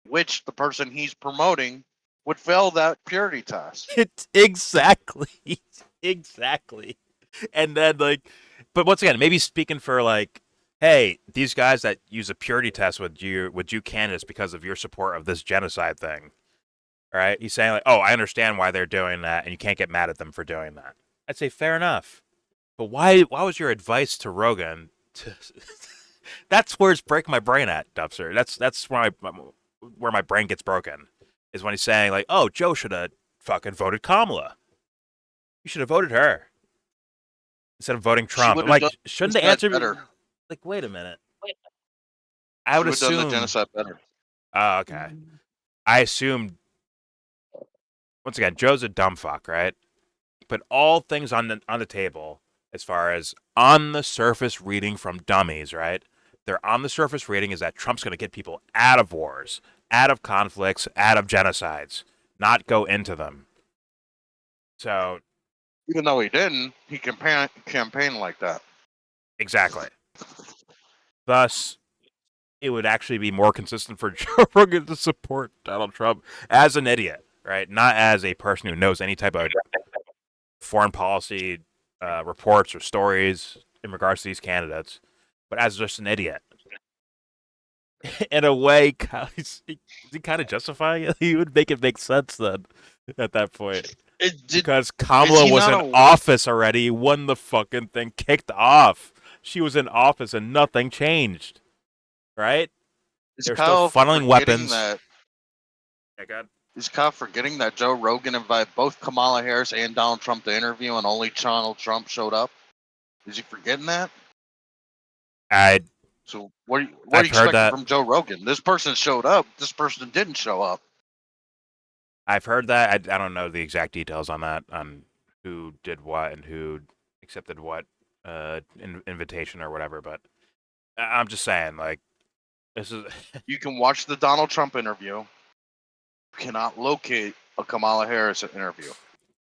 which the person he's promoting would fail that purity test.
Exactly. Exactly. And then like, but once again, maybe speaking for like, hey, these guys that use a purity test with you candidates because of your support of this genocide thing. All right? He's saying like, oh, I understand why they're doing that, and you can't get mad at them for doing that. I'd say fair enough. But why was your advice to Rogan to that's where it's breaking my brain at, Dubster. That's where my brain gets broken. Is when he's saying like, "Oh, Joe should have fucking voted Kamala. You should have voted her instead of voting
She
Trump."
would
I'm
have
like,
done
shouldn't the
genocide
answer be
better.
like, wait a minute? I
She
would
would have done the
assume.
genocide better.
Oh, okay. I assumed once again, Joe's a dumb fuck, right? Put all things on the table as far as on the surface reading from dummies, right? Their on the surface reading is that Trump's going to get people out of wars, out of conflicts, out of genocides, not go into them. So
Even though he didn't, he campaigned like that.
exactly. Thus, it would actually be more consistent for Joe Rogan to support Donald Trump as an idiot, right? Not as a person who knows any type of foreign policy reports or stories in regards to these candidates, but as just an idiot. In a way, is he kind of justifying it? He would make it make sense then at that point. Because
Is
Kamala
he
was
not
in
a?
office already, won the fucking thing, kicked off. She was in office and nothing changed. Right?
Is
They're still
Kyle
funneling
forgetting
weapons.
that?
Yeah, God.
Is Kyle forgetting that Joe Rogan invited both Kamala Harris and Donald Trump to interview, and only Donald Trump showed up? Is he forgetting that?
I
So what are you
I've heard
expecting
that.
from Joe Rogan? This person showed up. This person didn't show up.
I've heard that. I don't know the exact details on that, on who did what and who accepted what invitation or whatever. But I'm just saying, like, this is.
You can watch the Donald Trump interview. You cannot locate a Kamala Harris interview.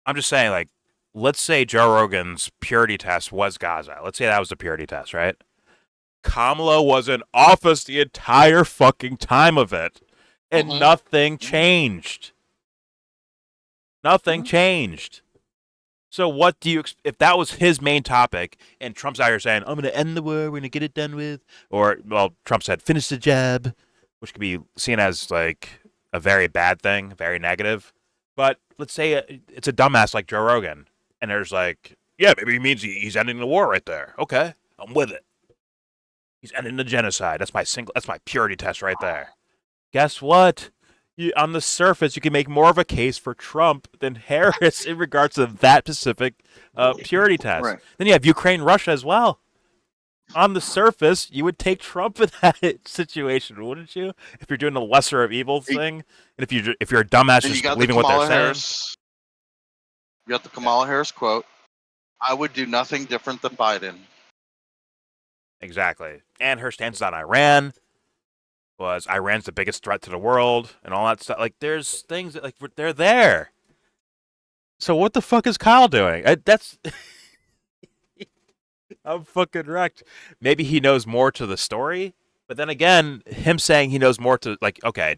I'm just saying, like, let's say Joe Rogan's purity test was Gaza. Let's say that was the purity test, right? Kamala was in office the entire fucking time of it, and
Mhm.
nothing changed. Nothing changed. So what do you if that was his main topic, and Trump's out here saying, "I'm going to end the war, we're going to get it done with," or well, Trump said, "Finish the job," which could be seen as like a very bad thing, very negative. But let's say it's a dumbass like Joe Rogan, and there's like, yeah, maybe he means he's ending the war right there. Okay, I'm with it. He's ending the genocide. That's my purity test right there. Guess what? On the surface, you can make more of a case for Trump than Harris in regards to that specific purity test.
Right.
Then you have Ukraine, Russia as well. On the surface, you would take Trump in that situation, wouldn't you? If you're doing the lesser of evil thing, and if you're a dumbass
And you
just
got the
believing what they're
Kamala
saying.
Harris. You got the Kamala Harris quote. I would do nothing different than Biden.
Exactly. And her stance on Iran was Iran's the biggest threat to the world and all that stuff. Like, there's things that, like, they're there. So what the fuck is Kyle doing? That's I'm fucking wrecked. Maybe he knows more to the story, but then again, him saying he knows more to, like, okay,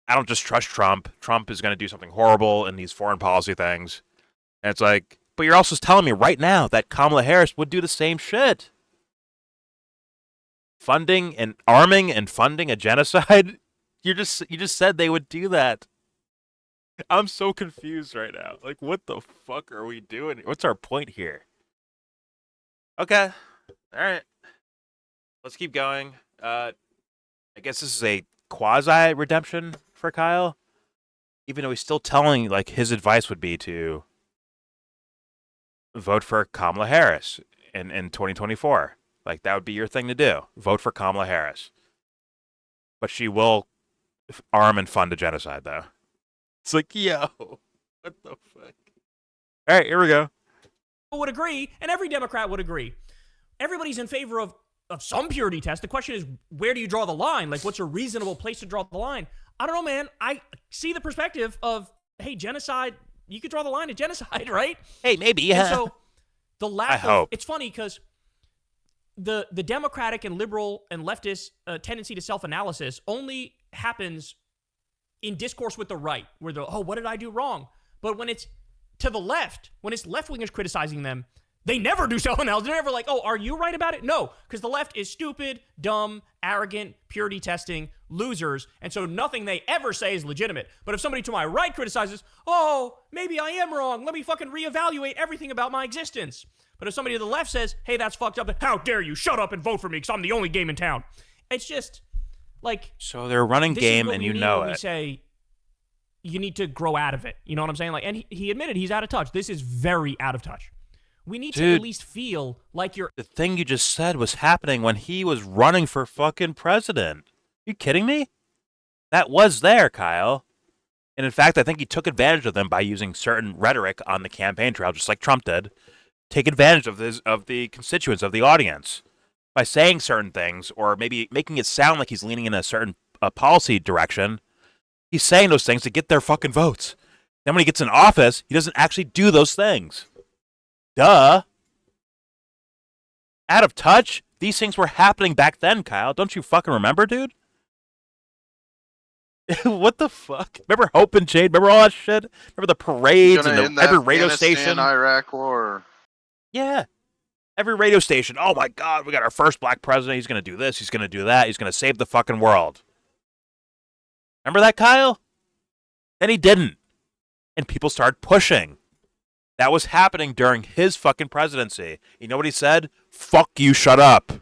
I don't just trust Trump. Trump is going to do something horrible in these foreign policy things. And it's like, but you're also telling me right now that Kamala Harris would do the same shit. Funding and arming and funding a genocide? You just said they would do that. I'm so confused right now. Like, what the fuck are we doing? What's our point here? Okay. All right. Let's keep going. I guess this is a quasi redemption for Kyle, even though he's still telling like his advice would be to vote for Kamala Harris in 2024. Like that would be your thing to do. Vote for Kamala Harris. But she will arm and fund a genocide, though. It's like, yo, what the fuck? All right, here we go.
Would agree, and every Democrat would agree. Everybody's in favor of some purity test. The question is, where do you draw the line? Like, what's a reasonable place to draw the line? I don't know, man. I see the perspective of, hey, genocide, you could draw the line at genocide, right?
Hey, maybe, yeah.
And so the lack
I
of,
hope.
it's funny because the Democratic and liberal and leftist tendency to self-analysis only happens in discourse with the right, where they're, oh, what did I do wrong? But when it's to the left, when it's left-wingers criticizing them, they never do self-analysis. They're never like, oh, are you right about it? No, because the left is stupid, dumb, arrogant, purity testing, losers, and so nothing they ever say is legitimate. But if somebody to my right criticizes, oh, maybe I am wrong, let me fucking reevaluate everything about my existence. But if somebody to the left says, hey, that's fucked up, how dare you, shut up and vote for me because I'm the only game in town. It's just, like...
So they're running game and you know it.
We say, you need to grow out of it. You know what I'm saying? Like, and he admitted he's out of touch. This is very out of touch. We need to at least feel like you're...
The thing you just said was happening when he was running for fucking president. You kidding me? That was there, Kyle. And in fact, I think he took advantage of them by using certain rhetoric on the campaign trail, just like Trump did. Take advantage of the constituents, of the audience, by saying certain things, or maybe making it sound like he's leaning in a certain policy direction. He's saying those things to get their fucking votes. Then when he gets in office, he doesn't actually do those things. Duh. Out of touch? These things were happening back then, Kyle. Don't you fucking remember, dude? What the fuck? Remember Hope and Jade? Remember all that shit? Remember the parades and every radio station?
Iraq War.
Yeah. Every radio station. Oh my God, we got our first black president. He's going to do this. He's going to do that. He's going to save the fucking world. Remember that, Kyle? Then he didn't. And people started pushing. That was happening during his fucking presidency. You know what he said? Fuck you, shut up.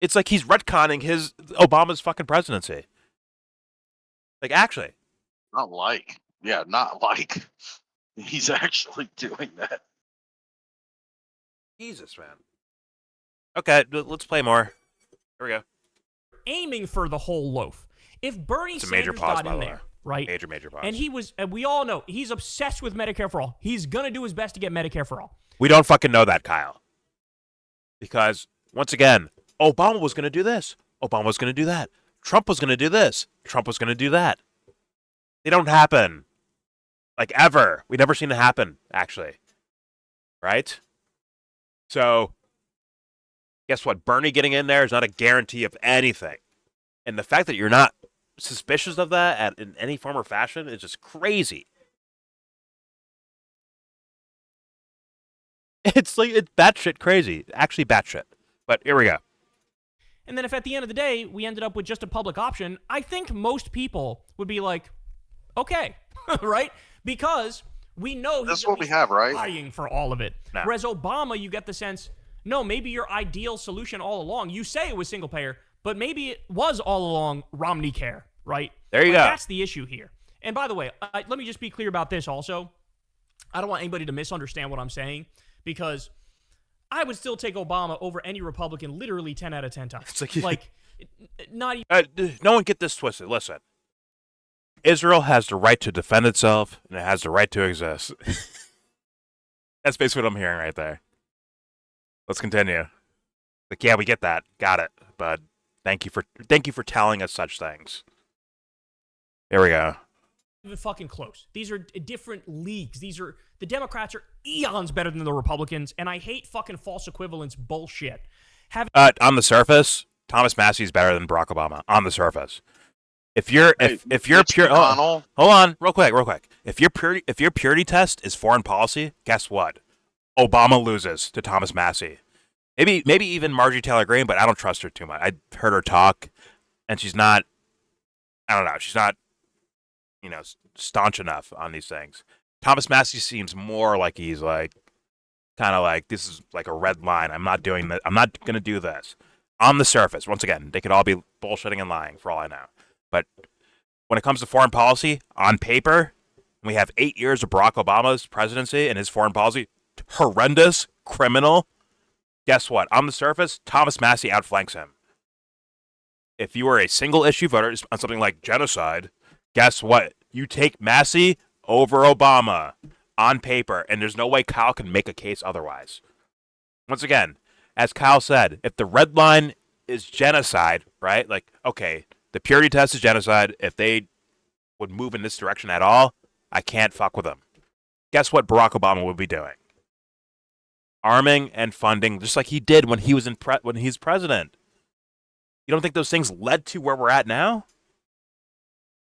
It's like he's retconning Obama's fucking presidency. Like, actually.
Not like. He's actually doing that.
Jesus, man. Okay, let's play more. Here we go.
Aiming for the whole loaf. If Bernie
It's a major
Sanders
pause,
got
by
in
the
there,
way.
right?
Major pause.
And we all know, he's obsessed with Medicare for all. He's going to do his best to get Medicare for all.
We don't fucking know that, Kyle. Because, once again, Obama was going to do this. Obama was going to do that. Trump was going to do this. Trump was going to do that. They don't happen. Like, ever. We've never seen it happen, actually. Right? So, guess what? Bernie getting in there is not a guarantee of anything. And the fact that you're not suspicious of that in any form or fashion is just crazy. It's like, it's batshit crazy. Actually batshit. But here we go.
And then if at the end of the day, we ended up with just a public option, I think most people would be like, okay, right? Because we know
That's what we have, right?
Fighting for all of it.
No.
Whereas Obama, you get the sense, no, maybe your ideal solution all along, you say it was single payer, but maybe it was all along Romney care, right?
There you go.
That's the issue here. And by the way, let me just be clear about this also. I don't want anybody to misunderstand what I'm saying, because I would still take Obama over any Republican literally 10 out of 10 times.
It's
like not even...
no one get this twisted. Listen. Israel has the right to defend itself, and it has the right to exist. That's basically what I'm hearing right there. Let's continue. Like, yeah, we get that. Got it. But thank you for telling us such things. Here we go.
Even fucking close. These are different leagues. The Democrats are eons better than the Republicans, and I hate fucking false equivalence bullshit.
On the surface, Thomas Massey is better than Barack Obama. On the surface. If you're pure, hold on, real quick. If your purity test is foreign policy, guess what? Obama loses to Thomas Massey. Maybe even Marjorie Taylor Greene, but I don't trust her too much. I heard her talk, and she's not. I don't know. She's not, staunch enough on these things. Thomas Massey seems more like he's like kind of like, this is like a red line. I'm not doing that. I'm not going to do this. On the surface, once again, they could all be bullshitting and lying for all I know. But when it comes to foreign policy, on paper, we have 8 years of Barack Obama's presidency and his foreign policy, horrendous, criminal. Guess what? On the surface, Thomas Massie outflanks him. If you were a single issue voter on something like genocide, guess what? You take Massie over Obama on paper, and there's no way Kyle can make a case otherwise. Once again, as Kyle said, if the red line is genocide, right? Like, okay, the purity test is genocide. If they would move in this direction at all, I can't fuck with them. Guess what Barack Obama would be doing? Arming and funding, just like he did when he was when he's president. You don't think those things led to where we're at now?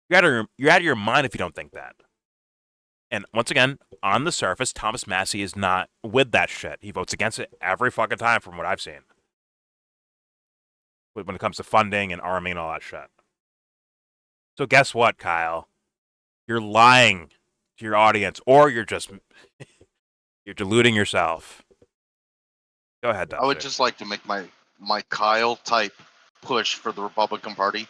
You're out of your mind if you don't think that. And once again, on the surface, Thomas Massie is not with that shit. He votes against it every fucking time from what I've seen. When it comes to funding and arming and all that shit. So guess what, Kyle? You're lying to your audience, or you're just you're deluding yourself. Go ahead, Dusty.
I would just like to make my Kyle type push for the Republican Party.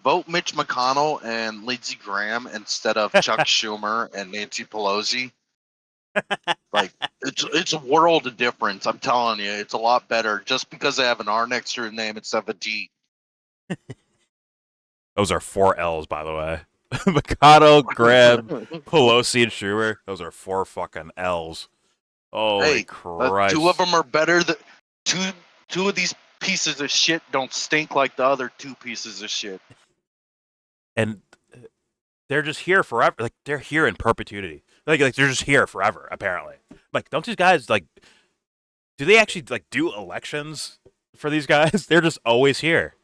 Vote Mitch McConnell and Lindsey Graham instead of Chuck Schumer and Nancy Pelosi. Like, it's a world of difference. I'm telling you, it's a lot better just because they have an R next to their name instead of a D.
Those are 4 L's, by the way. McConnell, Graham, Pelosi, and Schumer. Those are 4 fucking L's. Holy Christ.
2 of them are better than two of these pieces of shit don't stink like the other 2 pieces of shit.
And they're just here forever. Like, they're here in perpetuity. Like they're just here forever, apparently. Like, don't these guys, like, do they actually, like, do elections for these guys? They're just always here.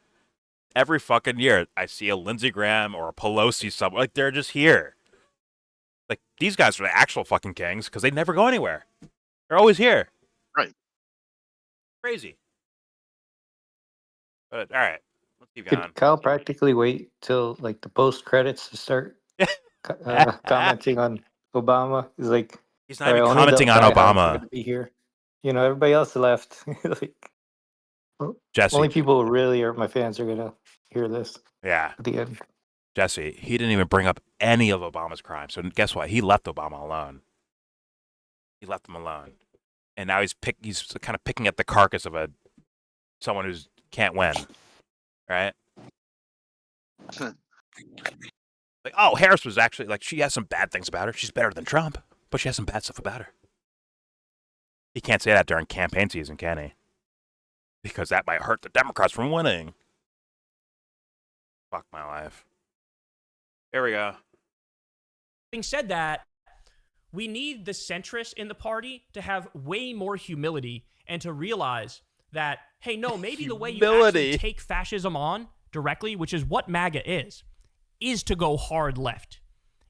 Every fucking year, I see a Lindsey Graham or a Pelosi somewhere. Like, they're just here. Like, these guys are the actual fucking kings because they never go anywhere. They're always here.
Right.
Crazy. But, all right. Let's keep
Could
going.
Kyle practically wait till like the post credits to start commenting on Obama? He's like,
He's not
"All
even
right, only the
commenting on
diehards are
Obama.
gonna be here. You know, everybody else left. Like,
Jesse.
only people who really are my fans are gonna hear this
Yeah.
at the end."
Jesse, he didn't even bring up any of Obama's crimes. So guess what? He left Obama alone. He left him alone. And now he's kind of picking at the carcass of someone who can't win. Right? Like, oh, Harris was actually, like, she has some bad things about her. She's better than Trump, but she has some bad stuff about her. He can't say that during campaign season, can he? Because that might hurt the Democrats from winning. Fuck my life. Here we go.
Having said that, we need the centrists in the party to have way more humility and to realize that, hey, no, maybe the way you actually take fascism on directly, which is what MAGA is to go hard left,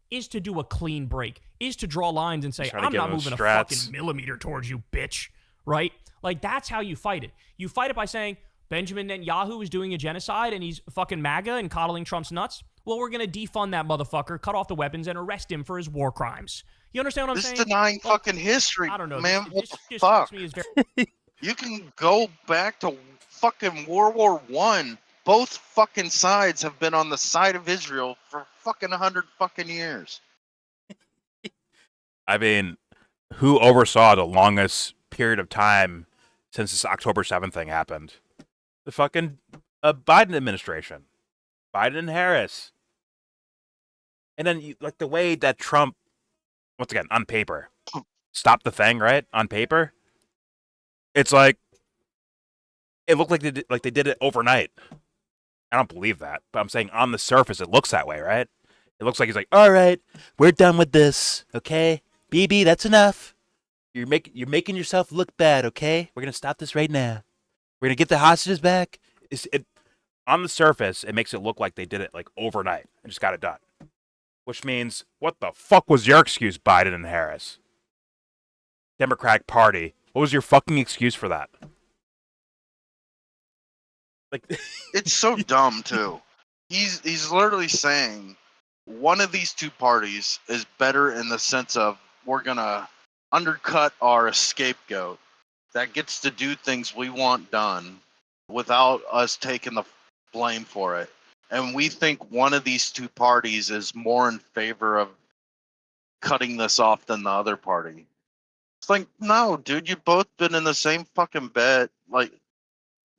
is to do a clean break, is to draw lines and say, I'm not moving a fucking millimeter towards you, bitch, right? Like, that's how you fight it. You fight it by saying, Benjamin Netanyahu is doing a genocide and he's fucking MAGA and coddling Trump's nuts. Well, we're going to defund that motherfucker, cut off the weapons, and arrest him for his war crimes. You understand what I'm saying?
This is denying fucking history,
I don't know,
man.
This
What
just
the
strikes
fuck?
me as very...
You can go back to fucking World War I. Both fucking sides have been on the side of Israel for fucking 100 fucking years.
I mean, who oversaw the longest period of time since this October 7th thing happened? The fucking Biden administration. Biden and Harris. And then, like, the way that Trump, once again, on paper, stopped the thing, right? On paper. It's like, it looked like they did it overnight. I don't believe that, but I'm saying on the surface, it looks that way, right? It looks like he's like, all right, we're done with this, okay? BB, that's enough. You're making yourself look bad, okay? We're going to stop this right now. We're going to get the hostages back. On the surface, it makes it look like they did it, like, overnight and just got it done. Which means, what the fuck was your excuse, Biden and Harris? Democratic Party. What was your fucking excuse for that? Like,
It's so dumb too. He's literally saying one of these two parties is better in the sense of we're gonna undercut our scapegoat that gets to do things we want done without us taking the blame for it. And we think one of these two parties is more in favor of cutting this off than the other party. It's like, no, dude, you've both been in the same fucking bed. Like,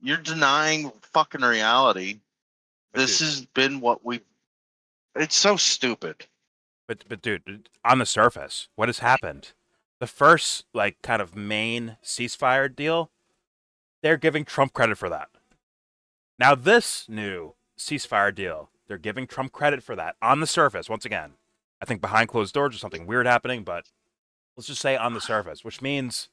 you're denying fucking reality. This has been what we. It's so stupid.
But dude, on the surface, what has happened? The first like kind of main ceasefire deal, they're giving Trump credit for that. Now this new ceasefire deal, they're giving Trump credit for that on the surface. Once again, I think behind closed doors there's something weird happening, but let's just say on the surface, which means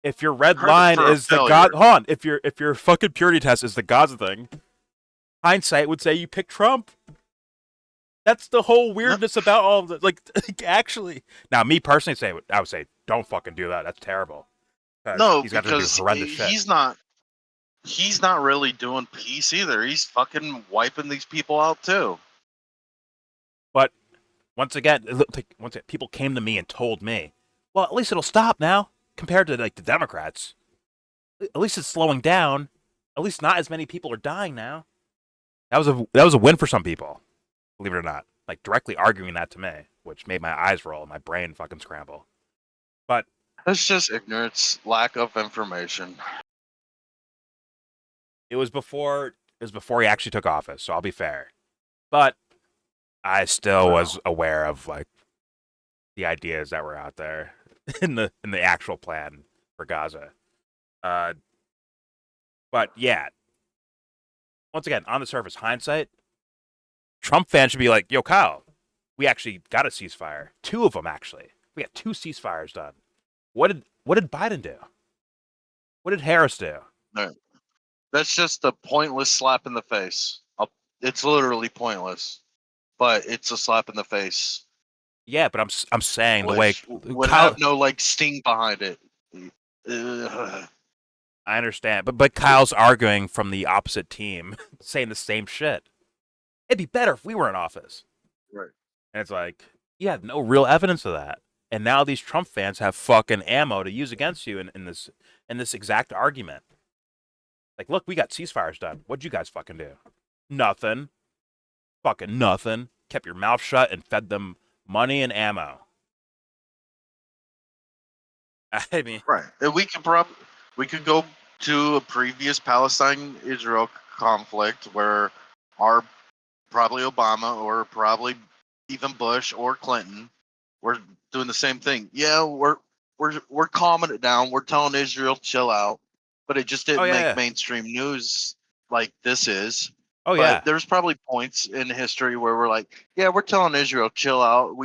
if your red
Credit
line
for a
is the
failure.
God, hold on, if your fucking purity test is the Gaza thing, hindsight would say you picked Trump. That's the whole weirdness about all of the like. Actually, now me personally I would say don't fucking do that. That's terrible.
No,
he's got to do
because
horrendous shit.
he's not. He's not really doing peace either. He's fucking wiping these people out too.
But once again, people came to me and told me, well, at least it'll stop now compared to like the Democrats. At least it's slowing down. At least not as many people are dying now. That was a win for some people. Believe it or not, like directly arguing that to me, which made my eyes roll and my brain fucking scramble. But
It's just ignorance, lack of information.
it was before he actually took office, so I'll be fair. But I still was aware of like the ideas that were out there in the actual plan for Gaza. But yeah, once again, on the surface, hindsight, Trump fans should be like, yo, Kyle, we actually got a ceasefire. 2 of them, actually. We got 2 ceasefires done. What did Biden do? What did Harris do?
No. That's just a pointless slap in the face. It's literally pointless, but it's a slap in the face.
Yeah, but I'm saying the way
would
Kyle,
have no like sting behind it. Ugh.
I understand, but Kyle's arguing from the opposite team, saying the same shit. It'd be better if we were in office.
Right.
And it's like, you have no real evidence of that. And now these Trump fans have fucking ammo to use against you in this exact argument. Like, look, we got ceasefires done. What'd you guys fucking do? Nothing. Fucking nothing. Kept your mouth shut and fed them money and ammo. I mean,
Right. And we could go to a previous Palestine-Israel conflict where probably Obama or probably even Bush or Clinton were doing the same thing. Yeah, we're calming it down. We're telling Israel chill out, but it just didn't make mainstream news like this is.
Oh
but
yeah.
There's probably points in history where we're like, yeah, we're telling Israel chill out.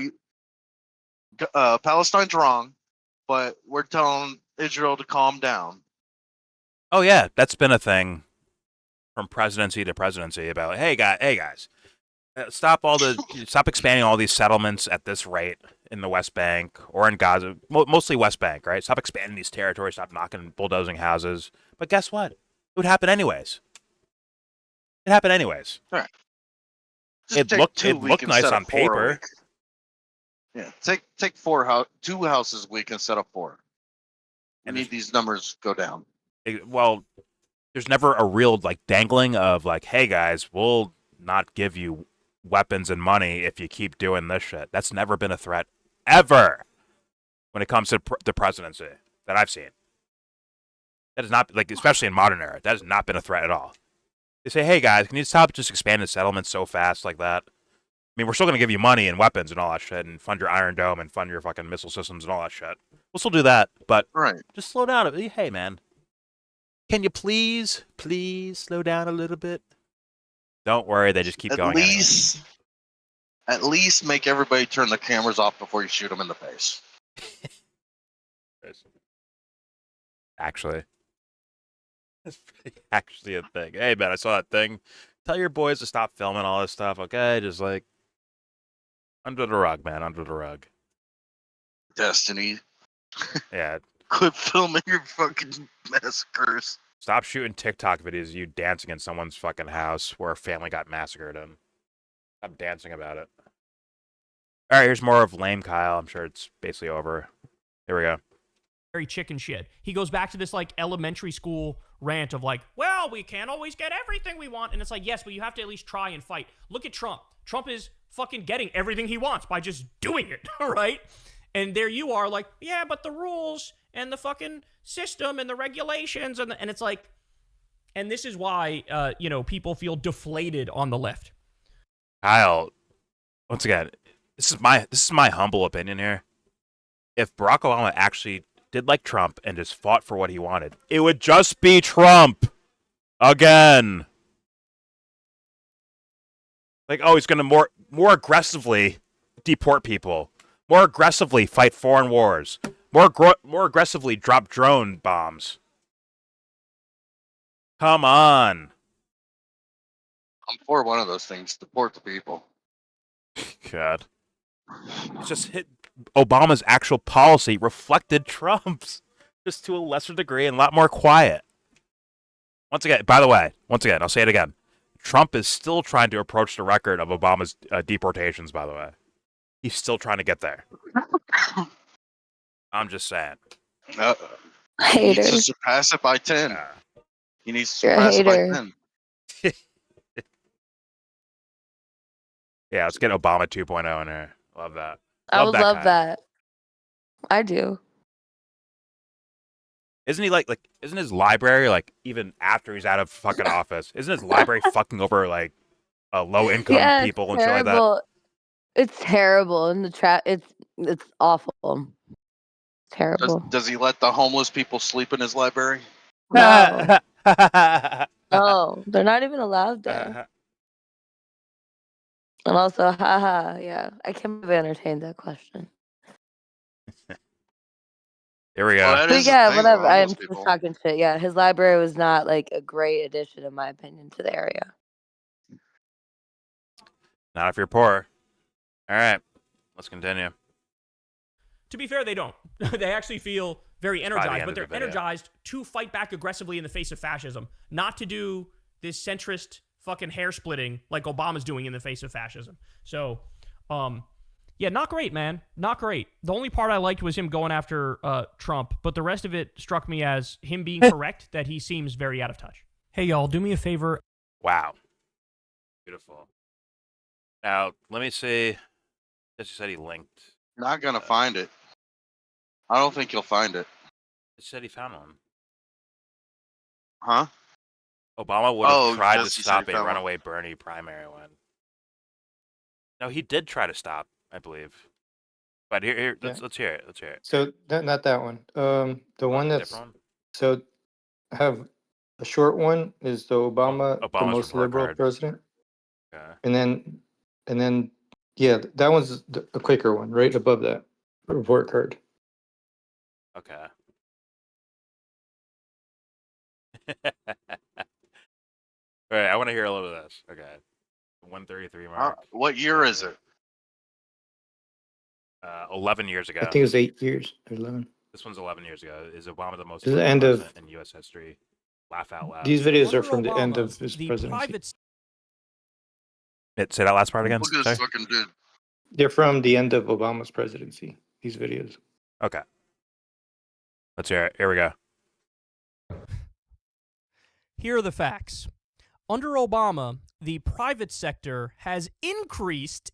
Palestine's wrong, but we're telling Israel to calm down.
Oh yeah, that's been a thing from presidency to presidency about, hey guys, stop expanding all these settlements at this rate in the West Bank or in Gaza, mostly West Bank, right? Stop expanding these territories, stop bulldozing houses. But guess what? It would happen anyways. It happened anyways.
Right.
It looked nice on paper.
Yeah, take 2 houses a week instead of 4. We need these numbers go down.
Well, there's never a real like dangling of like, hey guys, we'll not give you weapons and money if you keep doing this shit. That's never been a threat ever when it comes to the presidency that I've seen. That is not like, especially in modern era, that has not been a threat at all. They say, hey guys, can you stop just expanding settlements so fast like that? I mean, we're still going to give you money and weapons and all that shit and fund your Iron Dome and fund your fucking missile systems and all that shit. We'll still do that, but just slow down. Hey, man, can you please slow down a little bit? Don't worry, they just keep going.
At least make everybody turn the cameras off before you shoot them in the face.
Actually. That's actually a thing. Hey, man, I saw that thing. Tell your boys to stop filming all this stuff, okay? Just like under the rug, man, under the rug.
Destiny.
Yeah.
Quit filming your fucking massacres.
Stop shooting TikTok videos of you dancing in someone's fucking house where a family got massacred in. Stop dancing about it. All right, here's more of lame Kyle. I'm sure it's basically over. Here we go.
Very chicken shit. He goes back to this like elementary school rant of like, well, we can't always get everything we want. And it's like, yes, but you have to at least try and fight. Look at Trump. Trump is fucking getting everything he wants by just doing it, right? And there you are like, yeah, but the rules and the fucking system and the regulations and it's like, and this is why, people feel deflated on the left.
Kyle, once again, this is my humble opinion here. If Barack Obama actually did like Trump and just fought for what he wanted, it would just be Trump again. Like, oh, he's going to more aggressively deport people, more aggressively fight foreign wars, more aggressively drop drone bombs. Come on.
I'm for one of those things. Deport the people.
God. It's just hit Obama's actual policy reflected Trump's, just to a lesser degree and a lot more quiet. Once again, I'll say it again. Trump is still trying to approach the record of Obama's deportations, by the way. He's still trying to get there. I'm just saying.
He needs to
Haters.
surpass it by 10. He needs to
You're a
surpass it by
hater.
10.
Yeah, let's get Obama 2.0 in here. Love that.
I would love
guy.
that. I do.
Isn't he isn't his library, like, even after he's out of fucking office, isn't his library fucking over, like, low income
Yeah,
people and
it's
shit like that?
terrible. It's terrible. And it's awful. Terrible.
Does he let the homeless people sleep in his library?
No. No, they're not even allowed there. And also, haha, yeah, I can't believe I entertained that question.
Here we go.
Well, that
But
is the
yeah,
thing,
whatever. I'm
homeless
just
people.
talking shit. Yeah, his library was not like a great addition, in my opinion, to the area.
Not if you're poor. All right, let's continue.
To be fair, they don't. They actually feel very energized,
end
but
of
they're
the video.
energized to fight back aggressively in the face of fascism, not to do this centrist fucking hair splitting like Obama's doing in the face of fascism. So, yeah, not great, man. Not great. The only part I liked was him going after Trump, but the rest of it struck me as him being correct that he seems very out of touch. Hey, y'all, do me a favor.
Wow. Beautiful. Now, let me see. Jesse said he linked.
Not gonna find it. I don't think you'll find it.
He said he found one.
Huh?
Obama would have tried to
Jesse said
stop
he
a
found one.
runaway Bernie primary win. No, he did try to stop, I believe. But here, let's hear it. Let's hear it.
So not that one. The one that's
Different one?
so I have a short one is the Obama, the
Obama's
most
report
liberal
card.
president,
Okay.
and then yeah, that one's a quicker one, right above that report card.
Okay. All right, I want to hear a little bit of this. Okay. 133 mark.
What year is it?
11 years ago.
I think it was 8 years or 11.
This one's 11 years ago. Is Obama the most
This is the
liberal
end of-
president in U.S. history? Laugh out loud.
These videos
Under
are from the end
Obama,
of his
the
presidency.
private
Say that last part again.
Look at
Sorry?
this fucking dude.
They're from the end of Obama's presidency. These videos.
Okay. Let's hear it. Here we go.
Here are the facts. Under Obama, the private sector has increased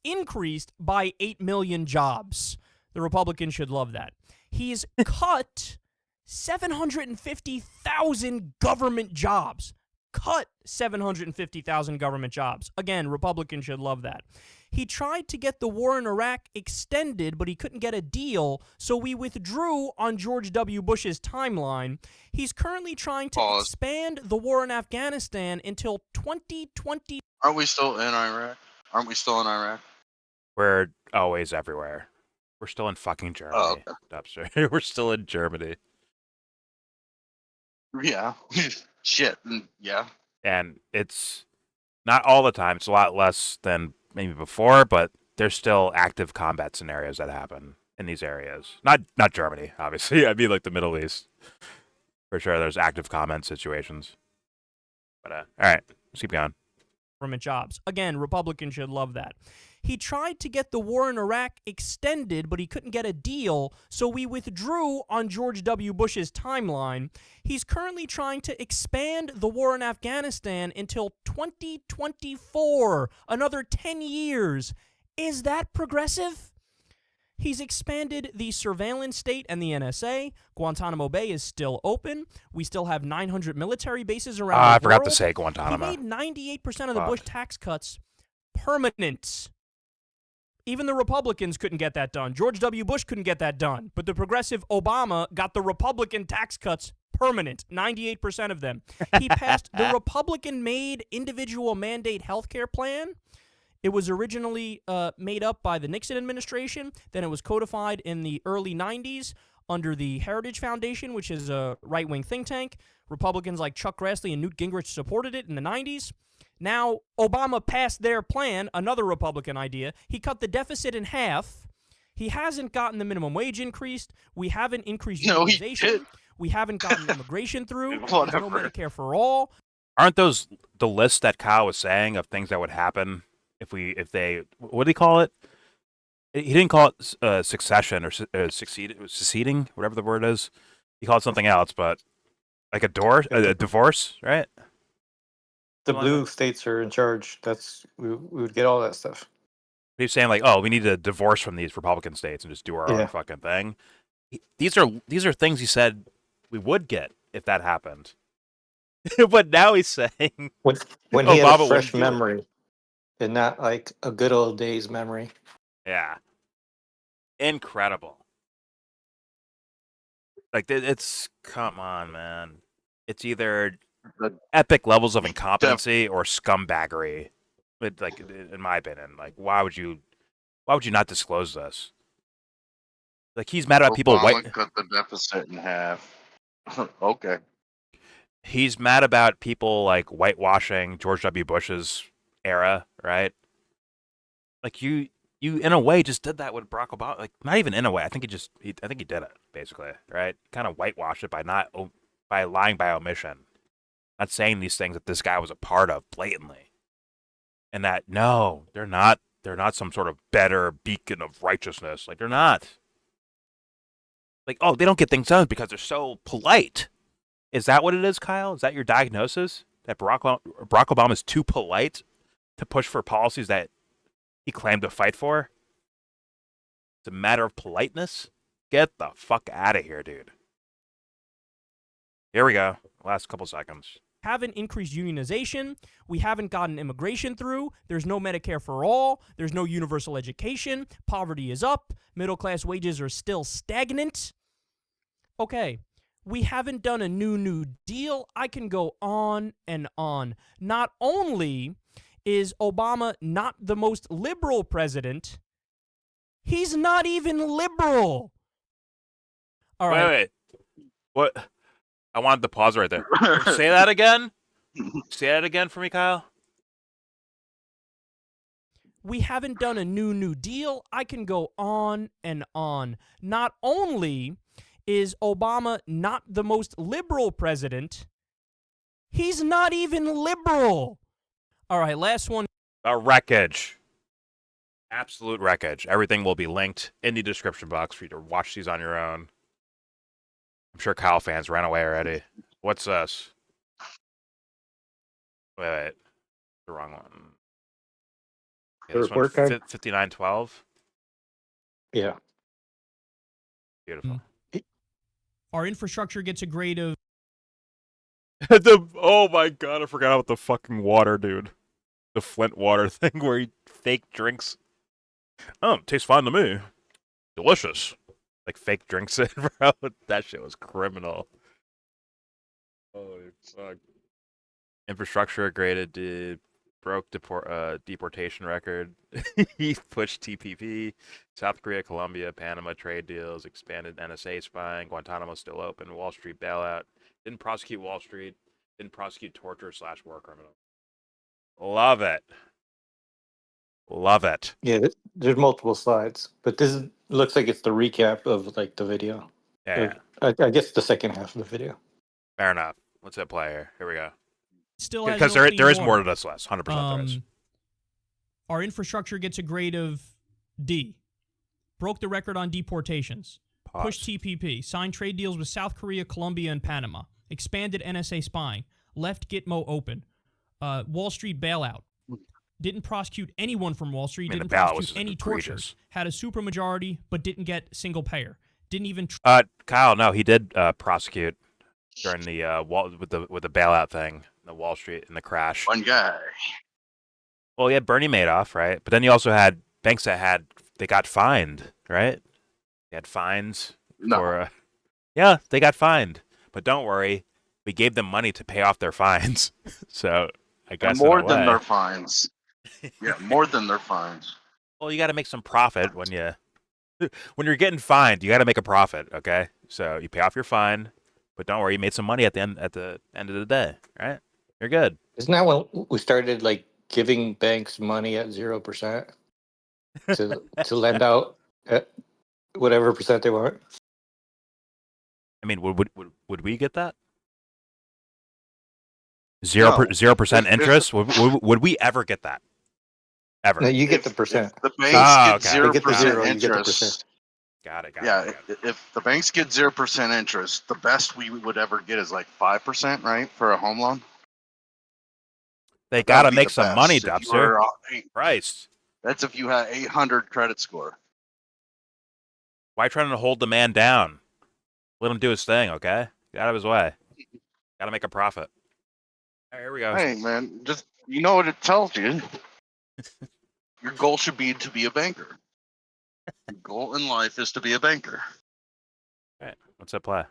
by 8 million jobs. The Republicans should love that. He's cut 750,000 government jobs. Cut 750,000 government jobs. Again, Republicans should love that. He tried to get the war in Iraq extended, but he couldn't get a deal, so we withdrew on George W. Bush's timeline. He's currently trying to
Pause.
expand the war in Afghanistan until 2020.
Aren't we still in Iraq?
We're always everywhere. We're still in fucking Germany.
Oh, okay.
Dubster. We're still in Germany.
Yeah. Shit. Yeah.
And it's not all the time. It's a lot less than maybe before, but there's still active combat scenarios that happen in these areas. Not Germany, obviously. I mean, like the Middle East. For sure, there's active combat situations. But, all right. Let's keep going.
government jobs. Again, Republicans should love that. He tried to get the war in Iraq extended, but he couldn't get a deal, so we withdrew on George W. Bush's timeline. He's currently trying to expand the war in Afghanistan until 2024, another 10 years. Is that progressive? He's expanded the surveillance state and the NSA. Guantanamo Bay is still open. We still have 900 military bases around the world.
I forgot to say Guantanamo.
He made 98% of the Bush tax cuts permanent. Even the Republicans couldn't get that done. George W. Bush couldn't get that done. But the progressive Obama got the Republican tax cuts permanent, 98% of them. He passed the Republican-made individual mandate healthcare plan. It was originally made up by the Nixon administration. Then it was codified in the early 90s under the Heritage Foundation, which is a right-wing think tank. Republicans like Chuck Grassley and Newt Gingrich supported it in the 90s. Now, Obama passed their plan, another Republican idea. He cut the deficit in half. He hasn't gotten the minimum wage increased. We haven't increased unionization. We haven't gotten immigration through. There's no Medicare for all.
Aren't those the list that Kyle was saying of things that would happen if they, what do he call it? He didn't call it succession or seceding, whatever the word is. He called it something else, but like a divorce, right?
The blue states are in charge. We would get all that stuff.
He's saying like, oh, we need to divorce from these Republican states and just do our own fucking thing. These are things he said we would get if that happened. But now he's saying
when he had a fresh memory and not like a good old days memory.
Yeah. Incredible. Like, it's, come on, man. It's either epic levels of incompetency or scumbaggery. Like, in my opinion, like, why would you not disclose this? Like, he's mad about people
cut the deficit in half. Okay.
He's mad about people like whitewashing George W. Bush's era, right? Like, you in a way just did that with Barack Obama. Like, not even in a way. I think he did it basically, right? Kind of whitewashed it by lying by omission, not saying these things that this guy was a part of blatantly, and that no, they're not some sort of better beacon of righteousness. Like, they're not. Like, oh, they don't get things done because they're so polite. Is that what it is, Kyle? Is that your diagnosis? That Barack Obama is too polite to push for policies that he claimed to fight for? It's a matter of politeness? Get the fuck out of here, dude. Here we go. Last couple seconds.
Haven't increased unionization. We haven't gotten immigration through. There's no Medicare for all. There's no universal education. Poverty is up. Middle-class wages are still stagnant. Okay. We haven't done a New Deal. I can go on and on. Not only is Obama not the most liberal president, he's not even liberal. All right.
Wait. What? I wanted to pause right there. Say that again? Say that again for me, Kyle?
We haven't done a New Deal. I can go on and on. Not only is Obama not the most liberal president, he's not even liberal. All right, last one.
A wreckage. Absolute wreckage. Everything will be linked in the description box for you to watch these on your own. I'm sure Kyle fans ran away already. What's this? Wait. The wrong one. Okay, this one, 5912.
Yeah.
Beautiful.
Our infrastructure gets a grade of...
Oh my god, I forgot about the fucking water, dude. The Flint water thing where he fake drinks. Oh, tastes fine to me. Delicious. Like, fake drinks it, bro. That shit was criminal. Holy fuck. Infrastructure graded broke deportation record. He pushed TPP. South Korea, Colombia, Panama trade deals, expanded NSA spying, Guantanamo still open, Wall Street bailout. Didn't prosecute Wall Street. Didn't prosecute torture/war criminal. Love it. Love it.
Yeah, there's multiple slides, but this looks like it's the recap of like the video.
Yeah.
I guess the second half of the video.
Fair enough. Let's hit play here. Here we go.
still has
Because
no
there
clean
is more
water.
to this list. 100% there is.
Our infrastructure gets a grade of D. Broke the record on deportations.
Pause.
Pushed TPP. Signed trade deals with South Korea, Colombia, and Panama. Expanded NSA spying. Left Gitmo open. Wall Street bailout. Didn't prosecute anyone from Wall Street.
I mean,
Didn't
the bailout
prosecute
was
any
egregious.
tortures. Had a supermajority, but didn't get single payer. Didn't even.
Kyle, no, he did prosecute during the with the bailout thing, the Wall Street and the crash.
One guy.
Well, you had Bernie Madoff, right? But then you also had banks that they got fined, right? They had fines for. Yeah, they got fined, but don't worry, we gave them money to pay off their fines. So I guess
more
in a
than
way,
their fines. Yeah, more than their fines.
well, you got to make some profit when you're getting fined. You got to make a profit, okay? So you pay off your fine, but don't worry, you made some money at the end of the day, right? You're good.
Isn't that when we started like giving banks money at 0% to lend out at whatever percent they want?
I mean, would we get that? 0% interest? Would we ever get that? Ever?
No, you get the percent.
If the banks get
They get the
0%
zero, you get the
interest.
percent.
Got it.
If the banks get 0% interest, the best we would ever get is like 5%, right, for a home loan.
They
That
got to
would be
make
the
some
best
money,
if you
Dubster.
were,
Christ.
That's if you had 800 credit score.
Why trying to hold the man down? Let him do his thing, okay? Get out of his way. Got to make a profit. All right, here we go.
Hey, man, just you know what it tells you. Your goal should be to be a banker. Your goal in life is to be a banker.
All right, what's that play?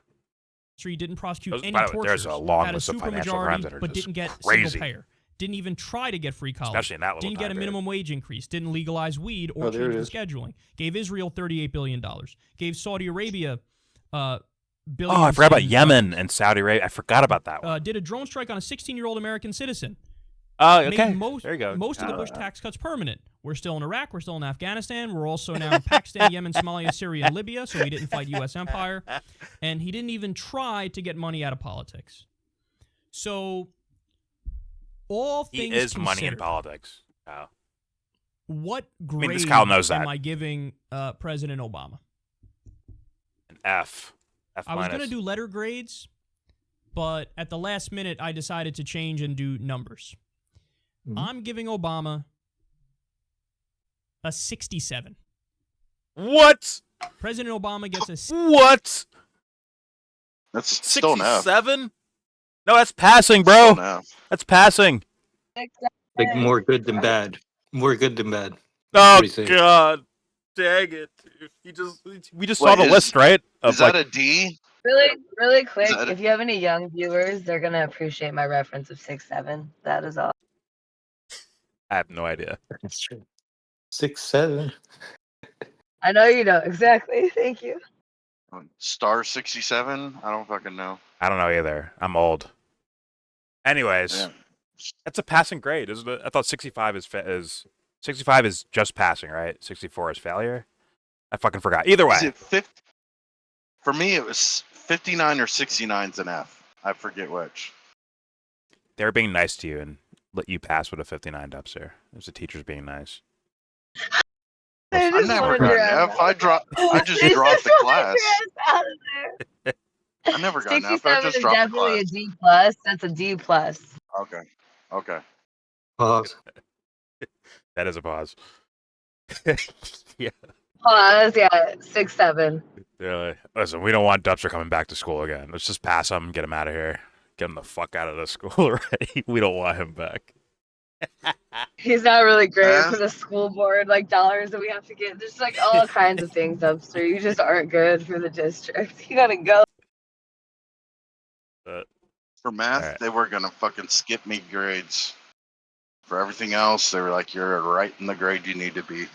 Street didn't prosecute any
By the way,
tortures.
there's a long
Had
list
a
of financial crimes that
supermajority,
are
but
just
didn't get
crazy.
single payer. Didn't even try to get free college.
Especially in that little
Didn't get a
time period.
minimum wage increase. Didn't legalize weed or
Oh, there
change
it
the
is.
scheduling. Gave Israel $38 billion. Gave Saudi Arabia
Oh,
billions.
I forgot about
in,
Yemen and Saudi Arabia. I forgot about that one.
Did a drone strike on a 16-year-old American citizen.
Oh, okay.
Made most,
There you go.
Most of the Bush tax cuts permanent. We're still in Iraq. We're still in Afghanistan. We're also now in Pakistan, Yemen, Somalia, Syria, and Libya. So he didn't fight U.S. empire. And he didn't even try to get money out of politics. So all things
He is
considered,
money in politics. Oh.
what grade
mean, this Kyle knows
am
that.
I giving President Obama?
An F. F
I was
minus.
going to do letter grades, but at the last minute, I decided to change and do numbers.
Mhm.
I'm giving Obama a 67.
What?
President Obama gets a
What?
That's still an F.
67? No, that's passing, bro.
Still an F.
That's passing.
Like more good than bad. More good than bad.
Oh
What do you say?
God, dang it! We just
Wait,
saw the list, right?
Is that a D?
Really quick,
that a-
if you have any young viewers, they're gonna appreciate my reference of 6'7". That is all.
I have no idea.
That's true. 6'7".
I know you don't exactly. Thank you.
Star 67? I don't fucking know.
I don't know either. I'm old. Anyways,
Yeah.
that's a passing grade, isn't it? I thought 65 is 65 is just passing, right? 64 is failure. I fucking forgot. Either way,
Is it 50? For me, it was 59 or 69's an F. I forget which.
they're being nice to you and let you pass with a 59, Dubster. There's the teachers being nice.
I
I never got an F. I just dropped the class.
Out of there.
I never got an F. I
67
just
is
dropped the
definitely a
class.
D plus. That's a D plus.
Okay.
Pause.
That is a pause. Yeah.
Plus, yeah, 6'7".
Really. Listen, we don't want Dubster coming back to school again. Let's just pass him, get him out of here. Get him the fuck out of the school already. We don't want him back.
He's not really great
Yeah.
for the school board, like dollars that we have to get. There's like all kinds of things, Dubster. You just aren't good for the district. You gotta go.
For math,
Alright.
they were gonna fucking skip me grades. For everything else, they were like, "You're right in the grade you need to be."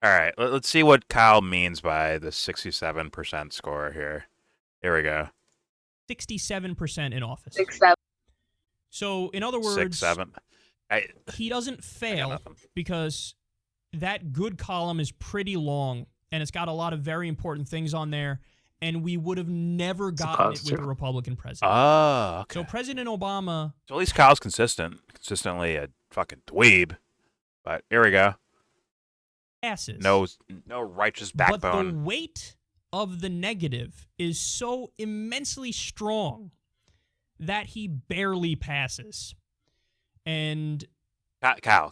All right, let's see what Kyle means by the 67% score here. Here we go.
67% in office.
6'7".
So, in other words,
6, 7.
he doesn't
I got
fail
nothing.
because that good column is pretty long and it's got a lot of very important things on there. and we would have never gotten it with a Republican president.
Oh, okay.
So President Obama...
So at least Kyle's consistently a fucking dweeb. But here we go.
Passes.
No righteous backbone.
But the weight of the negative is so immensely strong that he barely passes. And...
Kyle,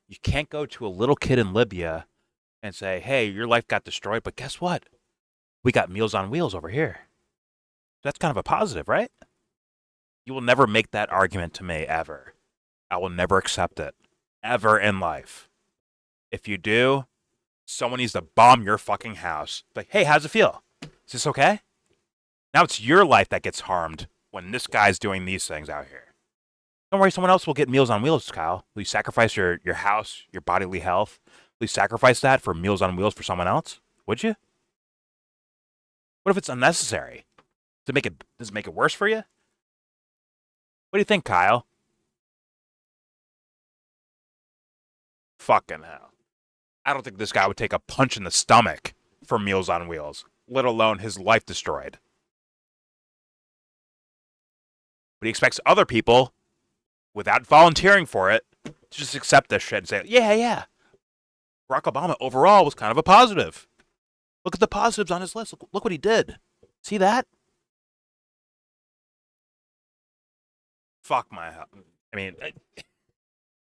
you can't go to a little kid in Libya and say, hey, your life got destroyed, but guess what? We got Meals on Wheels over here. That's kind of a positive, right? You will never make that argument to me, ever. I will never accept it. Ever in life. If you do, someone needs to bomb your fucking house. Like, hey, how's it feel? Is this okay? Now it's your life that gets harmed when this guy's doing these things out here. Don't worry, someone else will get Meals on Wheels, Kyle. Will you sacrifice your house, your bodily health? Will you sacrifice that for Meals on Wheels for someone else? Would you? What if it's unnecessary? Does it make it worse for you? What do you think, Kyle? Fucking hell. I don't think this guy would take a punch in the stomach for Meals on Wheels, let alone his life destroyed. But he expects other people, without volunteering for it, to just accept this shit and say, yeah. Barack Obama overall was kind of a positive. Look at the positives on his list. Look what he did. See that? Fuck my hell. I mean,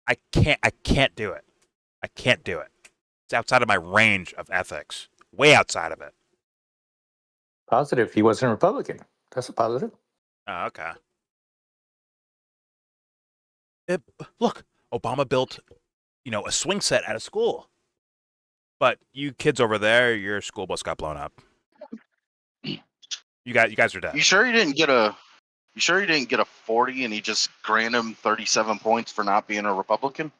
I can't do it. I can't do it. It's outside of my range of ethics. Way outside of it.
Positive. He wasn't a Republican. That's a positive.
Oh, okay. Look, Obama built, a swing set at a school. But you kids over there, your school bus got blown up. You guys are dead.
You sure he didn't get a 40 and he just granted him 37 points for not being a Republican?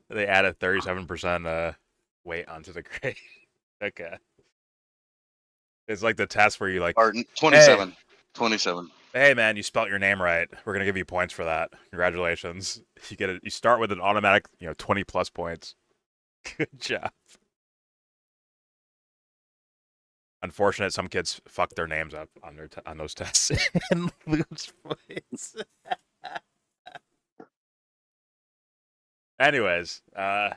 They added 37% weight onto the grade. Okay. It's like the test where you
Or 27.
Hey,
27.
Hey man, you spelt your name right. We're gonna give you points for that. Congratulations. You get it. You start with an automatic, 20 plus points. Good job. Unfortunate, some kids fuck their names up on those tests and lose points. Anyways, yeah.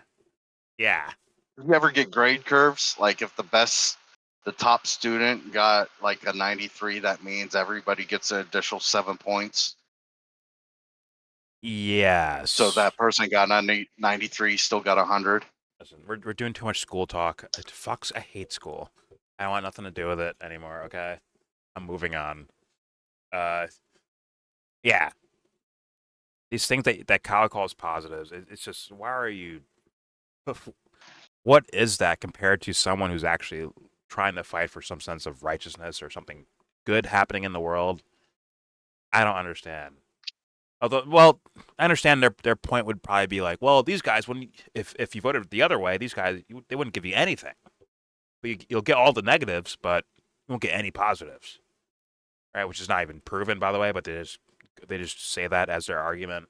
You ever get grade curves? Like if the top student got like a 93, that means everybody gets an additional 7 points.
Yes.
So that person got 93, still got 100.
Listen, we're doing too much school talk. I hate school. I don't want nothing to do with it anymore, okay? I'm moving on. Yeah. These things that Kyle calls positives, it's just, why are you... What is that compared to someone who's actually trying to fight for some sense of righteousness or something good happening in the world? I don't understand. Although, well, I understand their point would probably be like, well, these guys, if you voted the other way, these guys, they wouldn't give you anything. But you'll get all the negatives, but you won't get any positives, right? Which is not even proven, by the way. But they just say that as their argument.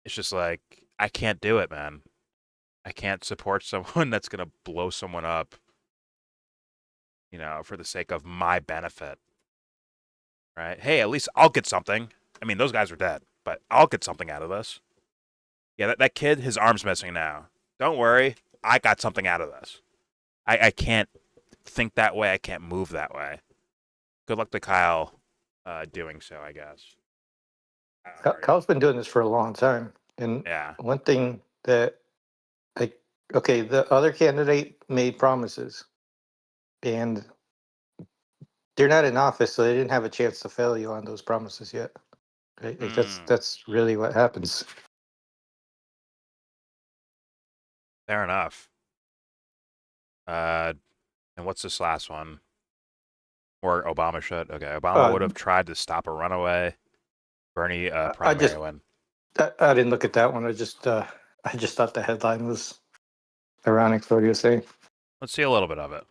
It's just like, I can't do it, man. I can't support someone that's gonna blow someone up, for the sake of my benefit, right? Hey, at least I'll get something. I mean, those guys are dead, but I'll get something out of this. Yeah, that kid, his arm's missing now. Don't worry, I got something out of this. I can't think that way. I can't move that way. Good luck to Kyle doing so, I guess.
Kyle's been doing this for a long time. And
yeah.
One thing that, the other candidate made promises. And they're not in office, so they didn't have a chance to fail you on those promises yet. Right? That's really what happens.
Fair enough. And what's this last one? Or Obama should. Okay, Obama would have tried to stop a runaway Bernie primary win.
I didn't look at that one. I just thought the headline was ironic for what you were saying.
Let's see a little bit of it.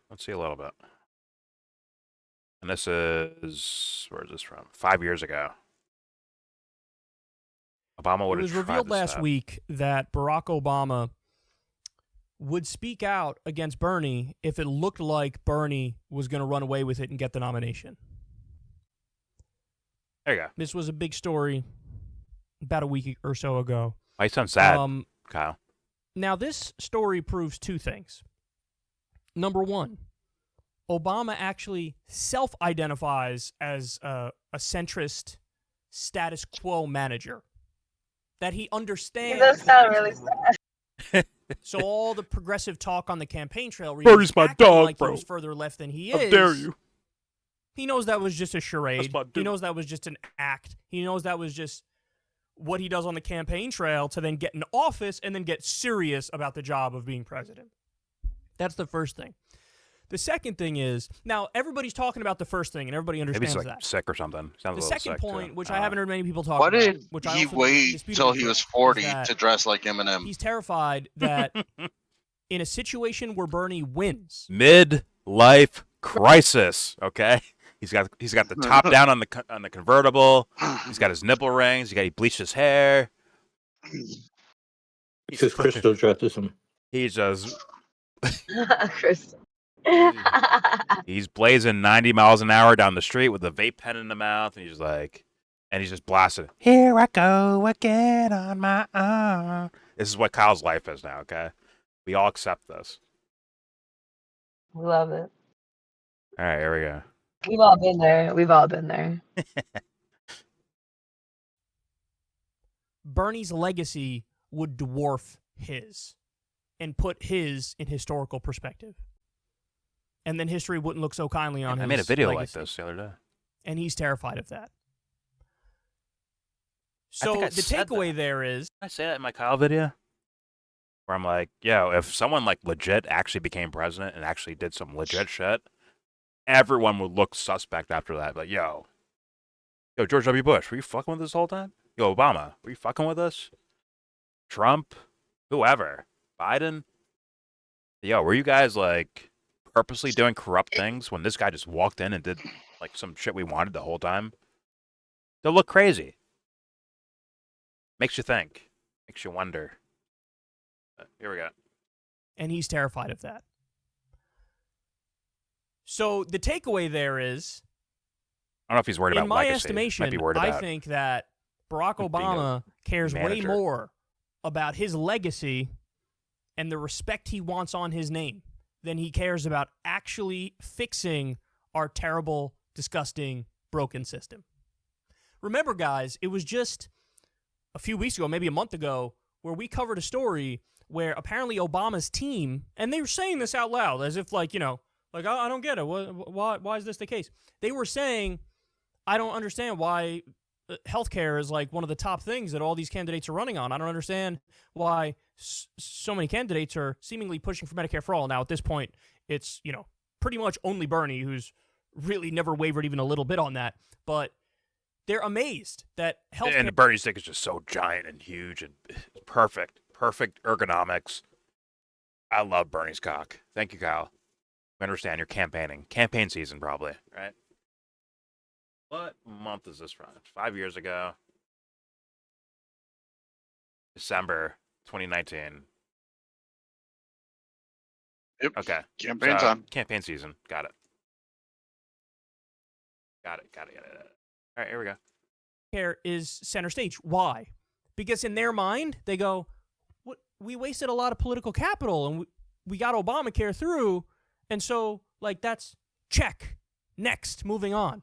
And this is, where is this from? 5 years ago. Obama would have tried to
It was revealed last week that Barack Obama would speak out against Bernie if it looked like Bernie was going to run away with it and get the nomination.
There you go.
This was a big story about a week or so ago.
I sound sad, Kyle.
Now, this story proves two things. Number one, Obama actually self-identifies as a centrist status quo manager. That he understands.
It does sound really sad.
So all the progressive talk on the campaign trail,
Bernie's my dog,
like
bro.
He was further left than he
How
is.
dare you?
He knows that was just a charade.
That's my
He
dude.
knows that was just an act. He knows that was just what he does on the campaign trail to then get in office and then get serious about the job of being president. That's the first thing. The second thing is, now everybody's talking about the first thing and everybody
Maybe
understands
he's like
that.
sick or something. Sounds
The
a little
second
sick,
point,
too.
which I haven't heard many people talk
Why
about,
did
which I
he
also think
wait
is
till he
disputable,
was
is
40
that
to dress like Eminem?
he's terrified that in a situation where Bernie wins,
Midlife crisis. Okay, he's got the top down on the convertible. He's got his nipple rings. He bleached his hair.
Because Crystal dresses him.
He's just
Crystal.
he's blazing 90 miles an hour down the street with a vape pen in the mouth, and he's just blasting. Here I go again on my own. This is what Kyle's life is now. Okay, we all accept this.
We love it.
All right, here we go.
We've all been there. We've all been there.
Bernie's legacy would dwarf his and put his in historical perspective. And then history wouldn't look so kindly on him.
I made a video
legacy.
like this the other day.
And he's terrified of that.
I think
So
I
the
said
takeaway
that.
there is,
Did I say that in my Kyle video? Where I'm like, yo, if someone like legit actually became president and actually did some legit shit, everyone would look suspect after that. Like, yo, George W. Bush, were you fucking with us the whole time? Yo, Obama, were you fucking with us? Trump, whoever, Biden, yo, were you guys like purposely doing corrupt things when this guy just walked in and did like some shit we wanted the whole time? They'll look crazy. Makes you think. Makes you wonder. Here we go.
and he's terrified of that. So the takeaway there is,
I don't know if he's worried about
in my
legacy.
estimation,
Might be worried
I
about
think that Barack
being a
Obama cares way
manager.
more about his legacy and the respect he wants on his name than he cares about actually fixing our terrible, disgusting, broken system. Remember, guys, it was just a few weeks ago, maybe a month ago, where we covered a story where apparently Obama's team, and they were saying this out loud as if like, you know, like, I don't get it. Why is this the case? They were saying, I don't understand why healthcare is like one of the top things that all these candidates are running on. I don't understand why so many candidates are seemingly pushing for Medicare for all. Now, at this point, it's, you know, pretty much only Bernie, who's really never wavered even a little bit on that. But they're amazed that healthcare...
And Bernie's dick is just so giant and huge and perfect. Perfect ergonomics. I love Bernie's cock. Thank you, Kyle. I understand you're campaigning. Campaign season, probably, right? What month is this from? 5 years ago. December 2019.
Yep.
Okay.
Campaign time.
Campaign season. Got it. Got it. All right, here we go.
Care is center stage. Why? Because in their mind, they go, "What? We wasted a lot of political capital, and we got Obamacare through, and so like that's check. Next, moving on."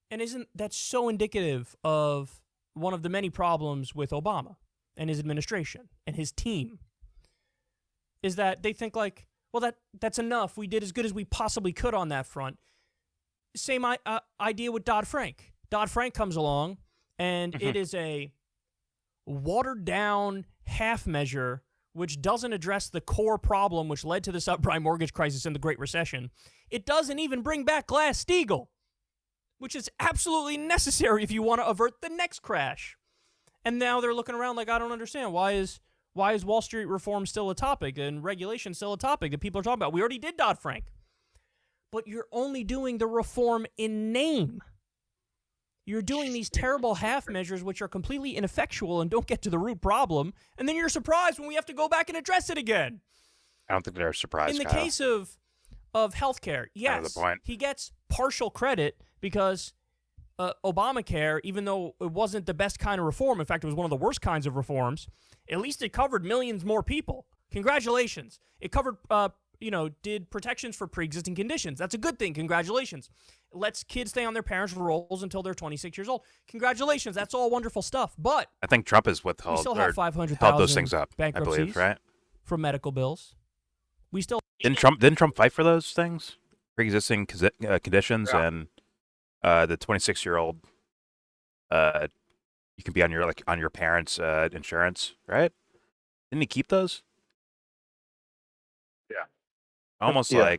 And isn't that so indicative of one of the many problems with Obama and his administration and his team? Is that they think like, well, that's enough. We did as good as we possibly could on that front. Same idea with Dodd-Frank. Dodd-Frank comes along, and it is a watered-down half measure which doesn't address the core problem which led to the subprime mortgage crisis and the Great Recession. It doesn't even bring back Glass-Steagall, which is absolutely necessary if you want to avert the next crash. And now they're looking around like, I don't understand. Why is Wall Street reform still a topic and regulation still a topic that people are talking about? We already did Dodd-Frank. But you're only doing the reform in name. you're doing these terrible half measures which are completely ineffectual and don't get to the root problem, and then you're surprised when we have to go back and address it again.
I don't think they're surprised.
In the
Kyle.
case of healthcare,
Kind of
yes,
the point.
he gets partial credit because Obamacare, even though it wasn't the best kind of reform, in fact, it was one of the worst kinds of reforms, at least it covered millions more people. Congratulations. It covered, did protections for pre-existing conditions. That's a good thing. Congratulations. It lets kids stay on their parents' rolls until they're 26 years old. Congratulations. That's all wonderful stuff. But
I think Trump has
we
withheld
still
or
have 500,000
held those things up. I
bankruptcies
believe, right?
from medical bills. We still
Didn't Trump fight for those things, pre-existing conditions, and the 26-year-old, you can be on your parents' insurance, right? Didn't he keep those?
Yeah.
Almost
Yeah.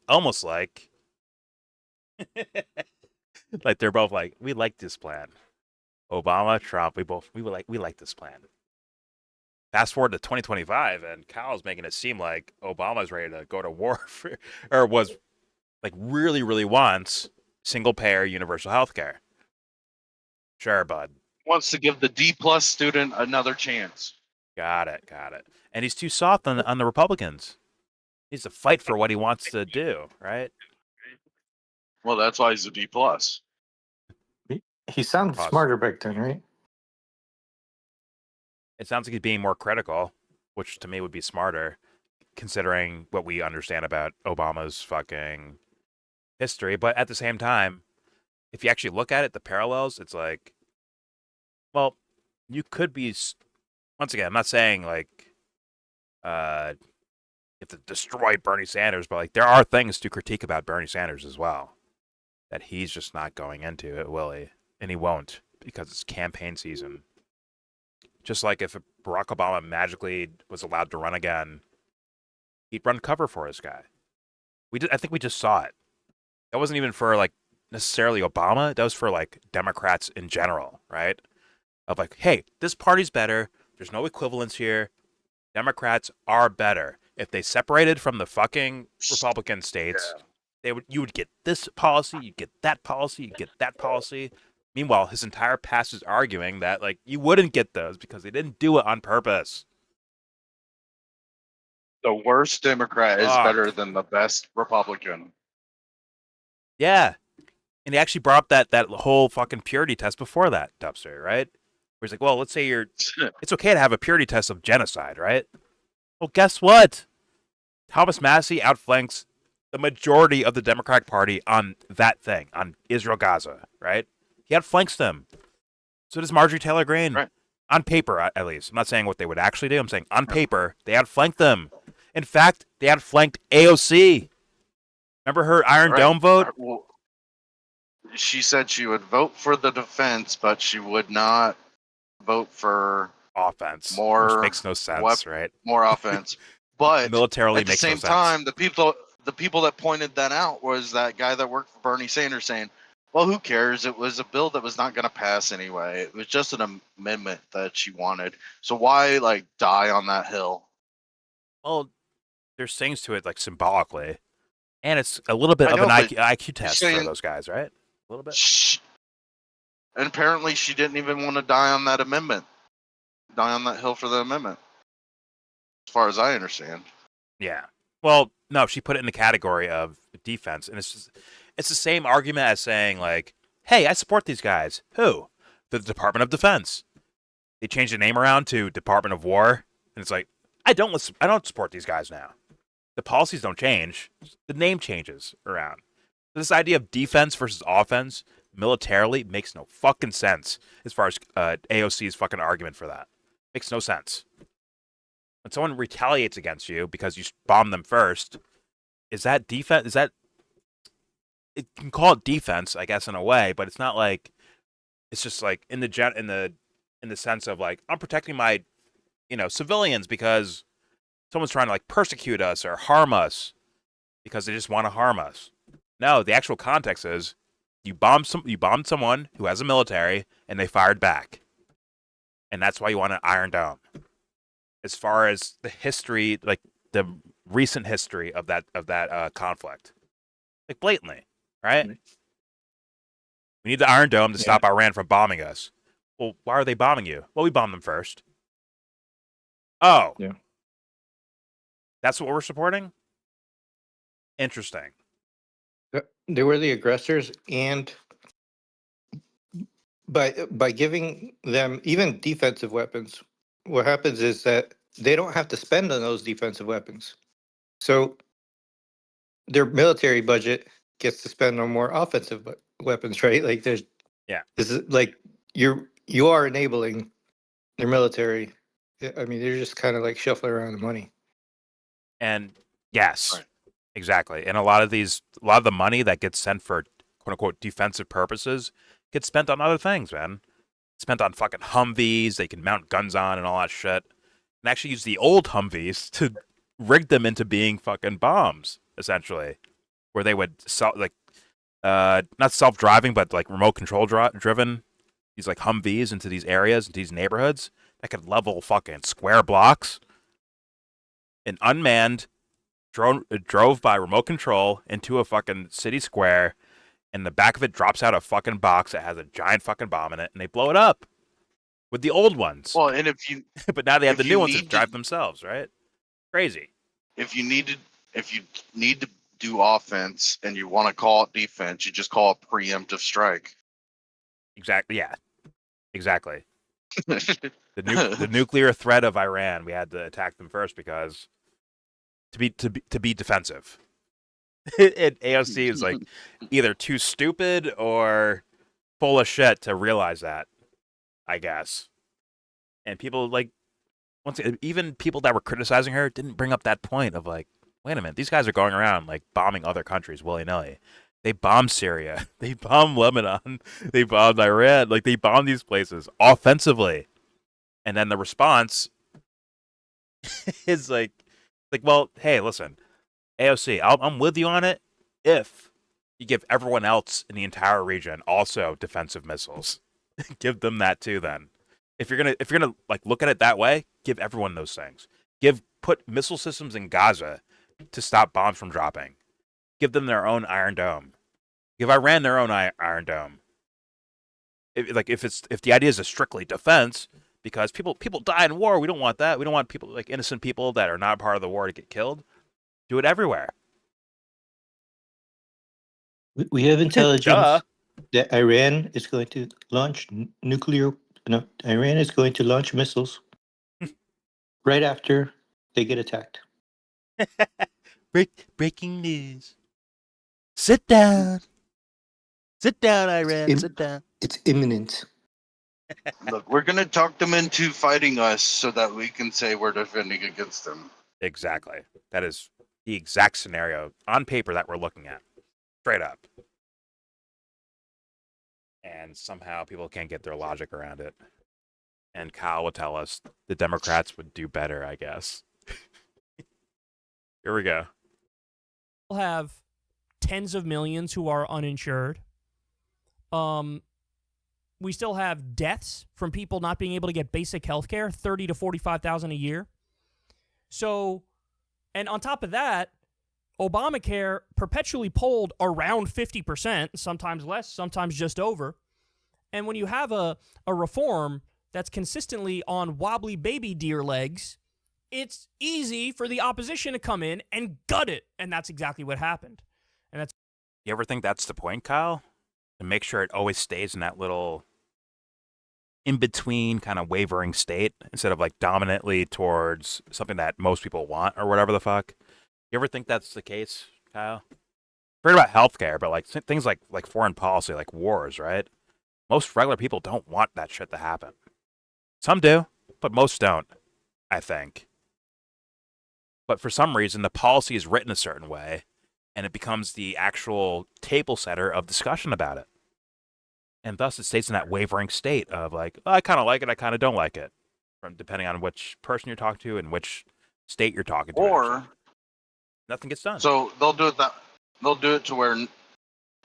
almost like they're both like, we like this plan. Obama, Trump, we like this plan. Fast forward to 2025, and Kyle's making it seem like Obama's ready to go to war or was like really, really wants single-payer universal health care. Sure, bud.
Wants to give the D plus student another chance.
Got it. And he's too soft on the Republicans. He needs to fight for what he wants to do, right?
Well, that's why he's a D plus.
He sounds
Pause.
smarter back then, right?
It sounds like he's being more critical, which to me would be smarter, considering what we understand about Obama's fucking history. But at the same time, if you actually look at it, the parallels, it's like, well, you could be. Once again, I'm not saying like you have to destroy Bernie Sanders, but like there are things to critique about Bernie Sanders as well that he's just not going into it, will he? And he won't because it's campaign season. Just like if Barack Obama magically was allowed to run again, he'd run cover for this guy. I think we just saw it. That wasn't even for like necessarily Obama. That was for like Democrats in general, right? Of like, hey, this party's better. There's no equivalence here. Democrats are better. If they separated from the fucking Republican states, you would get this policy, you'd get that policy, you'd get that policy. Meanwhile, his entire past is arguing that like you wouldn't get those because they didn't do it on purpose.
The worst Democrat is
Fuck.
better than the best Republican.
Yeah. And he actually brought up that whole fucking purity test before that, Dubster, right? Where he's like, well, let's say it's okay to have a purity test of genocide, right? Well, guess what? Thomas Massey outflanks the majority of the Democratic Party on that thing, on Israel-Gaza, right? He outflanks them. So does Marjorie Taylor Greene.
Right.
On paper, at least. I'm not saying what they would actually do. I'm saying on paper, they outflanked them. In fact, they outflanked AOC. Remember her Iron Dome vote?
Well, she said she would vote for the defense, but she would not vote for
Offense.
more.
Which makes no sense, right?
More offense. But
Militarily
at the
makes
same
no sense.
time, the people that pointed that out was that guy that worked for Bernie Sanders saying, well, who cares? It was a bill that was not going to pass anyway. It was just an amendment that she wanted. So why, like, die on that hill?
Well, there's things to it, like, symbolically. And it's a little bit
I
of
know,
an
but
IQ test for
saying-
those guys, right? A little bit.
And apparently she didn't even want to die on that amendment. Die on that hill for the amendment. As far as I understand.
Yeah. Well, no, she put it in the category of defense. And it's the same argument as saying, like, hey, I support these guys. Who? The Department of Defense. They changed the name around to Department of War. And it's like, I don't support these guys now. The policies don't change. The name changes around. This idea of defense versus offense militarily makes no fucking sense as far as AOC's fucking argument for that. Makes no sense. When someone retaliates against you because you bombed them first, is that defense? Is that... It can call it defense, I guess, in a way, but it's not like... It's just like in the sense of like, I'm protecting my, civilians because someone's trying to like persecute us or harm us because they just want to harm us. No, the actual context is you bombed someone who has a military and they fired back. And that's why you want an Iron Dome. As far as the history, like the recent history of that conflict. Like blatantly, right? We need the Iron Dome to stop Iran from bombing us. Well, why are they bombing you? Well, we bombed them first. Oh.
Yeah.
That's what we're supporting? Interesting.
They were the aggressors, and by giving them even defensive weapons, what happens is that they don't have to spend on those defensive weapons. So their military budget gets to spend on more offensive weapons, right? Like there's
Yeah.
this is like you are enabling their military. I mean, they're just kind of like shuffling around the money.
And yes,
Right.
exactly. And a lot of the money that gets sent for quote unquote defensive purposes gets spent on other things, man. Spent on fucking Humvees they can mount guns on and all that shit. And actually use the old Humvees to rig them into being fucking bombs, essentially. Where they would not self-driving, but like remote control driven, these like Humvees into these areas, into these neighborhoods that could level fucking square blocks. An unmanned drove by remote control into a fucking city square, and the back of it drops out a fucking box that has a giant fucking bomb in it, and they blow it up with the old ones.
Well, and if you
but now they have the
if
new
you
ones that
need
drive
to-
themselves, right? Crazy.
if you need to do offense and you want to call it defense, you just call it preemptive strike.
Exactly. Yeah. Exactly. The nuclear threat of Iran, we had to attack them first because to be defensive. AOC is like either too stupid or full of shit to realize that, I guess. And people like even people that were criticizing her didn't bring up that point of like, wait a minute, these guys are going around like bombing other countries willy-nilly. They bombed Syria, they bombed Lebanon, they bombed Iran, like they bombed these places offensively. And then the response is like, well, hey, listen, AOC, I'm with you on it if you give everyone else in the entire region also defensive missiles. Give them that too. Then, if you're gonna like look at it that way, give everyone those things. Put missile systems in Gaza to stop bombs from dropping. Give them their own Iron Dome. Give Iran their own Iron Dome. If the idea is a strictly defense, because people die in war, we don't want that. We don't want people like innocent people that are not part of the war to get killed. Do it everywhere.
We have intelligence
Duh.
that Iran is going to launch nuclear. No, Iran is going to launch missiles right after they get attacked.
Breaking news. Sit down. Sit down, Iran.
Im-
Sit down.
It's imminent.
Look, we're gonna talk them into fighting us so that we can say we're defending against them.
Exactly. That is the exact scenario on paper that we're looking at. Straight up. And somehow people can't get their logic around it. And Kyle will tell us the Democrats would do better, I guess. Here we go.
We'll have tens of millions who are uninsured. We still have deaths from people not being able to get basic health care, 30 to 45,000 a year. So, and on top of that, Obamacare perpetually polled around 50%, sometimes less, sometimes just over. And when you have a reform that's consistently on wobbly baby deer legs, it's easy for the opposition to come in and gut it. And that's exactly what happened. And that's.
You ever think that's the point, Kyle? To make sure it always stays in that little in-between kind of wavering state instead of like dominantly towards something that most people want or whatever the fuck. You ever think that's the case, Kyle? Forget about healthcare, but like things like foreign policy, like wars, right? Most regular people don't want that shit to happen. Some do, but most don't, I think. But for some reason, the policy is written a certain way, and it becomes the actual table setter of discussion about it. And thus it stays in that wavering state of like, oh, I kind of like it, I kind of don't like it, from depending on which person you're talking to and which state you're talking to.
Or
actually. Nothing gets done.
so they'll do it to where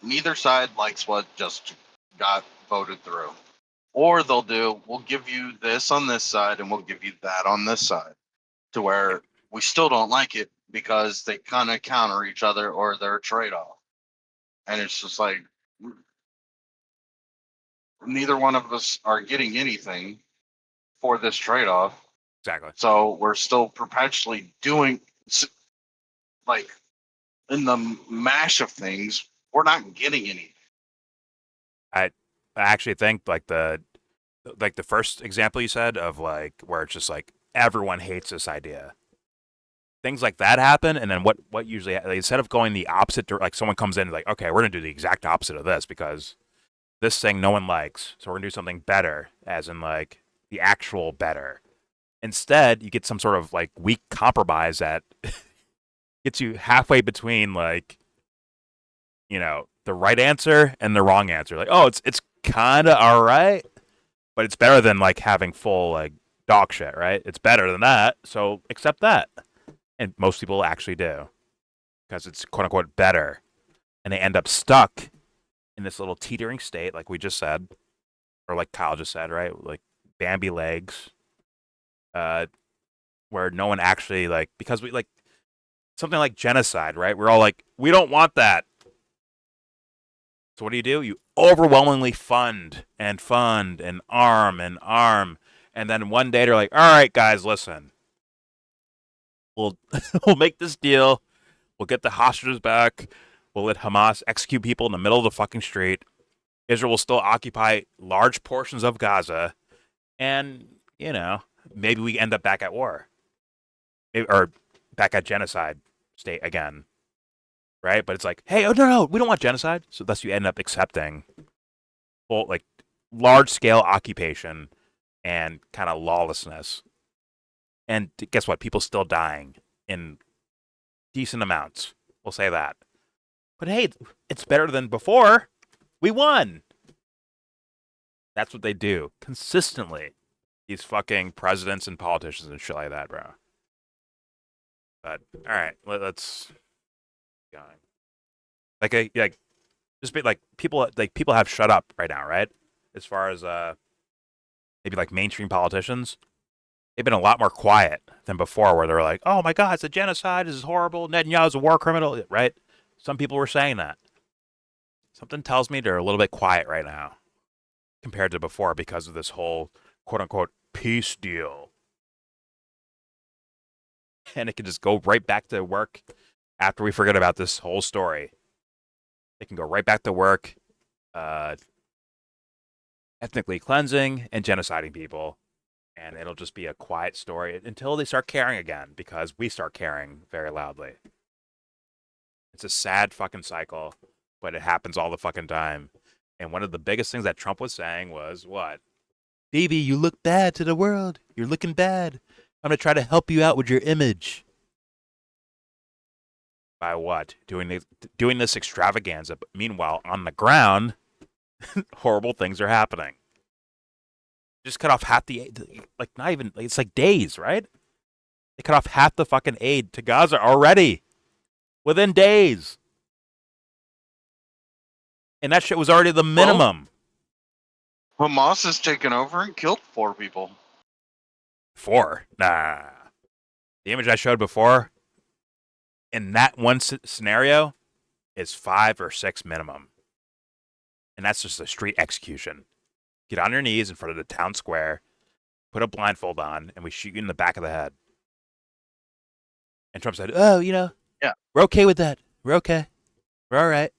neither side likes what just got voted through. Or we'll give you this on this side and we'll give you that on this side, to where we still don't like it because they kind of counter each other or they're a trade-off. And it's just like, neither one of us are getting anything for this trade-off.
Exactly.
So we're still perpetually doing, like, in the mash of things, we're not getting anything.
I actually think like the first example you said of like where it's just like everyone hates this idea. Things like that happen, and then what usually like, instead of going the opposite, like someone comes in and like, okay, we're gonna do the exact opposite of this because this thing no one likes, so we're gonna do something better, as in like the actual better. Instead, you get some sort of like weak compromise that gets you halfway between like, you know, the right answer and the wrong answer. Like, oh, it's kind of all right, but it's better than like having full like dog shit, right? It's better than that, so accept that. And most people actually do because it's quote unquote better, and they end up stuck in this little teetering state, like we just said, or like Kyle just said, right? Like Bambi legs, where no one actually like, because we like something like genocide, right? We're all like, we don't want that. So what do? You overwhelmingly fund and arm, and then one day they're like, all right, guys, listen. We'll make this deal. We'll get the hostages back. We'll let Hamas execute people in the middle of the fucking street. Israel will still occupy large portions of Gaza. And, you know, maybe we end up back at war. Or back at genocide state again. Right? But it's like, hey, oh, no, we don't want genocide. So thus you end up accepting full, like, large-scale occupation and kind of lawlessness. And guess what? People still dying in decent amounts. We'll say that. But hey, it's better than before. We won. That's what they do consistently. These fucking presidents and politicians and shit like that, bro. But all right, let's go. Like just be like people have shut up right now, right? As far as maybe like mainstream politicians. They've been a lot more quiet than before, where they're like, oh my God, it's a genocide, this is horrible, Netanyahu's a war criminal, right? Some people were saying that. Something tells me they're a little bit quiet right now compared to before because of this whole quote-unquote peace deal. And it can just go right back to work after we forget about this whole story. It can go right back to work, ethnically cleansing and genociding people. And it'll just be a quiet story until they start caring again, because we start caring very loudly. It's a sad fucking cycle, but it happens all the fucking time. And one of the biggest things that Trump was saying was, what? Baby, you look bad to the world. You're looking bad. I'm going to try to help you out with your image. By what? Doing this extravaganza. But meanwhile, on the ground, horrible things are happening. Just cut off half the aid, like not even, it's like days, right? They cut off half the fucking aid to Gaza already, within days. And that shit was already the minimum.
Well, Hamas has taken over and killed 4 people.
4? Nah. The image I showed before, in that one scenario, is 5 or 6 minimum. And that's just a street execution. Get on your knees in front of the town square, put a blindfold on, and we shoot you in the back of the head. And Trump said, oh, you know,
yeah,
we're okay with that. We're okay. We're all right.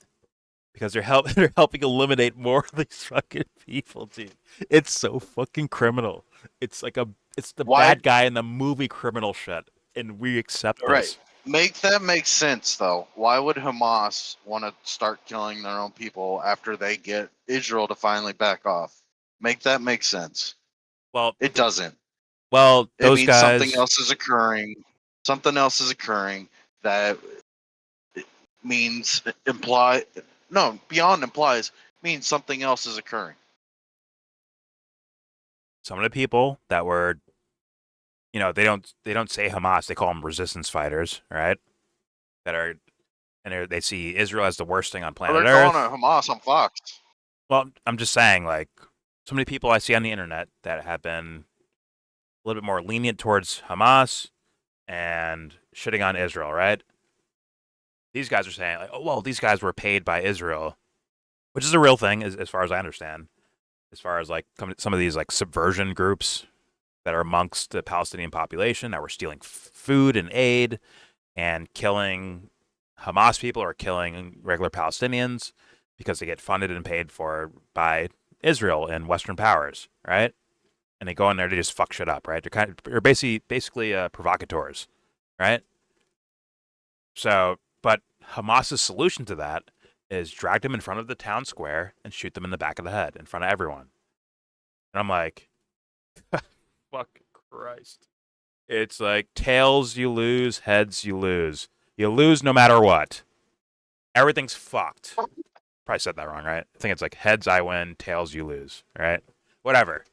Because they're helping eliminate more of these fucking people, dude. It's so fucking criminal. It's like it's the bad guy in the movie criminal shit, and we accept this.
Right. Make that make sense, though. Why would Hamas want to start killing their own people after they get Israel to finally back off? Make that make sense.
Well,
it doesn't.
Well, those
it means
guys.
Something else is occurring. Something else is occurring that means beyond implies means something else is occurring.
Some of the people that were, you know, they don't say Hamas, they call them resistance fighters, right? That are, and they see Israel as the worst thing on planet Earth.
They're calling it Hamas on Fox.
Well, I'm just saying, like, so many people I see on the internet that have been a little bit more lenient towards Hamas and shitting on Israel, right? These guys are saying, like, oh, well, these guys were paid by Israel, which is a real thing, as far as I understand. as far as like some of these like subversion groups that are amongst the Palestinian population that were stealing food and aid and killing Hamas people or killing regular Palestinians because they get funded and paid for by Israel and Western powers, right? And they go in there to just fuck shit up, right? They're basically provocateurs, right? So, but Hamas's solution to that is drag them in front of the town square and shoot them in the back of the head in front of everyone. And I'm like, fuck Christ. It's like tails you lose, heads you lose. You lose no matter what. Everything's fucked. Probably said that wrong, right? I think it's like heads I win, tails you lose, right? Whatever.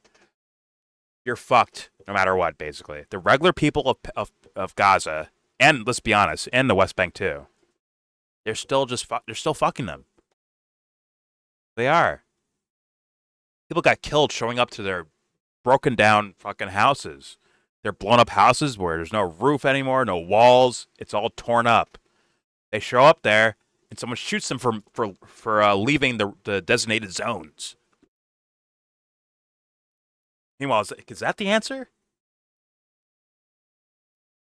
You're fucked no matter what, basically. The regular people of Gaza, and let's be honest, and the West Bank too, they're still fucking them. They are. People got killed showing up to their broken down fucking houses. They're blown up houses where there's no roof anymore, no walls. It's all torn up. They show up there and someone shoots them for leaving the designated zones. Meanwhile, is that the answer?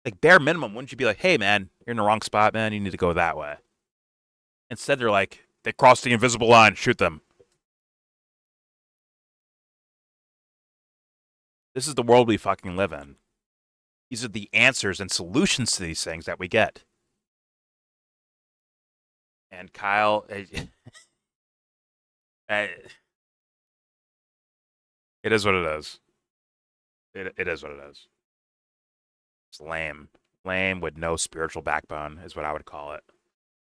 Like, bare minimum, wouldn't you be like, hey, man, you're in the wrong spot, man. You need to go that way. Instead, they're like, they crossed the invisible line. Shoot them. This is the world we fucking live in. These are the answers and solutions to these things that we get. And Kyle... it is what it is. It is what it is. It's lame. Lame with no spiritual backbone is what I would call it.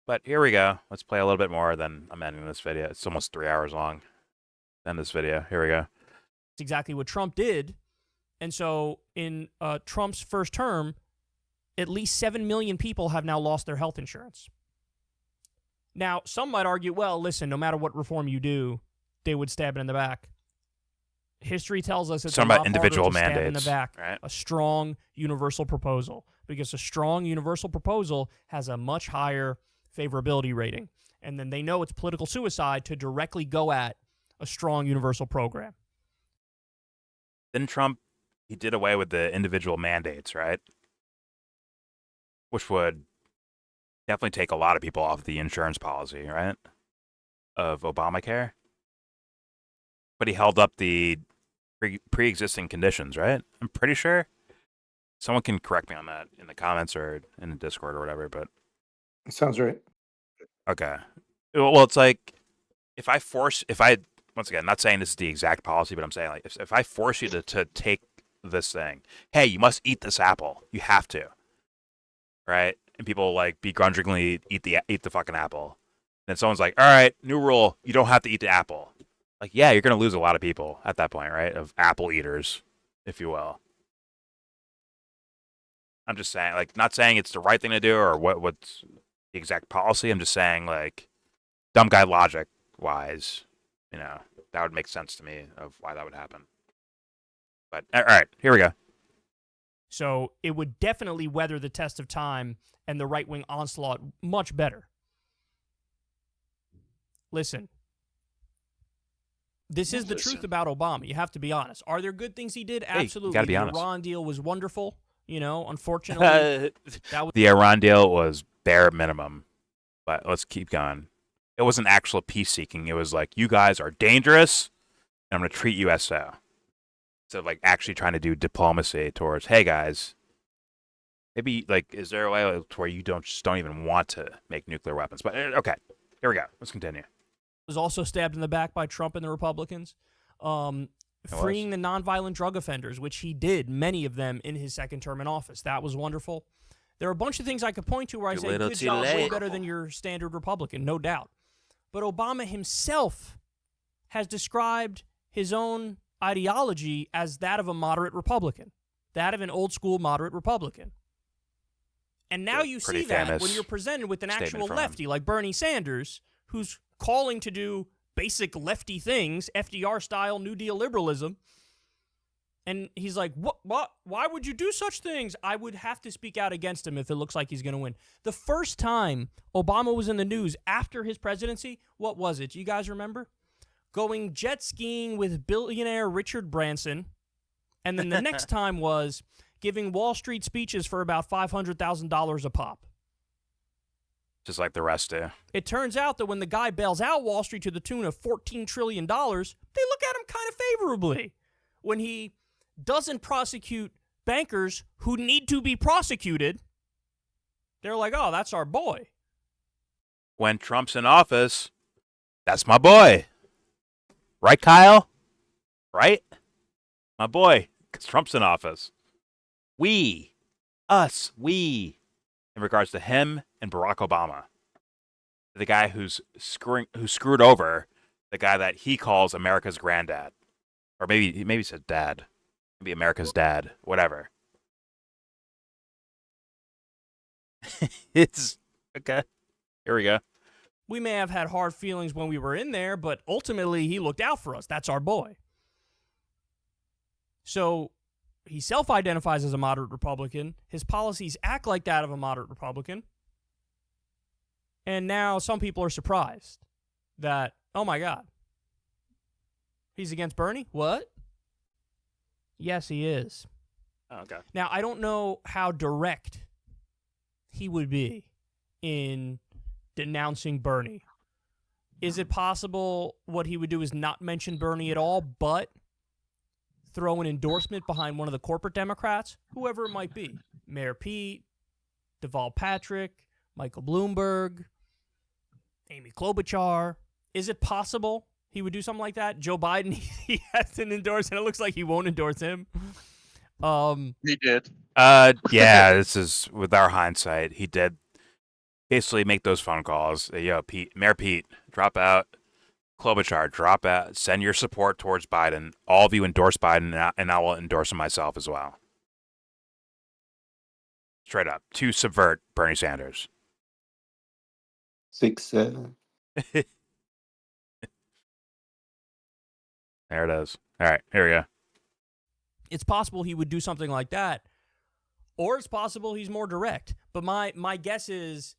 But here we go. Let's play a little bit more, then I'm ending this video. It's almost 3 hours long. End this video. Here we go.
It's exactly what Trump did. And so in Trump's first term, at least 7 million people have now lost their health insurance. Now, some might argue, well, listen, no matter what reform you do, they would stab it in the back. History tells us it's
about individual mandates,
in the back.
right?
A strong universal proposal, because a strong universal proposal has a much higher favorability rating. And then they know it's political suicide to directly go at a strong universal program.
Then Trump, he did away with the individual mandates, right? Which would definitely take a lot of people off the insurance policy, right? Of Obamacare. But he held up the pre-existing conditions, right? I'm pretty sure. Someone can correct me on that in the comments or in the Discord or whatever, but...
Sounds right.
Okay. Well, it's like, once again, not saying this is the exact policy, but I'm saying, like, if I force you to take this thing, hey, you must eat this apple. You have to. Right? And people, like, begrudgingly eat the fucking apple. And someone's like, all right, new rule, you don't have to eat the apple. Like, yeah, you're going to lose a lot of people at that point, right? Of apple eaters, if you will. I'm just saying, like, not saying it's the right thing to do or what's the exact policy. I'm just saying, like, dumb guy logic wise, you know, that would make sense to me of why that would happen. But, all right, here we go.
So it would definitely weather the test of time and the right-wing onslaught much better. Listen. This is the truth about Obama. You have to be honest. Are there good things he did? Absolutely.
Gotta be
the
honest.
Iran deal was wonderful. You know, unfortunately,
the Iran deal was bare minimum. But let's keep going. It wasn't actual peace seeking. It was like, you guys are dangerous, and I'm going to treat you as so. Instead of like actually trying to do diplomacy towards, hey guys, maybe like, is there a way to where you don't even want to make nuclear weapons? But okay, here we go. Let's continue.
Was also stabbed in the back by Trump and the Republicans. Freeing the nonviolent drug offenders, which he did, many of them in his second term in office. That was wonderful. There are a bunch of things I could point to where I say, good job, way better than your standard Republican, no doubt. But Obama himself has described his own ideology as that of a moderate Republican, that of an old-school moderate Republican. And now you see that when you're presented with an actual lefty like Bernie Sanders, who's calling to do basic lefty things, FDR-style New Deal liberalism, and he's like, what? Why would you do such things? I would have to speak out against him if it looks like he's going to win. The first time Obama was in the news after his presidency, what was it? Do you guys remember? going jet skiing with billionaire Richard Branson, and then the next time was giving Wall Street speeches for about $500,000 a pop.
Just like the rest do.
It turns out that when the guy bails out Wall Street to the tune of $14 trillion, they look at him kind of favorably. When he doesn't prosecute bankers who need to be prosecuted, they're like, oh, that's our boy.
When Trump's in office, that's my boy. Right, Kyle? Right? My boy, because Trump's in office. We. In regards to him and Barack Obama. The guy who screwed over the guy that he calls America's granddad. Or maybe he said dad. Maybe America's dad. Whatever. It's okay. Here we go.
We may have had hard feelings when we were in there, but ultimately he looked out for us. That's our boy. So he self-identifies as a moderate Republican. His policies act like that of a moderate Republican. And now some people are surprised that, oh my God, he's against Bernie? What? Yes, he is.
Oh, okay.
Now, I don't know how direct he would be in denouncing Bernie. Is it possible what he would do is not mention Bernie at all, but throw an endorsement behind one of the corporate Democrats, whoever it might be? Mayor Pete, Deval Patrick, Michael Bloomberg, Amy Klobuchar. Is it possible he would do something like that? Joe Biden, he hasn't endorsed, and it looks like he won't endorse him.
He did.
Yeah, this is with our hindsight. He did basically make those phone calls. Yo, Mayor Pete, drop out. Klobuchar, drop out. Send your support towards Biden. All of you endorse Biden, and I will endorse him myself as well. Straight up. To subvert Bernie Sanders.
6-7.
There it is. All right, here we go.
It's possible he would do something like that, or it's possible he's more direct. But my guess is,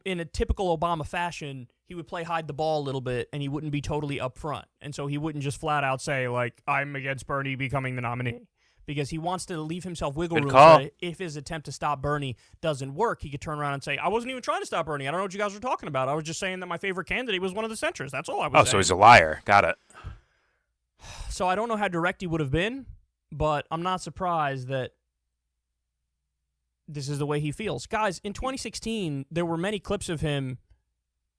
in a typical Obama fashion, he would play hide the ball a little bit, and he wouldn't be totally upfront. And so he wouldn't just flat out say, like, I'm against Bernie becoming the nominee. Because he wants to leave himself wiggle room so that if his attempt to stop Bernie doesn't work, he could turn around and say, I wasn't even trying to stop Bernie. I don't know what you guys were talking about. I was just saying that my favorite candidate was one of the centrists. That's all I was saying.
So he's a liar. Got it.
So I don't know how direct he would have been, but I'm not surprised that this is the way he feels. Guys, in 2016, there were many clips of him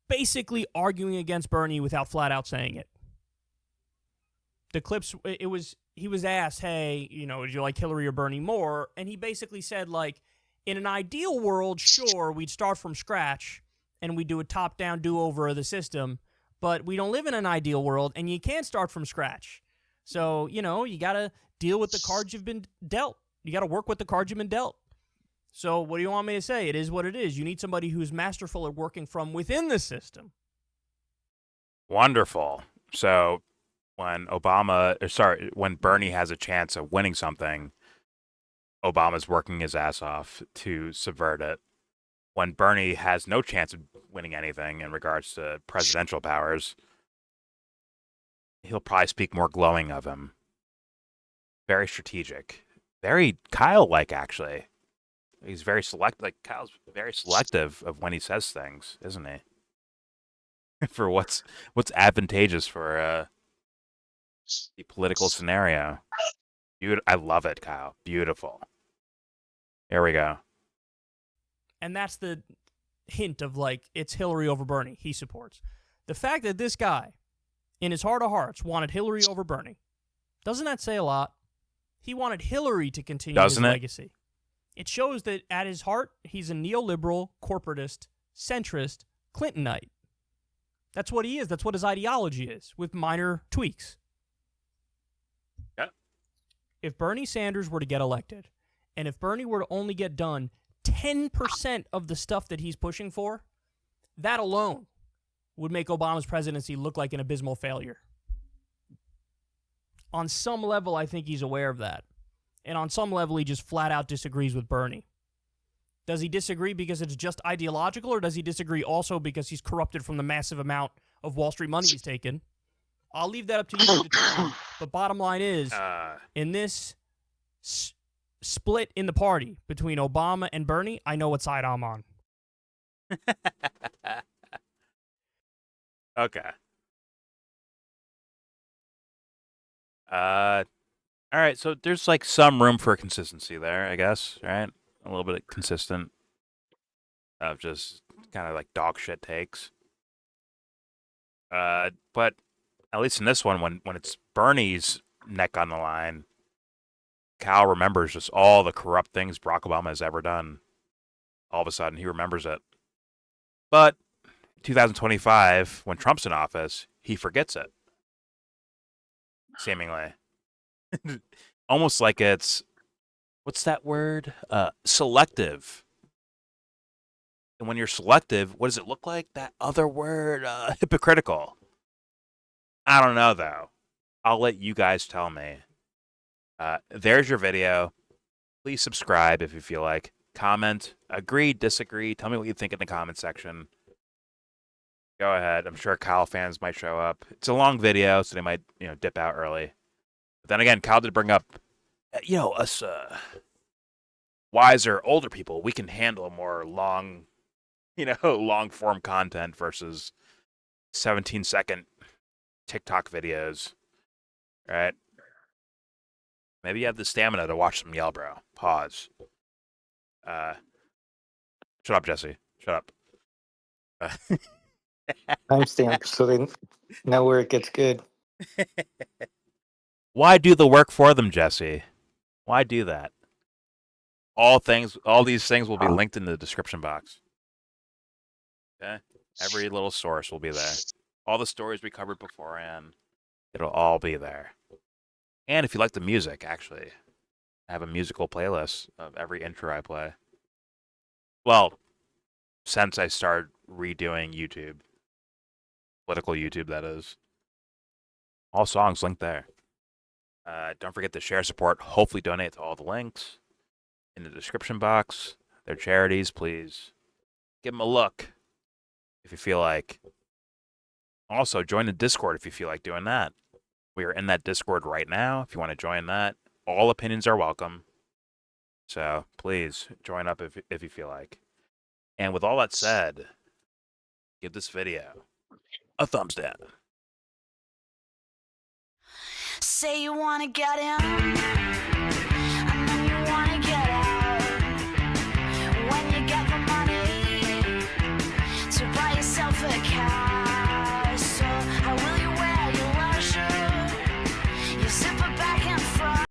basically arguing against Bernie without flat out saying it. The clips, he was asked, hey, would you like Hillary or Bernie more? And he basically said, like, in an ideal world, sure, we'd start from scratch and we'd do a top-down do-over of the system, but we don't live in an ideal world and you can't start from scratch. So, you got to deal with the cards you've been dealt. You got to work with the cards you've been dealt. So what do you want me to say? It is what it is. You need somebody who's masterful at working from within the system.
Wonderful. So when when Bernie has a chance of winning something, Obama's working his ass off to subvert it. When Bernie has no chance of winning anything in regards to presidential powers, he'll probably speak more glowing of him. Very strategic. Very Kyle-like, actually. He's very Kyle's very selective of when he says things, isn't he? For what's advantageous for the political scenario. I love it, Kyle. Beautiful. Here we go.
And that's the hint of, like, it's Hillary over Bernie he supports. The fact that this guy, in his heart of hearts, wanted Hillary over Bernie, doesn't that say a lot? He wanted Hillary to continue his legacy. It shows that at his heart, he's a neoliberal, corporatist, centrist, Clintonite. That's what he is. That's what his ideology is, with minor tweaks.
Yeah.
If Bernie Sanders were to get elected, and if Bernie were to only get done 10% of the stuff that he's pushing for, that alone would make Obama's presidency look like an abysmal failure. On some level, I think he's aware of that. And on some level, he just flat out disagrees with Bernie. Does he disagree because it's just ideological, or does he disagree also because he's corrupted from the massive amount of Wall Street money he's taken. I'll leave that up to you to determine. But bottom line is, in this split in the party between Obama and Bernie, I know what side I'm on.
Okay. All right. So there's like some room for consistency there, I guess. Right? A little bit consistent of just kind of like dog shit takes. But at least in this one, when it's Bernie's neck on the line, Cal remembers just all the corrupt things Barack Obama has ever done. All of a sudden, he remembers it. But 2025, when Trump's in office, he forgets it. Seemingly. Almost like it's, what's that word? Selective. And when you're selective, what does it look like? That other word, hypocritical. I don't know, though. I'll let you guys tell me. There's your video. Please subscribe if you feel like. Comment, agree, disagree. Tell me what you think in the comment section. Go ahead. I'm sure Kyle fans might show up. It's a long video, so they might, dip out early. But then again, Kyle did bring up, us wiser, older people. We can handle more long, long form content versus 17-second TikTok videos, right? Maybe you have the stamina to watch some YellBro. Pause. Shut up, Jesse. Shut up.
Timestamp so they know where it gets good.
Why do the work for them, Jesse? Why do that? All these things will be linked in the description box. Okay? Every little source will be there. All the stories we covered beforehand, it'll all be there. And if you like the music, actually, I have a musical playlist of every intro I play. Well, since I started redoing YouTube. Political YouTube, that is. All songs linked there. Don't forget to share, support, hopefully donate to all the links in the description box. They're charities, please. Give them a look if you feel like. Also, join the Discord if you feel like doing that. We are in that Discord right now. If you want to join that, all opinions are welcome. So please join up if you feel like. And with all that said, give this video a thumbs down.
Say you wanna get in.